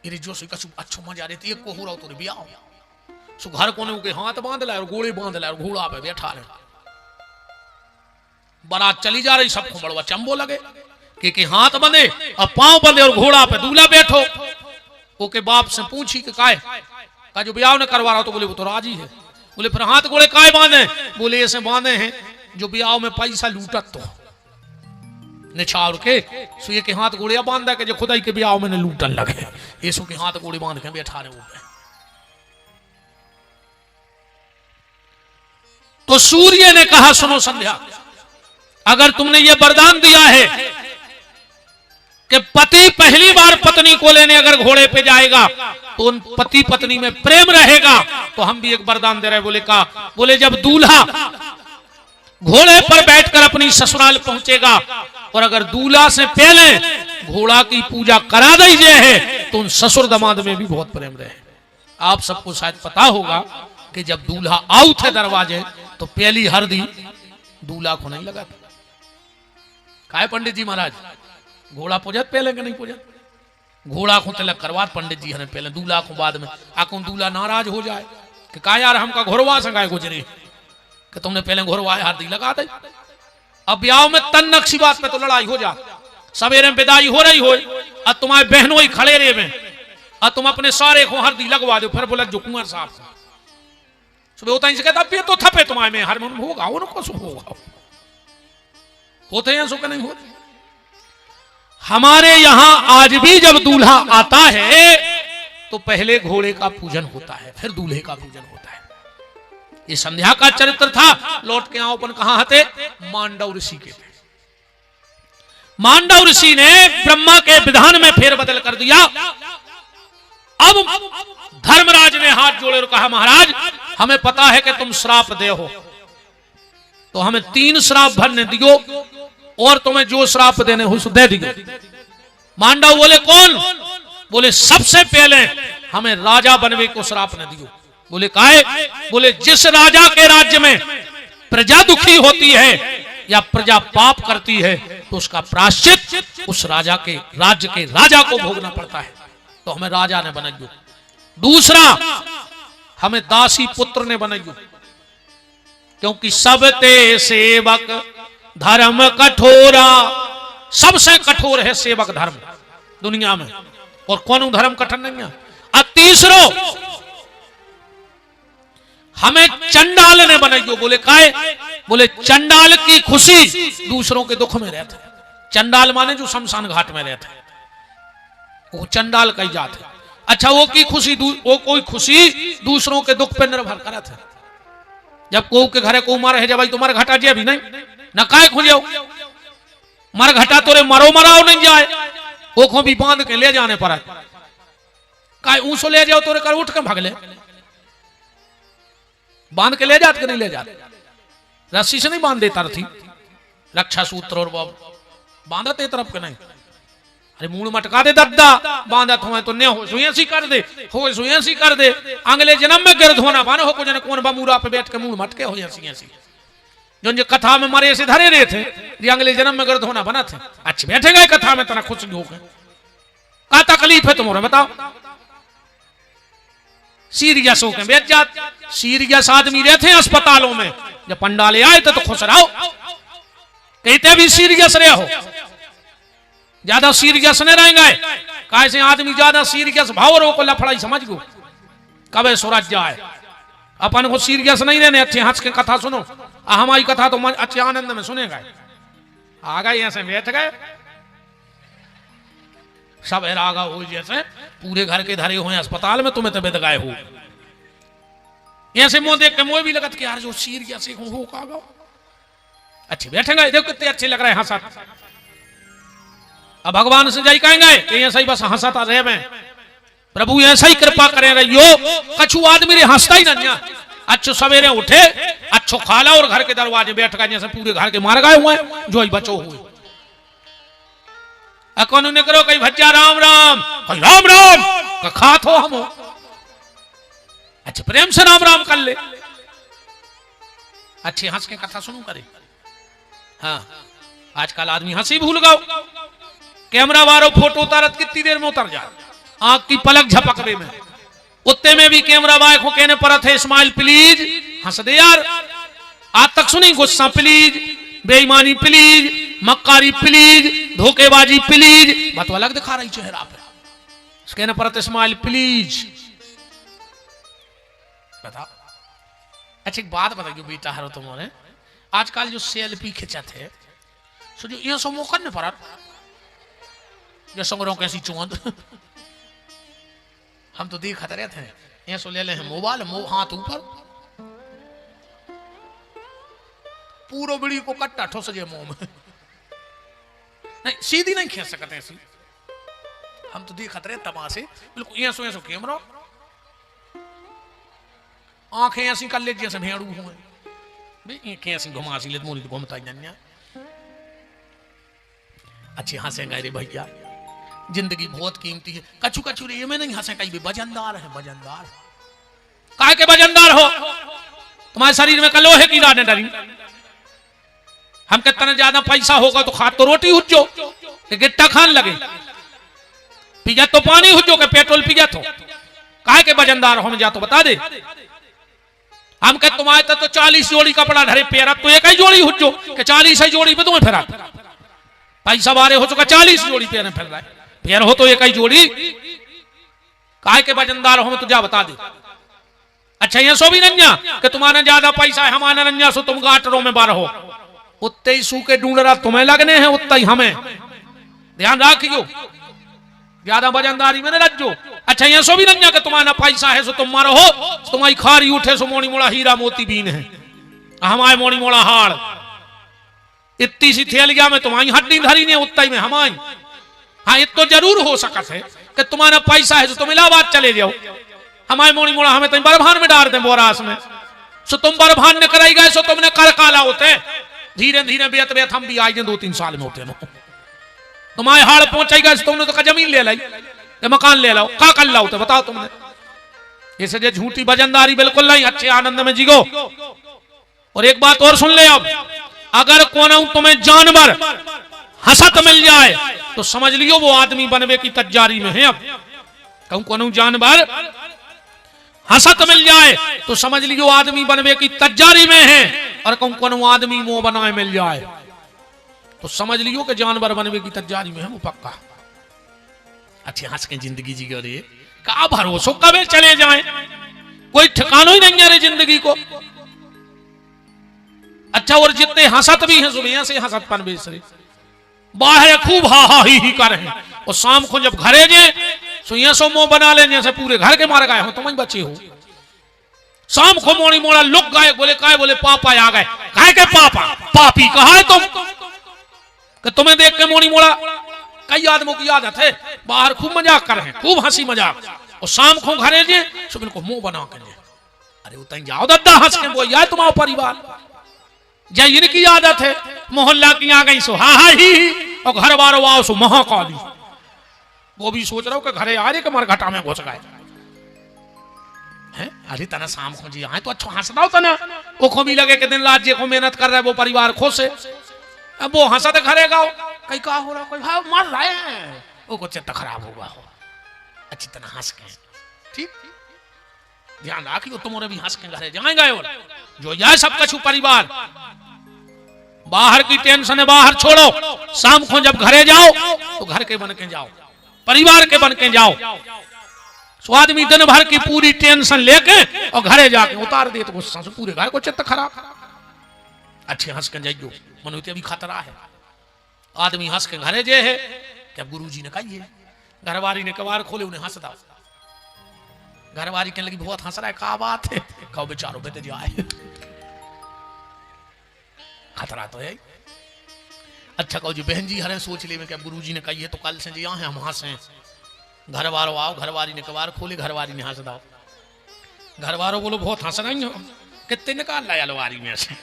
जो कछु अच्छो मजा रहती है को हो रहा तो बिया सो घर कोने के हाथ बांध लाए और गोले बांध लाए और घोड़ा पे बैठा रहे। बारात चली जा रही, सबको बड़वा चंबो लगे कि हाथ बंधे और पांव बंधे और घोड़ा पे दूल्हा बैठो। ओके बाप से पूछी कि काय का जो ब्याह ने करवा रहा, तो बोले वो तो राजी है। बोले फिर हाथ गोड़े काय बांधे? बोले ऐसे बांधे हैं जो ब्याह में पैसा लूटत तो निछावर के सुए के हाथ गोड़िया बांधा के जो खुदाई के ब्याह में लूटन लगे, ऐसो के हाथ गोड़े बांध के बैठा रहे हो। तो सूर्य ने कहा सुनो संध्या, अगर तुमने ये वरदान दिया है कि पति पहली बार पत्नी को लेने अगर घोड़े पे जाएगा तो उन पति पत्नी में प्रेम रहेगा, तो हम भी एक वरदान दे रहे। बोले का? बोले जब दूल्हा घोड़े पर बैठकर अपनी ससुराल पहुंचेगा और अगर दूल्हा से पहले घोड़ा की पूजा करा दीजिए है तो उन ससुर दमाद में भी बहुत प्रेम रहे। आप सबको शायद पता होगा कि जब दूल्हा आउट है दरवाजे तो पहली हरदी दूल्हा को नहीं लगा। काय पंडित जी महाराज घोड़ा पूजत पहले के नहीं पूजत? घोड़ा को तिलक करवा पंडित जी ने पहले, दूल्हा को बाद में। आको दूल्हा नाराज हो जाए कि का यार हमका घोरवा संगाए गुजरे कि तुमने पहले घोरवा हरदी लगा दे। अब ब्याह में तन नक्शी बात पे तो लड़ाई हो जा, सवेरे विदाई हो रही हो और तुम्हारे बहनों ही खड़े रहे में और तुम अपने सारे को हरदी लगवा दो। फिर बोला जो कुंवर साहब सुबह होता ही कहता अब ये तो थपे तुम्हारे में हर मन होगा उनको सो होगा, होते हैं सो के नहीं होते। हमारे यहां आज भी जब दूल्हा आता है तो पहले घोड़े का पूजन होता है, फिर दूल्हे का पूजन होता है। ये संध्या का चरित्र था। लौट के आओ अपन कहां हते? मांडव ऋषि के थे। मांडव ऋषि ने ब्रह्मा के विधान में फेरबदल कर दिया। अब धर्मराज ने हाथ जोड़े और कहा महाराज हमें पता है कि तुम श्राप दे हो, तो हमें 3 श्राप भरने दियो और तुम्हें जो श्राप देने हो दे दियो। मांडव बोले कौन? बोले सबसे पहले हमें राजा बनवे को श्राप न दियो। बोले काहे? बोले जिस राजा के राज्य में प्रजा दुखी होती है या प्रजा पाप करती है तो उसका प्रायश्चित उस राजा के राज्य के राजा को भोगना पड़ता है, तो हमें राजा ने बनाइयो। दूसरा हमें दासी पुत्र ने बनाइयो, क्योंकि सब ते सेवक धर्म कठोरा, सबसे कठोर है सेवक धर्म दुनिया में, और कौन धर्म कठिन नहीं है। और तीसरो हमें चंडाल ने बनाइयो। बोले काहे? बोले चंडाल की खुशी दूसरों के दुख में रहता है। चंडाल माने जो शमशान घाट में रहता है, वो चंडाल कही जात है। अच्छा वो की खुशी वो कोई खुशी दूसरों के दुख पर निर्भर करत है। जब को के घरे को मर है जब भाई तुम्हारे घटा जे भी नहीं न काय खुजो मर घटा तोरे मरो मराओ नहीं जाए, वो को भी बांध के ले जाने पर काय ऊंसो ले जाओ तोरे कर उठ के भाग ले, बांध के ले जात के नहीं ले जाते, रस्सी से नहीं बांध देता थी, रक्षा सूत्र और बांधते तरफ के नहीं। अरे मूड मटका दे दद्दा बांधा तो ने हो सुयसी कर दे, हो सुयसी कर दे। अगले जन्म में गिरध होना बानो हो को जने कौन बमूरा पे बैठ के मूड मटके हो ऐसी ऐसी जो कथा में मरे से धरे रहे थे ये अगले जन्म में गिरध होना बना थे। अच्छे बैठे गए कथा में तना खुश हो गए। का तकलीफ है तुम्हारा बताओ? सीरियस हो गए बैठ जात। सीरियस आदमी रहते हैं अस्पतालों में, जब पंडाले आए थे तो खुश रहो, कहते भी सीरियस रहे हो, ज्यादा सीरियस नहीं रहेंगे। कैसे आदमी ज्यादा सीरियस भाव रो को लफड़ाई समझ गो कबे सूरज जाए। अपन को सीरियस नहीं रहने, अच्छे हंस के कथा सुनो। हमारी कथा तो अच्छे आनंद में सुनेगा। आ गए ऐसे बैठ गए सब रागा हो जैसे पूरे घर के धरे हुए अस्पताल में, तुम्हें तबियत गाय हो ऐसे मुंह देख के मुंह भी लगत कि यार जो सीरियस हो का अच्छे बैठे गए। देखो कितने अच्छे लग रहे हैं हंसा। अब भगवान से जाई कहेंगे कि ऐसा ही बस हंसाता रहे मैं, प्रभु ऐसा ही कृपा करे रहियो। कछु आदमी रे हंसता ही नहीं। अच्छो सवेरे उठे अच्छो खाला और घर के दरवाजे बैठ गए जैसे पूरे घर के मार गए हुए जो ही बचो हुए। अकोन ने करो कहीं भज्जा राम राम, कहीं राम राम का खात हो हम। अच्छा प्रेम से राम राम कर ले, अच्छे हंस के कथा सुनू करे। हाँ आजकल आदमी हंसी भूल गओ। कैमरा वालों फोटो उतारत कितनी देर में उतर जाए, आंख की पलक झपकने में। उत्ते में भी कैमरा वाले को कहने पर थे स्माइल प्लीज, हंस दे यार। आज तक सुनी गुस्सा प्लीज, बेईमानी प्लीज, मक्कारी प्लीज, धोखेबाजी प्लीज। बात तो अलग दिखा रही चेहरा पे, कहने पर स्माइल प्लीज। बताओ। अच्छा एक बात बताइए बेटा हरो तुम्हारे, आजकल जो सेल्फी खिंचा थे सो जो ये सब मौका नहीं पड़ा जो संगरों कैसी चौंध हम तो देख रहे थे ये सो ले ले मोबाइल हाथ ऊपर पूरा बड़ी को कट्टा ठोस जे मुंह में नहीं सीधी नहीं खींच सकते ऐसी हम तो देख रहे तमाशे बिल्कुल ये सो कैमरा आंखें ऐसी कर ले जैसे भेड़ू हुए ऐसी घुमा सी ले मोरी तो घूमता ही अच्छे हंसे गए रे भैया जिंदगी बहुत कीमती है कछु कछु रे में नहीं हंसे कहीं वजनदार है वजनदार काहे के वजनदार हो तुम्हारे शरीर में लोहे की राड डरी हम कितना ज्यादा पैसा होगा तो खा तो रोटी हुज्जो कि गिट्टा खान लगे पिया तो पानी हुज्जो के पेट्रोल पिया तो काहे के वजनदार हो हम जा तो बता दे हम कह तुम्हारे तो 40 जोड़ी कपड़ा धरे पैर अब तो एक ही जोड़ी हुज्जो कि 40 ही जोड़ी पे तुम्हें फिरा पैसा बारे हो चुका 40 जोड़ी पैर फिर रहा है पैर हो तो एक ही जोड़ी काहे के वजनदार हो तो जा बता दे अच्छा ये सो भी नन्या कि तुम्हारा ज्यादा पैसा है हमारा नन्या सो तुम गाटरों में बार हो उतने ही सूखे ढूंढ रहा तुम्हें लगने हैं उतना ही हमें ध्यान रखियो ज्यादा वजनदारी में रज्जो अच्छा ये सो भी नन्या कि तुम्हारा पैसा है सो तुम मारो हो तुम्हारी खारी उठे सो मोड़ी मोड़ा हीरा मोती बीन है हमारे मोड़ी मोड़ा हाड़ इतनी सी थैलिया में तुम्हारी हड्डी धरी ने उतना ही में हमारी हाँ ये तो जरूर हो सकत है कि तुम्हारा पैसा है तो तुम इलाहाबाद चले जाओ हमारे मोड़ी मोड़ा हमें तुम बरभान में डाल दे बोरास में सो तुम बरभान ने कराई गए सो तुमने कर काला होते धीरे धीरे बेत बेत हम भी आए 2-3 साल में होते तुम्हारे हाड़ पहुंचाई गए तुमने तो जमीन ले लाई मकान ले लो का कर लाओ तो बताओ तुमने इसे जो झूठी वजनदारी बिल्कुल नहीं अच्छे आनंद में जीगो और एक बात और सुन ले अब अगर कोना तुम्हें जानवर हसत मिल जाए तो समझ लियो वो आदमी बनवे की तैयारी में है अब कहूं कोना जानवर हसत मिल जाए तो समझ लियो आदमी बनवे की तैयारी में है और कहूं कोना आदमी मुंह बनाए मिल जाए तो समझ लियो कि जानवर बनवे की तैयारी में है वो पक्का अच्छे हंस के जिंदगी जी रे का भरोसा कब चले जाए कोई ठिकाना ही नहीं है रे जिंदगी को अच्छा और जितने हंसत भी हैं सुबह से हंसत पन बेच रहे बाहर खूब हा हा ही कर हैं और शाम को जब घरे जे सुइया सो मुंह बना ले जैसे पूरे घर के मार गए हो तुम बच्चे हो शाम को मोड़ी मोड़ा लुक गए बोले काय बोले पापा आ गए काय के पापा पापी कहा है तुम कि तुम्हें देख के मोड़ी मोड़ा कई आदमियों की आदत है बाहर खूब मजाक कर रहे हैं खूब हंसी मजाक और शाम को घरे जे सुबह को मुंह बना के अरे उतनी जाओ दद्दा हंस के वो यार तुम्हारा परिवार जय इनकी आदत है मोहल्ला की आ गई सो हा ही और घर बारो आओ सो महाकाली वो भी सोच रहा हूं कि घरे आ रहे कि मर घटा में घुस गए हैं अरे तना शाम को जी आए तो अच्छा हंस रहा हो तना वो को भी लगे कि दिन रात जे को मेहनत कर रहा है वो परिवार खुश है अब वो हंसा तो घरे गाओ कहीं का हो रहा कोई हाँ मर रहे हैं वो को चित्त खराब होगा हो अच्छी तरह हंस के ठीक ध्यान रखियो तुम्हारे भी हंस के घरे जाएंगे और जो जाए सब कछु परिवार बाहर की टेंशन है बाहर छोड़ो शाम को जब घरे जाओ तो घर के बन के जाओ परिवार के बन के जाओ सो आदमी दिन भर की पूरी टेंशन लेके और घरे जाके उतार दे तो गुस्सा से पूरे घर को चित्त खराब अच्छे हंस के जाइयो मनोते अभी खतरा है आदमी हंस के घरे जे है क्या गुरुजी ने कही है घरवारी ने कबार खोले उन्हें हंस दो घरवारी कहने लगी बहुत हंस रहा है क्या बात है कहो बेचारो बेटे जाए खतरा तो है अच्छा कहो जी बहन जी हरे सोच ले में क्या गुरुजी ने कही है तो कल से जी हम हंसे घर वालों आओ घरवारी ने कबार खोले घरवारी ने हंस दो घर वालों बोलो बहुत हंस रही हो कितने निकाल लाया अलवारी में से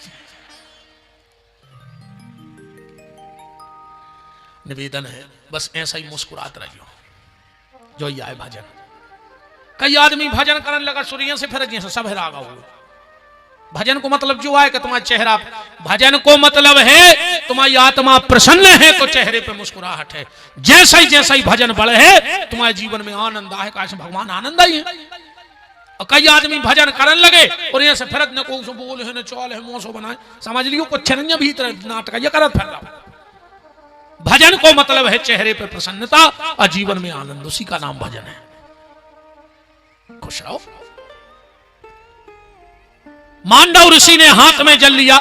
निवेदन है बस ऐसा ही मुस्कुरात रहियो जो ये आए भजन कई आदमी भजन करने लगा सूर्य से फिर जैसे सब रागा हुए भजन को मतलब जो आए कि तुम्हारा चेहरा भजन को मतलब है तुम्हारी आत्मा प्रसन्न है तो चेहरे पे मुस्कुराहट है जैसा ही भजन बढ़े है तुम्हारे जीवन में आनंद आए कैसे भगवान आनंद आई है और कई आदमी भजन करन लगे और यहाँ से फिरत ने को बोल है न चौल है मोसो बनाए, समझ लियो कुछ नहीं भीतर नाटक ये करत फिर रहा। भजन को मतलब है चेहरे पे प्रसन्नता और जीवन में आनंद, उसी का नाम भजन है। खुश रहो। मांडव ऋषि ने हाथ में जल लिया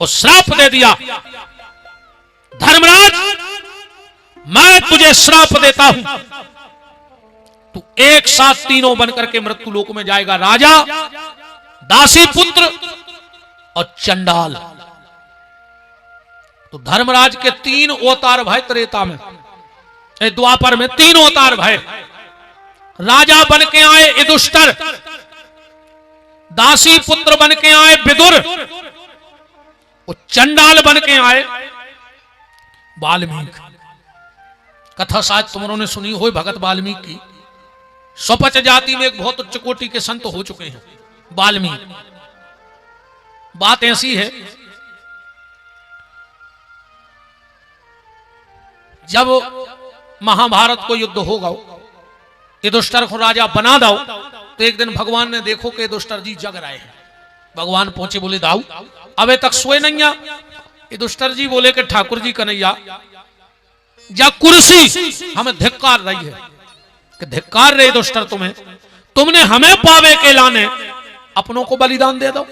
और श्राप दे दिया, धर्मराज मैं तुझे श्राप देता हूं, तू एक साथ तीनों बनकर के मृत्यु लोक में जाएगा, राजा, दासी पुत्र और चंडाल। तो धर्मराज के 3 अवतार भय त्रेता में, द्वापर में 3 अवतार भय। राजा बन के आए युधिष्ठिर, दासी पुत्र बन के आए विदुर और चंडाल बन के आए वाल्मीकि। कथा शायद तुमने सुनी हो भगत वाल्मीकि की। स्वपच जाति में एक बहुत उच्च कोटि के संत हो चुके हैं वाल्मीकि। बात ऐसी है, जब महाभारत को युद्ध होगा, युधिष्ठिर को राजा बना दो, तो एक दिन भगवान ने देखो कि युधिष्ठिर जी जग रहे हैं। भगवान पहुंचे, बोले दाऊ अबे तक सोए नहीं आ। युधिष्ठिर जी बोले कि ठाकुर जी कन्हैया, जा कुर्सी हमें धिक्कार रही है, कि धिक्कार रहे युधिष्ठिर तुम्हें, तुमने हमें पावे के लाने अपनों को बलिदान दे दो।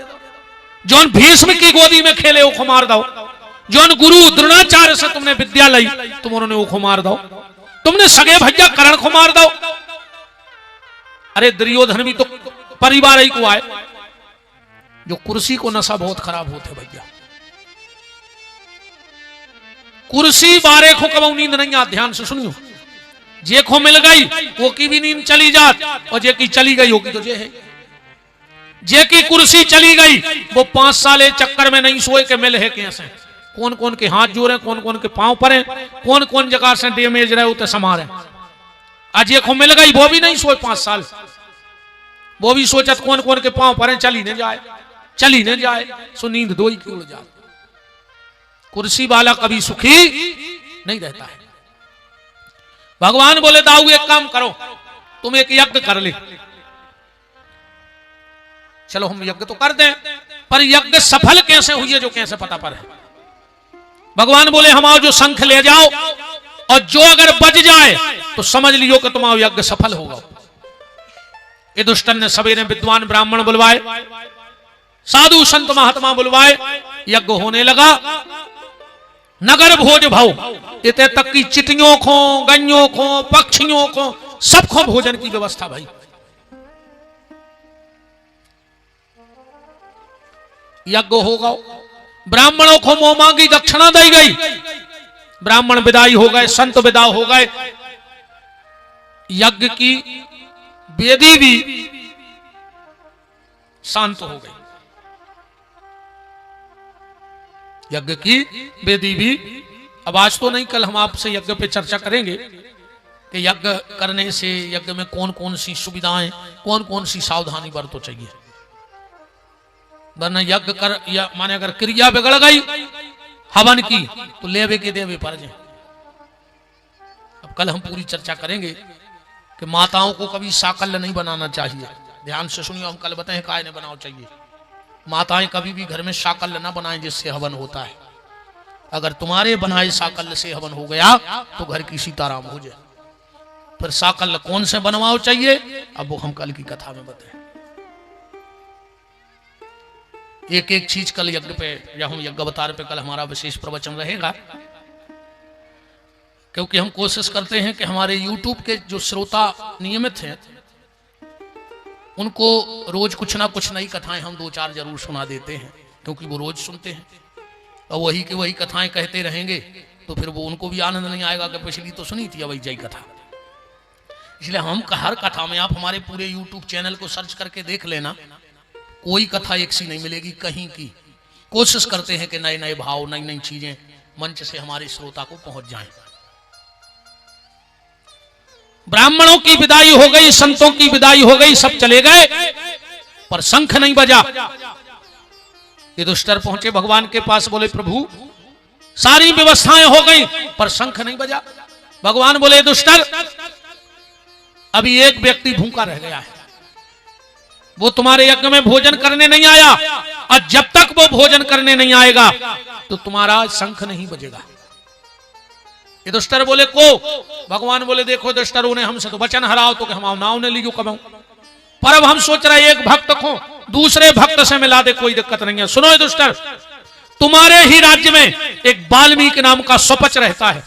जौन भीष्म की गोदी में खेले वो मार दो, जौन गुरु द्रोणाचार्य से तुमने विद्या ली तुम उन्होंने वो मार दो, तुमने सगे भैया कर्ण को मार दो। अरे दुर्योधन भी तो परिवार ही को आए। जो कुर्सी को नशा बहुत खराब होते भैया, कुर्सी बारे को कब नींद नहीं आ, ध्यान से सुनियो। जे को मिल गई वो की भी नींद चली जात, और जे की चली गई वो की तो जे है। जे की कुर्सी चली गई वो 5 साल चक्कर में नहीं सोए के मिल है कैसे, कौन कौन के हाथ जोड़े, कौन कौन के पांव पड़े, कौन कौन जगह से डैमेज रहे उते समारे। आज ये को मिल गई वो भी नहीं सोए 5 साल, वो भी सोचत कौन कौन के पांव पड़े, चली न जाए, चली न जाए, सो नींद दो ही की उड़ जाए। कुर्सी वाला कभी सुखी नहीं रहता है। भगवान बोले दाऊ एक काम करो, तुम एक यज्ञ कर ले। चलो हम यज्ञ तो कर दें, पर यज्ञ सफल कैसे हुई है जो कैसे पता पर है। भगवान बोले हम आओ, जो शंख ले जाओ और जो अगर बज जाए तो समझ लियो कि तुम्हारा यज्ञ सफल होगा। युधिष्ठिर ने सवेरे विद्वान ब्राह्मण बुलवाए, साधु संत महात्मा बुलवाए, यज्ञ होने लगा। नगर भोज भाव, इतने तक की चिटियों को, गन्यों को, पक्षियों को, सबको भोजन की व्यवस्था भाई। यज्ञ होगा, ब्राह्मणों को मुंह मांगी दक्षिणा दी गई, ब्राह्मण विदाई हो गए, संत विदा हो गए। यज्ञ की वेदी भी शांत हो गई, यज्ञ की वेदी भी। अब आज तो नहीं, कल हम आपसे यज्ञ पे चर्चा करेंगे कि यज्ञ करने से यज्ञ में कौन कौन सी सुविधाएं, कौन कौन सी सावधानी बरतो चाहिए। वरना यज्ञ कर या माने अगर क्रिया बिगड़ गई हवन की तो लेवे के देवे पर जाए। अब कल हम पूरी चर्चा करेंगे कि माताओं को कभी साकल्य नहीं बनाना चाहिए। ध्यान से सुनिए, हम कल बताएं काय ने बनाना चाहिए। माताएं कभी भी घर में साकल्य ना बनाएं जिससे हवन होता है। अगर तुम्हारे बनाए साकल्य से हवन हो गया तो घर की सीताराम हो जाए। फिर साकल्य कौन से बनवाओ चाहिए, अब वो हम कल की कथा में बताएं। एक एक चीज कल यज्ञ पे या हम यज्ञ अवतार पे कल हमारा विशेष प्रवचन रहेगा, क्योंकि हम कोशिश करते हैं कि हमारे YouTube के जो श्रोता नियमित हैं उनको रोज कुछ ना कुछ नई कथाएं हम 2-4 जरूर सुना देते हैं, क्योंकि वो रोज सुनते हैं और वही के वही कथाएं कहते रहेंगे तो फिर वो उनको भी आनंद नहीं आएगा कि पिछली तो सुनी थी वही जय कथा। इसलिए हम हर कथा में, आप हमारे पूरे YouTube चैनल को सर्च करके देख लेना, कोई कथा एक सी नहीं मिलेगी कहीं की। कोशिश करते हैं कि नए नए भाव, नई नई चीजें मंच से हमारे श्रोता को पहुंच जाएं। ब्राह्मणों की विदाई हो गई, संतों की विदाई हो गई, सब चले गए, पर शंख नहीं बजा। युधिष्ठिर पहुंचे भगवान के पास, बोले प्रभु सारी व्यवस्थाएं हो गई पर शंख नहीं बजा। भगवान बोले युधिष्ठिर अभी एक व्यक्ति भूखा रह गया है, वो तुम्हारे यज्ञ में भोजन करने नहीं आया, और जब तक वो भोजन करने नहीं आएगा तो तुम्हारा शंख नहीं बजेगा। युधिष्ठिर बोले को, भगवान बोले देखो युधिष्ठिर ने हमसे तो वचन हराओ तो हम नाव ने लीजो कमाऊं, पर अब हम सोच रहे एक भक्त को दूसरे भक्त से मिला दे, कोई दिक्कत नहीं है। सुनो युधिष्ठिर, तुम्हारे ही राज्य में एक वाल्मीकि नाम का स्वपच रहता है,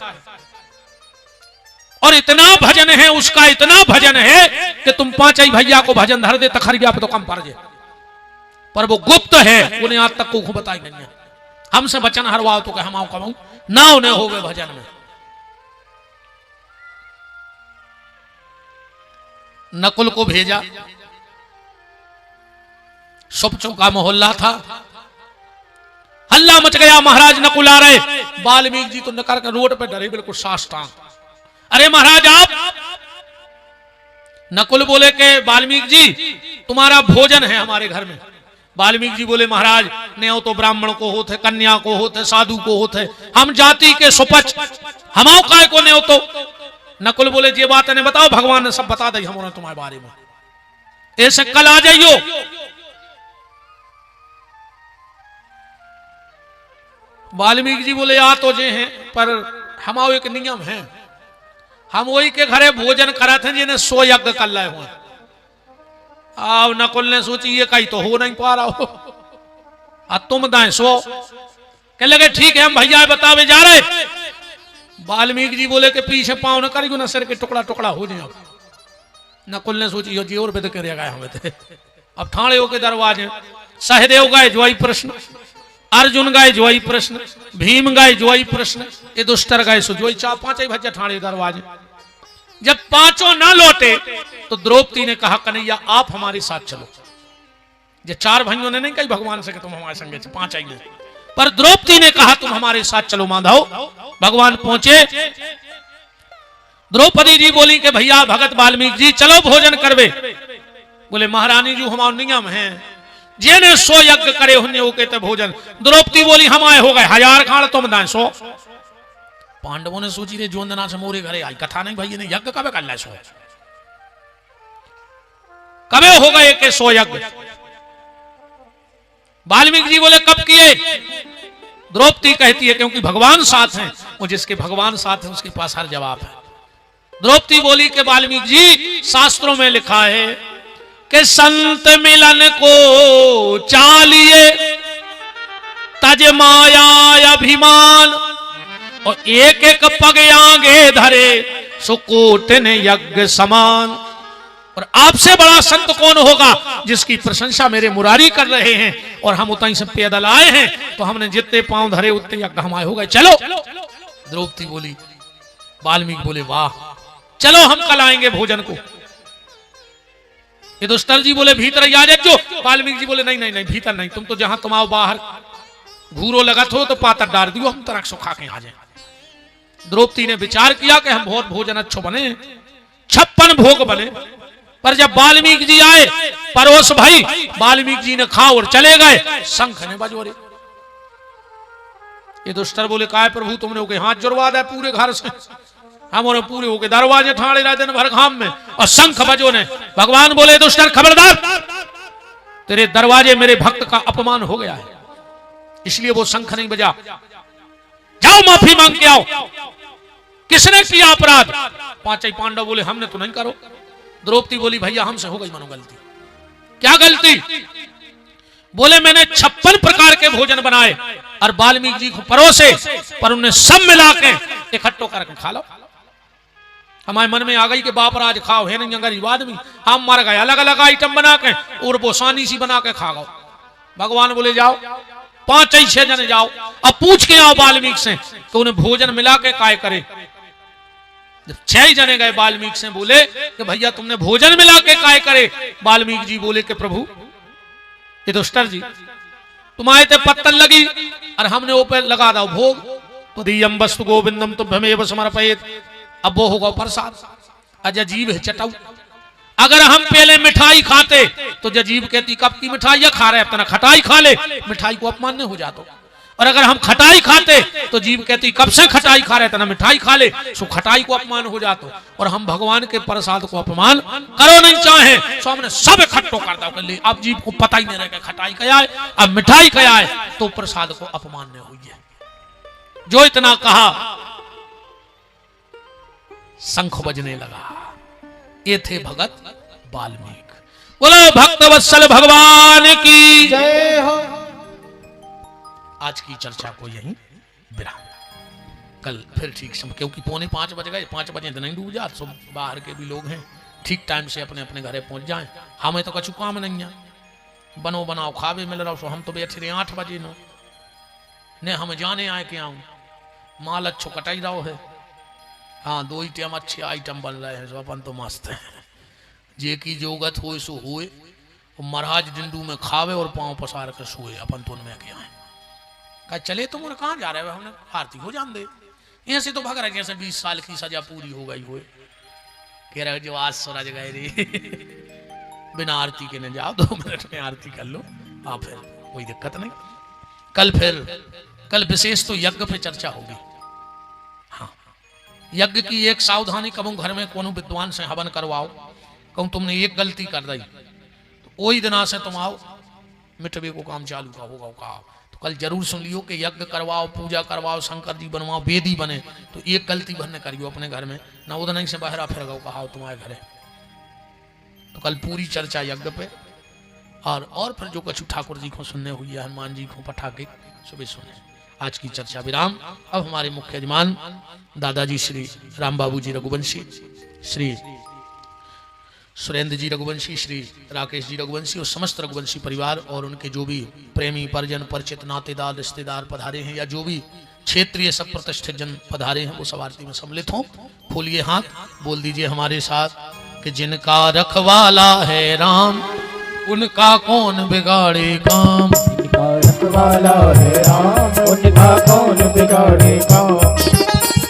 और इतना भजन है उसका, इतना भजन है कि तुम पांचई भैया को भजन धर दे तखरिया पे तो कम पड़ जाए, पर वो गुप्त है, उन्हें आज तक को बताई नहीं है। हमसे वचन हरवाओ तो हम आओ कमाऊं, ना उन्हें हो गए भजन में। नकुल को भेजा, सुपचों का मोहल्ला था, हल्ला मच गया, महाराज नकुल आ रहे। वाल्मीकि जी तो नकर रोड पे डरे बिल्कुल साष्टांग, अरे महाराज आप। नकुल बोले के वाल्मीकि जी तुम्हारा भोजन है हमारे घर में। वाल्मीकि जी बोले महाराज न्यो तो ब्राह्मण को होते, कन्या को होते, साधु को होते, हम जाति के सुपच, हमाओ काय को न्यो तो। नकुल बोले ये बात ने बताओ, भगवान ने सब बता दी हमने तुम्हारे बारे में, ऐसे कल आ जाइयो। वाल्मीकि जी बोले आ तो जे हैं, पर हमारो एक नियम है, हम वही के घरे भोजन करा थे जिन्हें 100 यज्ञ कर लाए हुए। अब नकुल ने सोची ये कहीं तो हो नहीं पा रहा हो, तुम दाए 100 कह लगे ठीक है हम भैया बतावे जा रहे। वाल्मीकि जी बोले के पीछे पाँव न करेगो ना सिर के टुकड़ा टुकड़ा हो जाए। नकुल ने सोची यो जी और बेद कर गए हमें थे। अब ठाणे के दरवाजे सहदेव गए ज्वाई प्रश्न, अर्जुन गए ज्वाई प्रश्न, भीम गए ज्वाई प्रश्न, युधिष्ठिर गए सो ज्वाई, चार पांच ही भज्जा ठाणे दरवाजे। जब पांचों ना लौटे तो द्रौपदी ने कहा कन्हैया आप हमारे साथ चलो। ये चार भाइयों ने नहीं कही भगवान से कि तुम हमारे संगे, पांच आई, पर द्रौपदी ने कहा तुम हमारे साथ चलो माधव। भगवान पहुंचे, द्रौपदी जी बोली कि भैया भगत वाल्मीकि जी चलो भोजन करवे। बोले महारानी जी हमारा नियम है, जिन्हें 100 यज्ञ करे होने वो कहते भोजन। द्रौपदी बोली हम आए हो गए 1000 खाड़, तुम दाए 100। पांडवों ने सोची रे जोंदना से मोरे घरे आई, कथा नहीं भाई ने यज्ञ कबे कर ला 100, कबे हो गए के 100 यज्ञ। वाल्मीकि जी बोले कब किए? द्रौपदी कहती है क्योंकि भगवान साथ हैं, और जिसके भगवान साथ है उसके पास हर जवाब है। द्रौपदी बोली कि वाल्मीकि जी शास्त्रों में लिखा है कि संत मिलन को चालिए तज माया अभिमान, और एक एक पग आगे धरे सुकोट ने यज्ञ समान। और आपसे बड़ा संत कौन होगा जिसकी प्रशंसा मेरे मुरारी कर रहे हैं, और हम उतनी से पैदल आए हैं, तो हमने जितने पांव धरे उतने यज्ञ हम आए हो गए, चलो। द्रौपदी बोली, वाल्मीकि बोले वाह चलो हम कल आएंगे भोजन को। युधिष्ठिर जी बोले भीतर आ जाओ। वाल्मीकि जी बोले नहीं नहीं नहीं भीतर नहीं, तुम तो जहां तुम आओ बाहर घूरो लगत हो तो पातर डाल दियो, हम तरह सुखा के आ जाए। द्रौपदी ने विचार किया कि हम बहुत भोजन अच्छो बने, 56 भोग बने, पर जब वाल्मीकि जी आए परोस भाई, वाल्मीकि जी ने खाओ और चले गए, शंख ने बजो रे। युधिष्ठिर बोले काय प्रभु तुमने ओके हाथ जुड़वा दे पूरे घर से, हमारे पूरे होके दरवाजे ठाड़े रहे दिन भर घाम में, और शंख बजो ने। भगवान बोले युधिष्ठिर खबरदार, तेरे दरवाजे मेरे भक्त का अपमान हो गया है, इसलिए वो शंख नहीं बजा। जाओ माफी मांग के आओ, किसने किया अपराध? पांचों पांडव बोले हमने तो नहीं करो। द्रौपदी बोली भैया हमसे हो गई मानो गलती। क्या गलती? बोले मैंने 56 प्रकार के भोजन बनाए और वाल्मीकि जी को परोसे, पर उन्हें सब मिला के इकट्ठो करके खा लो। हमारे मन में आ गई कि बाप राज खाओ, है नहीं गरीब आदमी, हम मर गए, अलग अलग आइटम बना के और बोसानी सी बना के खा गो। भगवान बोले जाओ 5-6 जने जाओ, अब पूछ के आओ वाल्मीकि से तो उन्हें भोजन मिला के काय करे। जब 6 जने गए वाल्मीकि से बोले कि भैया तुमने भोजन मिला के काय करे। वाल्मीकि जी बोले कि प्रभु युधिष्ठिर जी तुम्हारे ते पत्तल लगी और हमने ऊपर लगा दो भोग, तदीयम वस्तु गोविंदम तुभ्यमेव समर्पयेत, अब वो होगा प्रसाद। अजीब है चटाऊ, अगर हम पहले मिठाई खाते तो जजीब कहती कब की मिठाई खा रहे, अपना खटाई खा ले, मिठाई को अपमान नहीं हो जाता। और अगर हम खटाई खाते तो जीव कहती कब से खटाई खा रहे थे ना मिठाई खा ले, सो खटाई को अपमान हो जाता। और हम भगवान के प्रसाद को अपमान करो नहीं चाहे, सो हमने सब इकट्ठो कर दो। अब जीव को पता ही नहीं रहे खटाई क्या है, अब मिठाई क्या है, तो प्रसाद को अपमान नहीं हुई है। जो इतना कहा शंख बजने लगा। ये थे भगत वाल्मीकि। बोलो भक्त वत्सल भगवान की जय हो। आज की चर्चा को यहीं विराम। कल फिर ठीक समय, क्योंकि 4:45 बज गए, 5 बजे तो नहीं डूब जात, सब बाहर के भी लोग हैं, ठीक टाइम से अपने अपने घरे पहुंच जाएं। हमें तो कछु काम नहीं है, बनो बनाओ खावे मिल रहा, सो हम तो बैठे रहे 8 बजे नो ने हम जाने आए के आऊं माल अच्छो कटाई रहो है। हाँ 2 ही टाइम अच्छे आइटम बन रहे हैं, सो अपन तो मस्त है। जे की जोगत हो सो हुए, महाराज डिंडू में खावे और पांव पसार कर सोए, अपन तो उनमें के आए। कहा चले तुम और कहाँ जा रहे हो, हमने आरती हो जान दे। यहाँ से तो भाग रहे जैसे 20 साल की सजा पूरी हो गई हो। कह रहे जो आज सूरज गए रे बिना आरती के न जाओ, 2 मिनट में आरती कर लो, आप फिर कोई दिक्कत नहीं। कल विशेष तो यज्ञ पे चर्चा होगी। हाँ यज्ञ की एक सावधानी, कहूँ घर में कोनो विद्वान से हवन करवाओ, कहूँ तुमने एक गलती कर दी तो वही दिना से तुम आओ मिटवे को काम चालू का होगा कहा। तो कल जरूर सुन लियो कि यज्ञ करवाओ, पूजा करवाओ, शंकर जी बनवाओ, वेदी बने, तो एक गलती भर न करियो अपने घर में, ना उधर नहीं से बाहर फिर गो कहा तुम्हारे घरे। तो कल पूरी चर्चा यज्ञ पे, और फिर जो कछु ठाकुर जी को सुनने हुई है, हनुमान जी को पटाखे सुबह सुने। आज की चर्चा विराम। अब हमारे मुख्य यजमान दादाजी श्री राम बाबू जी रघुवंशी, श्री सुरेंद्र जी रघुवंशी, श्री राकेश जी रघुवंशी और समस्त रघुवंशी परिवार और उनके जो भी प्रेमी परिजन परिचित नातेदार रिश्तेदार पधारे हैं, या जो भी क्षेत्रीय सब प्रतिष्ठित जन पधारे हैं, वो सब आरती में सम्मिलित हों। खोलिए हाथ, बोल दीजिए हमारे साथ कि जिनका रखवाला है राम, उनका कौन बिगाड़े काम। जिनका रखवाला है राम, उनका कौन बिगाड़े काम।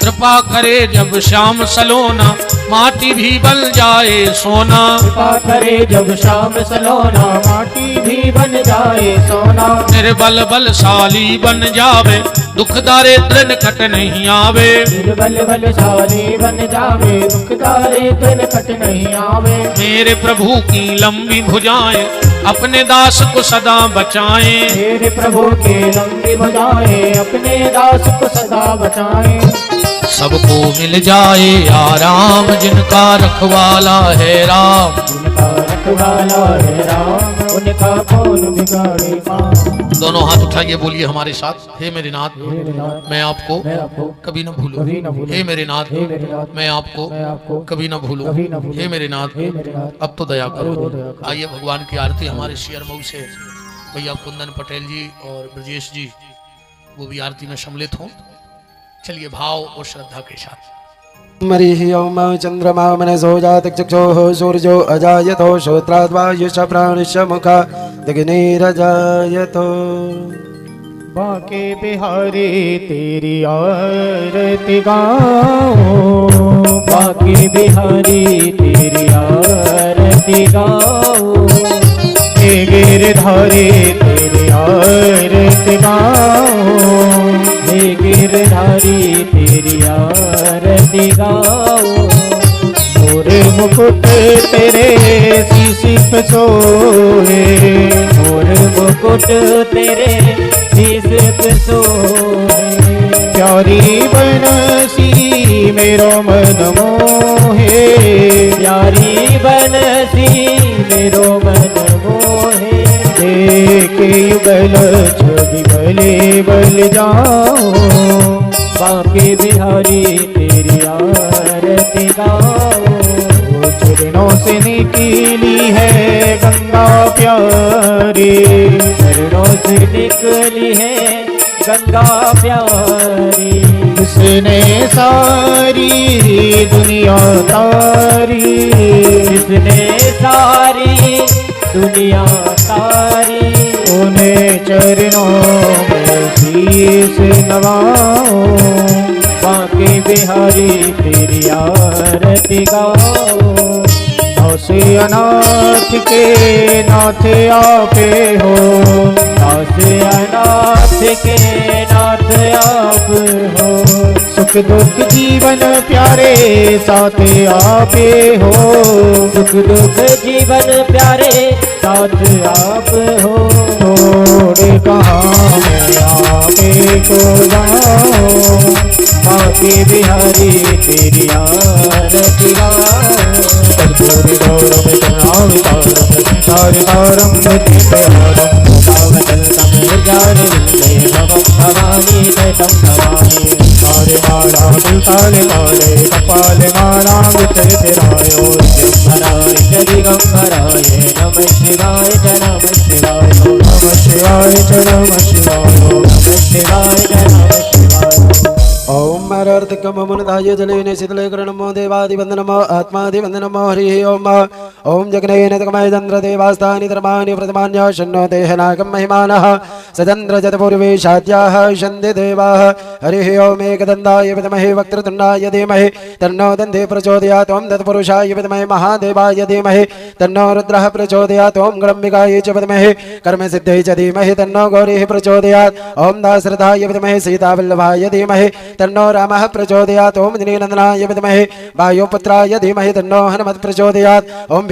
कृपा करे जब श्याम सलोना, माटी भी बन जाए सोना। कृपा करे जब श्याम सलोना, माटी भी बन जाए सोना। निर्बल बलशाली बन जावे, दुख दारिद्र निकट नहीं आवे। निर्बल बलशाली बन जावे, दुख दारिद्र निकट नहीं आवे। मेरे प्रभु की लंबी भुजाएं, अपने दास को सदा बचाएं। मेरे प्रभु के लंबी भुजाएं, अपने दास को सदा बचाएं। सबको मिल जाए आराम, जिनका रखवाला है राम। जिनका रखवाला है राम, उनका कौन बिगाड़े काम। दोनों हाथ उठाइए, बोलिए हमारे साथ, हे मेरे नाथ मैं आपको कभी न भूलूं। हे मेरे नाथ मैं आपको कभी न भूलूं। हे मेरे नाथ अब तो दया करो। आइए भगवान की आरती हमारे शेयर मऊ से भैया कुंदन पटेल जी और ब्रजेश जी, वो भी आरती में सम्मिलित हों। चलिए भाव और श्रद्धा के साथ। मरिः ओम चंद्रमा मनसो जातक चक्षुः सूर्यो अजायतो श्रोत्राद्वायुष प्राणिश मुखा दिग्निरजायतो। बाके बिहारी तेरी आरती गाओ, बाके बिहारी तेरी आरती गाओ। हे गिरधारी तेरी आरती गाओ, हे गिरधारी तेरी आरती गाओ। मोर मुकुट तेरे शीश पे सोहे, मोर मुकुट तेरे शीश पे सोहे। प्यारी बनसी मेरो मन मोहे, प्यारी बनसी मेरो मन मोहे। देख युगल छवि भले बल जाओ, बाके बिहारी तेरी आरती गाओ। चरणों से निकली है गंगा प्यारी, चरणों से निकली है गंगा प्यारी। जिसने सारी दुनिया तारी, जिसने सारी दुनिया तारी। उन्हें चरणों में शीश नवाओ, बाके बिहारी तेरी आरती गाओ। से अनाथ के नाथ आपे हो, से अनाथ के नाथ आप हो। सुख दुख जीवन प्यारे साथ आपे हो। सुख दुख जीवन प्यारे साथ आप हो। थोड़े कहाँ मैं आपे को जाऊं, बाकी बिहारी तेरी आरती गाऊं। कर्पूरी गौरव करुणावतारम तारतारम भक्तिहारम भावतलतम जाने विंदे भवम भवानी तम भवानी। तारे माला ताले माले कपाले माला वितरे फिरायो। दिगंबराय च दिगंबराय नमः शिवाय च नमः शिवाय नमः शिवाय च नमः शिवाय नमः शिवाय च नमः शिवाय। ओम मरर्तिकमुनिधाय जलेन शीतले नमो देवादिवन्दनमो आत्मादिवन्दनमो हरिः ओम। ओम जगनेन तकमय चन्द्र देवास्तानि धर्माणि प्रतिमान्य शन्नो देहनागं महिमानः सचन्द्र जतपूर्वेशाद्याः शन्ति देवाः। हरिः ओम एकदन्ताय विद्महे वक्रतुण्डाय धीमहि तन्नो दन्ते प्रचोदयात्। ओम तत्पुरुषाय विद्महे महादेवाय धीमहि तन्नो रुद्रः प्रचोदयात्। ओम गणम्बिकायै च विद्महे कर्मसिद्ध्यै च धीमहि तन्नो गौरीः प्रचोदयात्। ओम दाशरथाय विद्महे सीतावल्लभाय धीमहि तन्नो रामः प्रचोदयात्। ओम नीलनन्दनाय विद्महे वायुपुत्राय धीमहि तन्नो हनुमत् प्रचोदयात्। ओम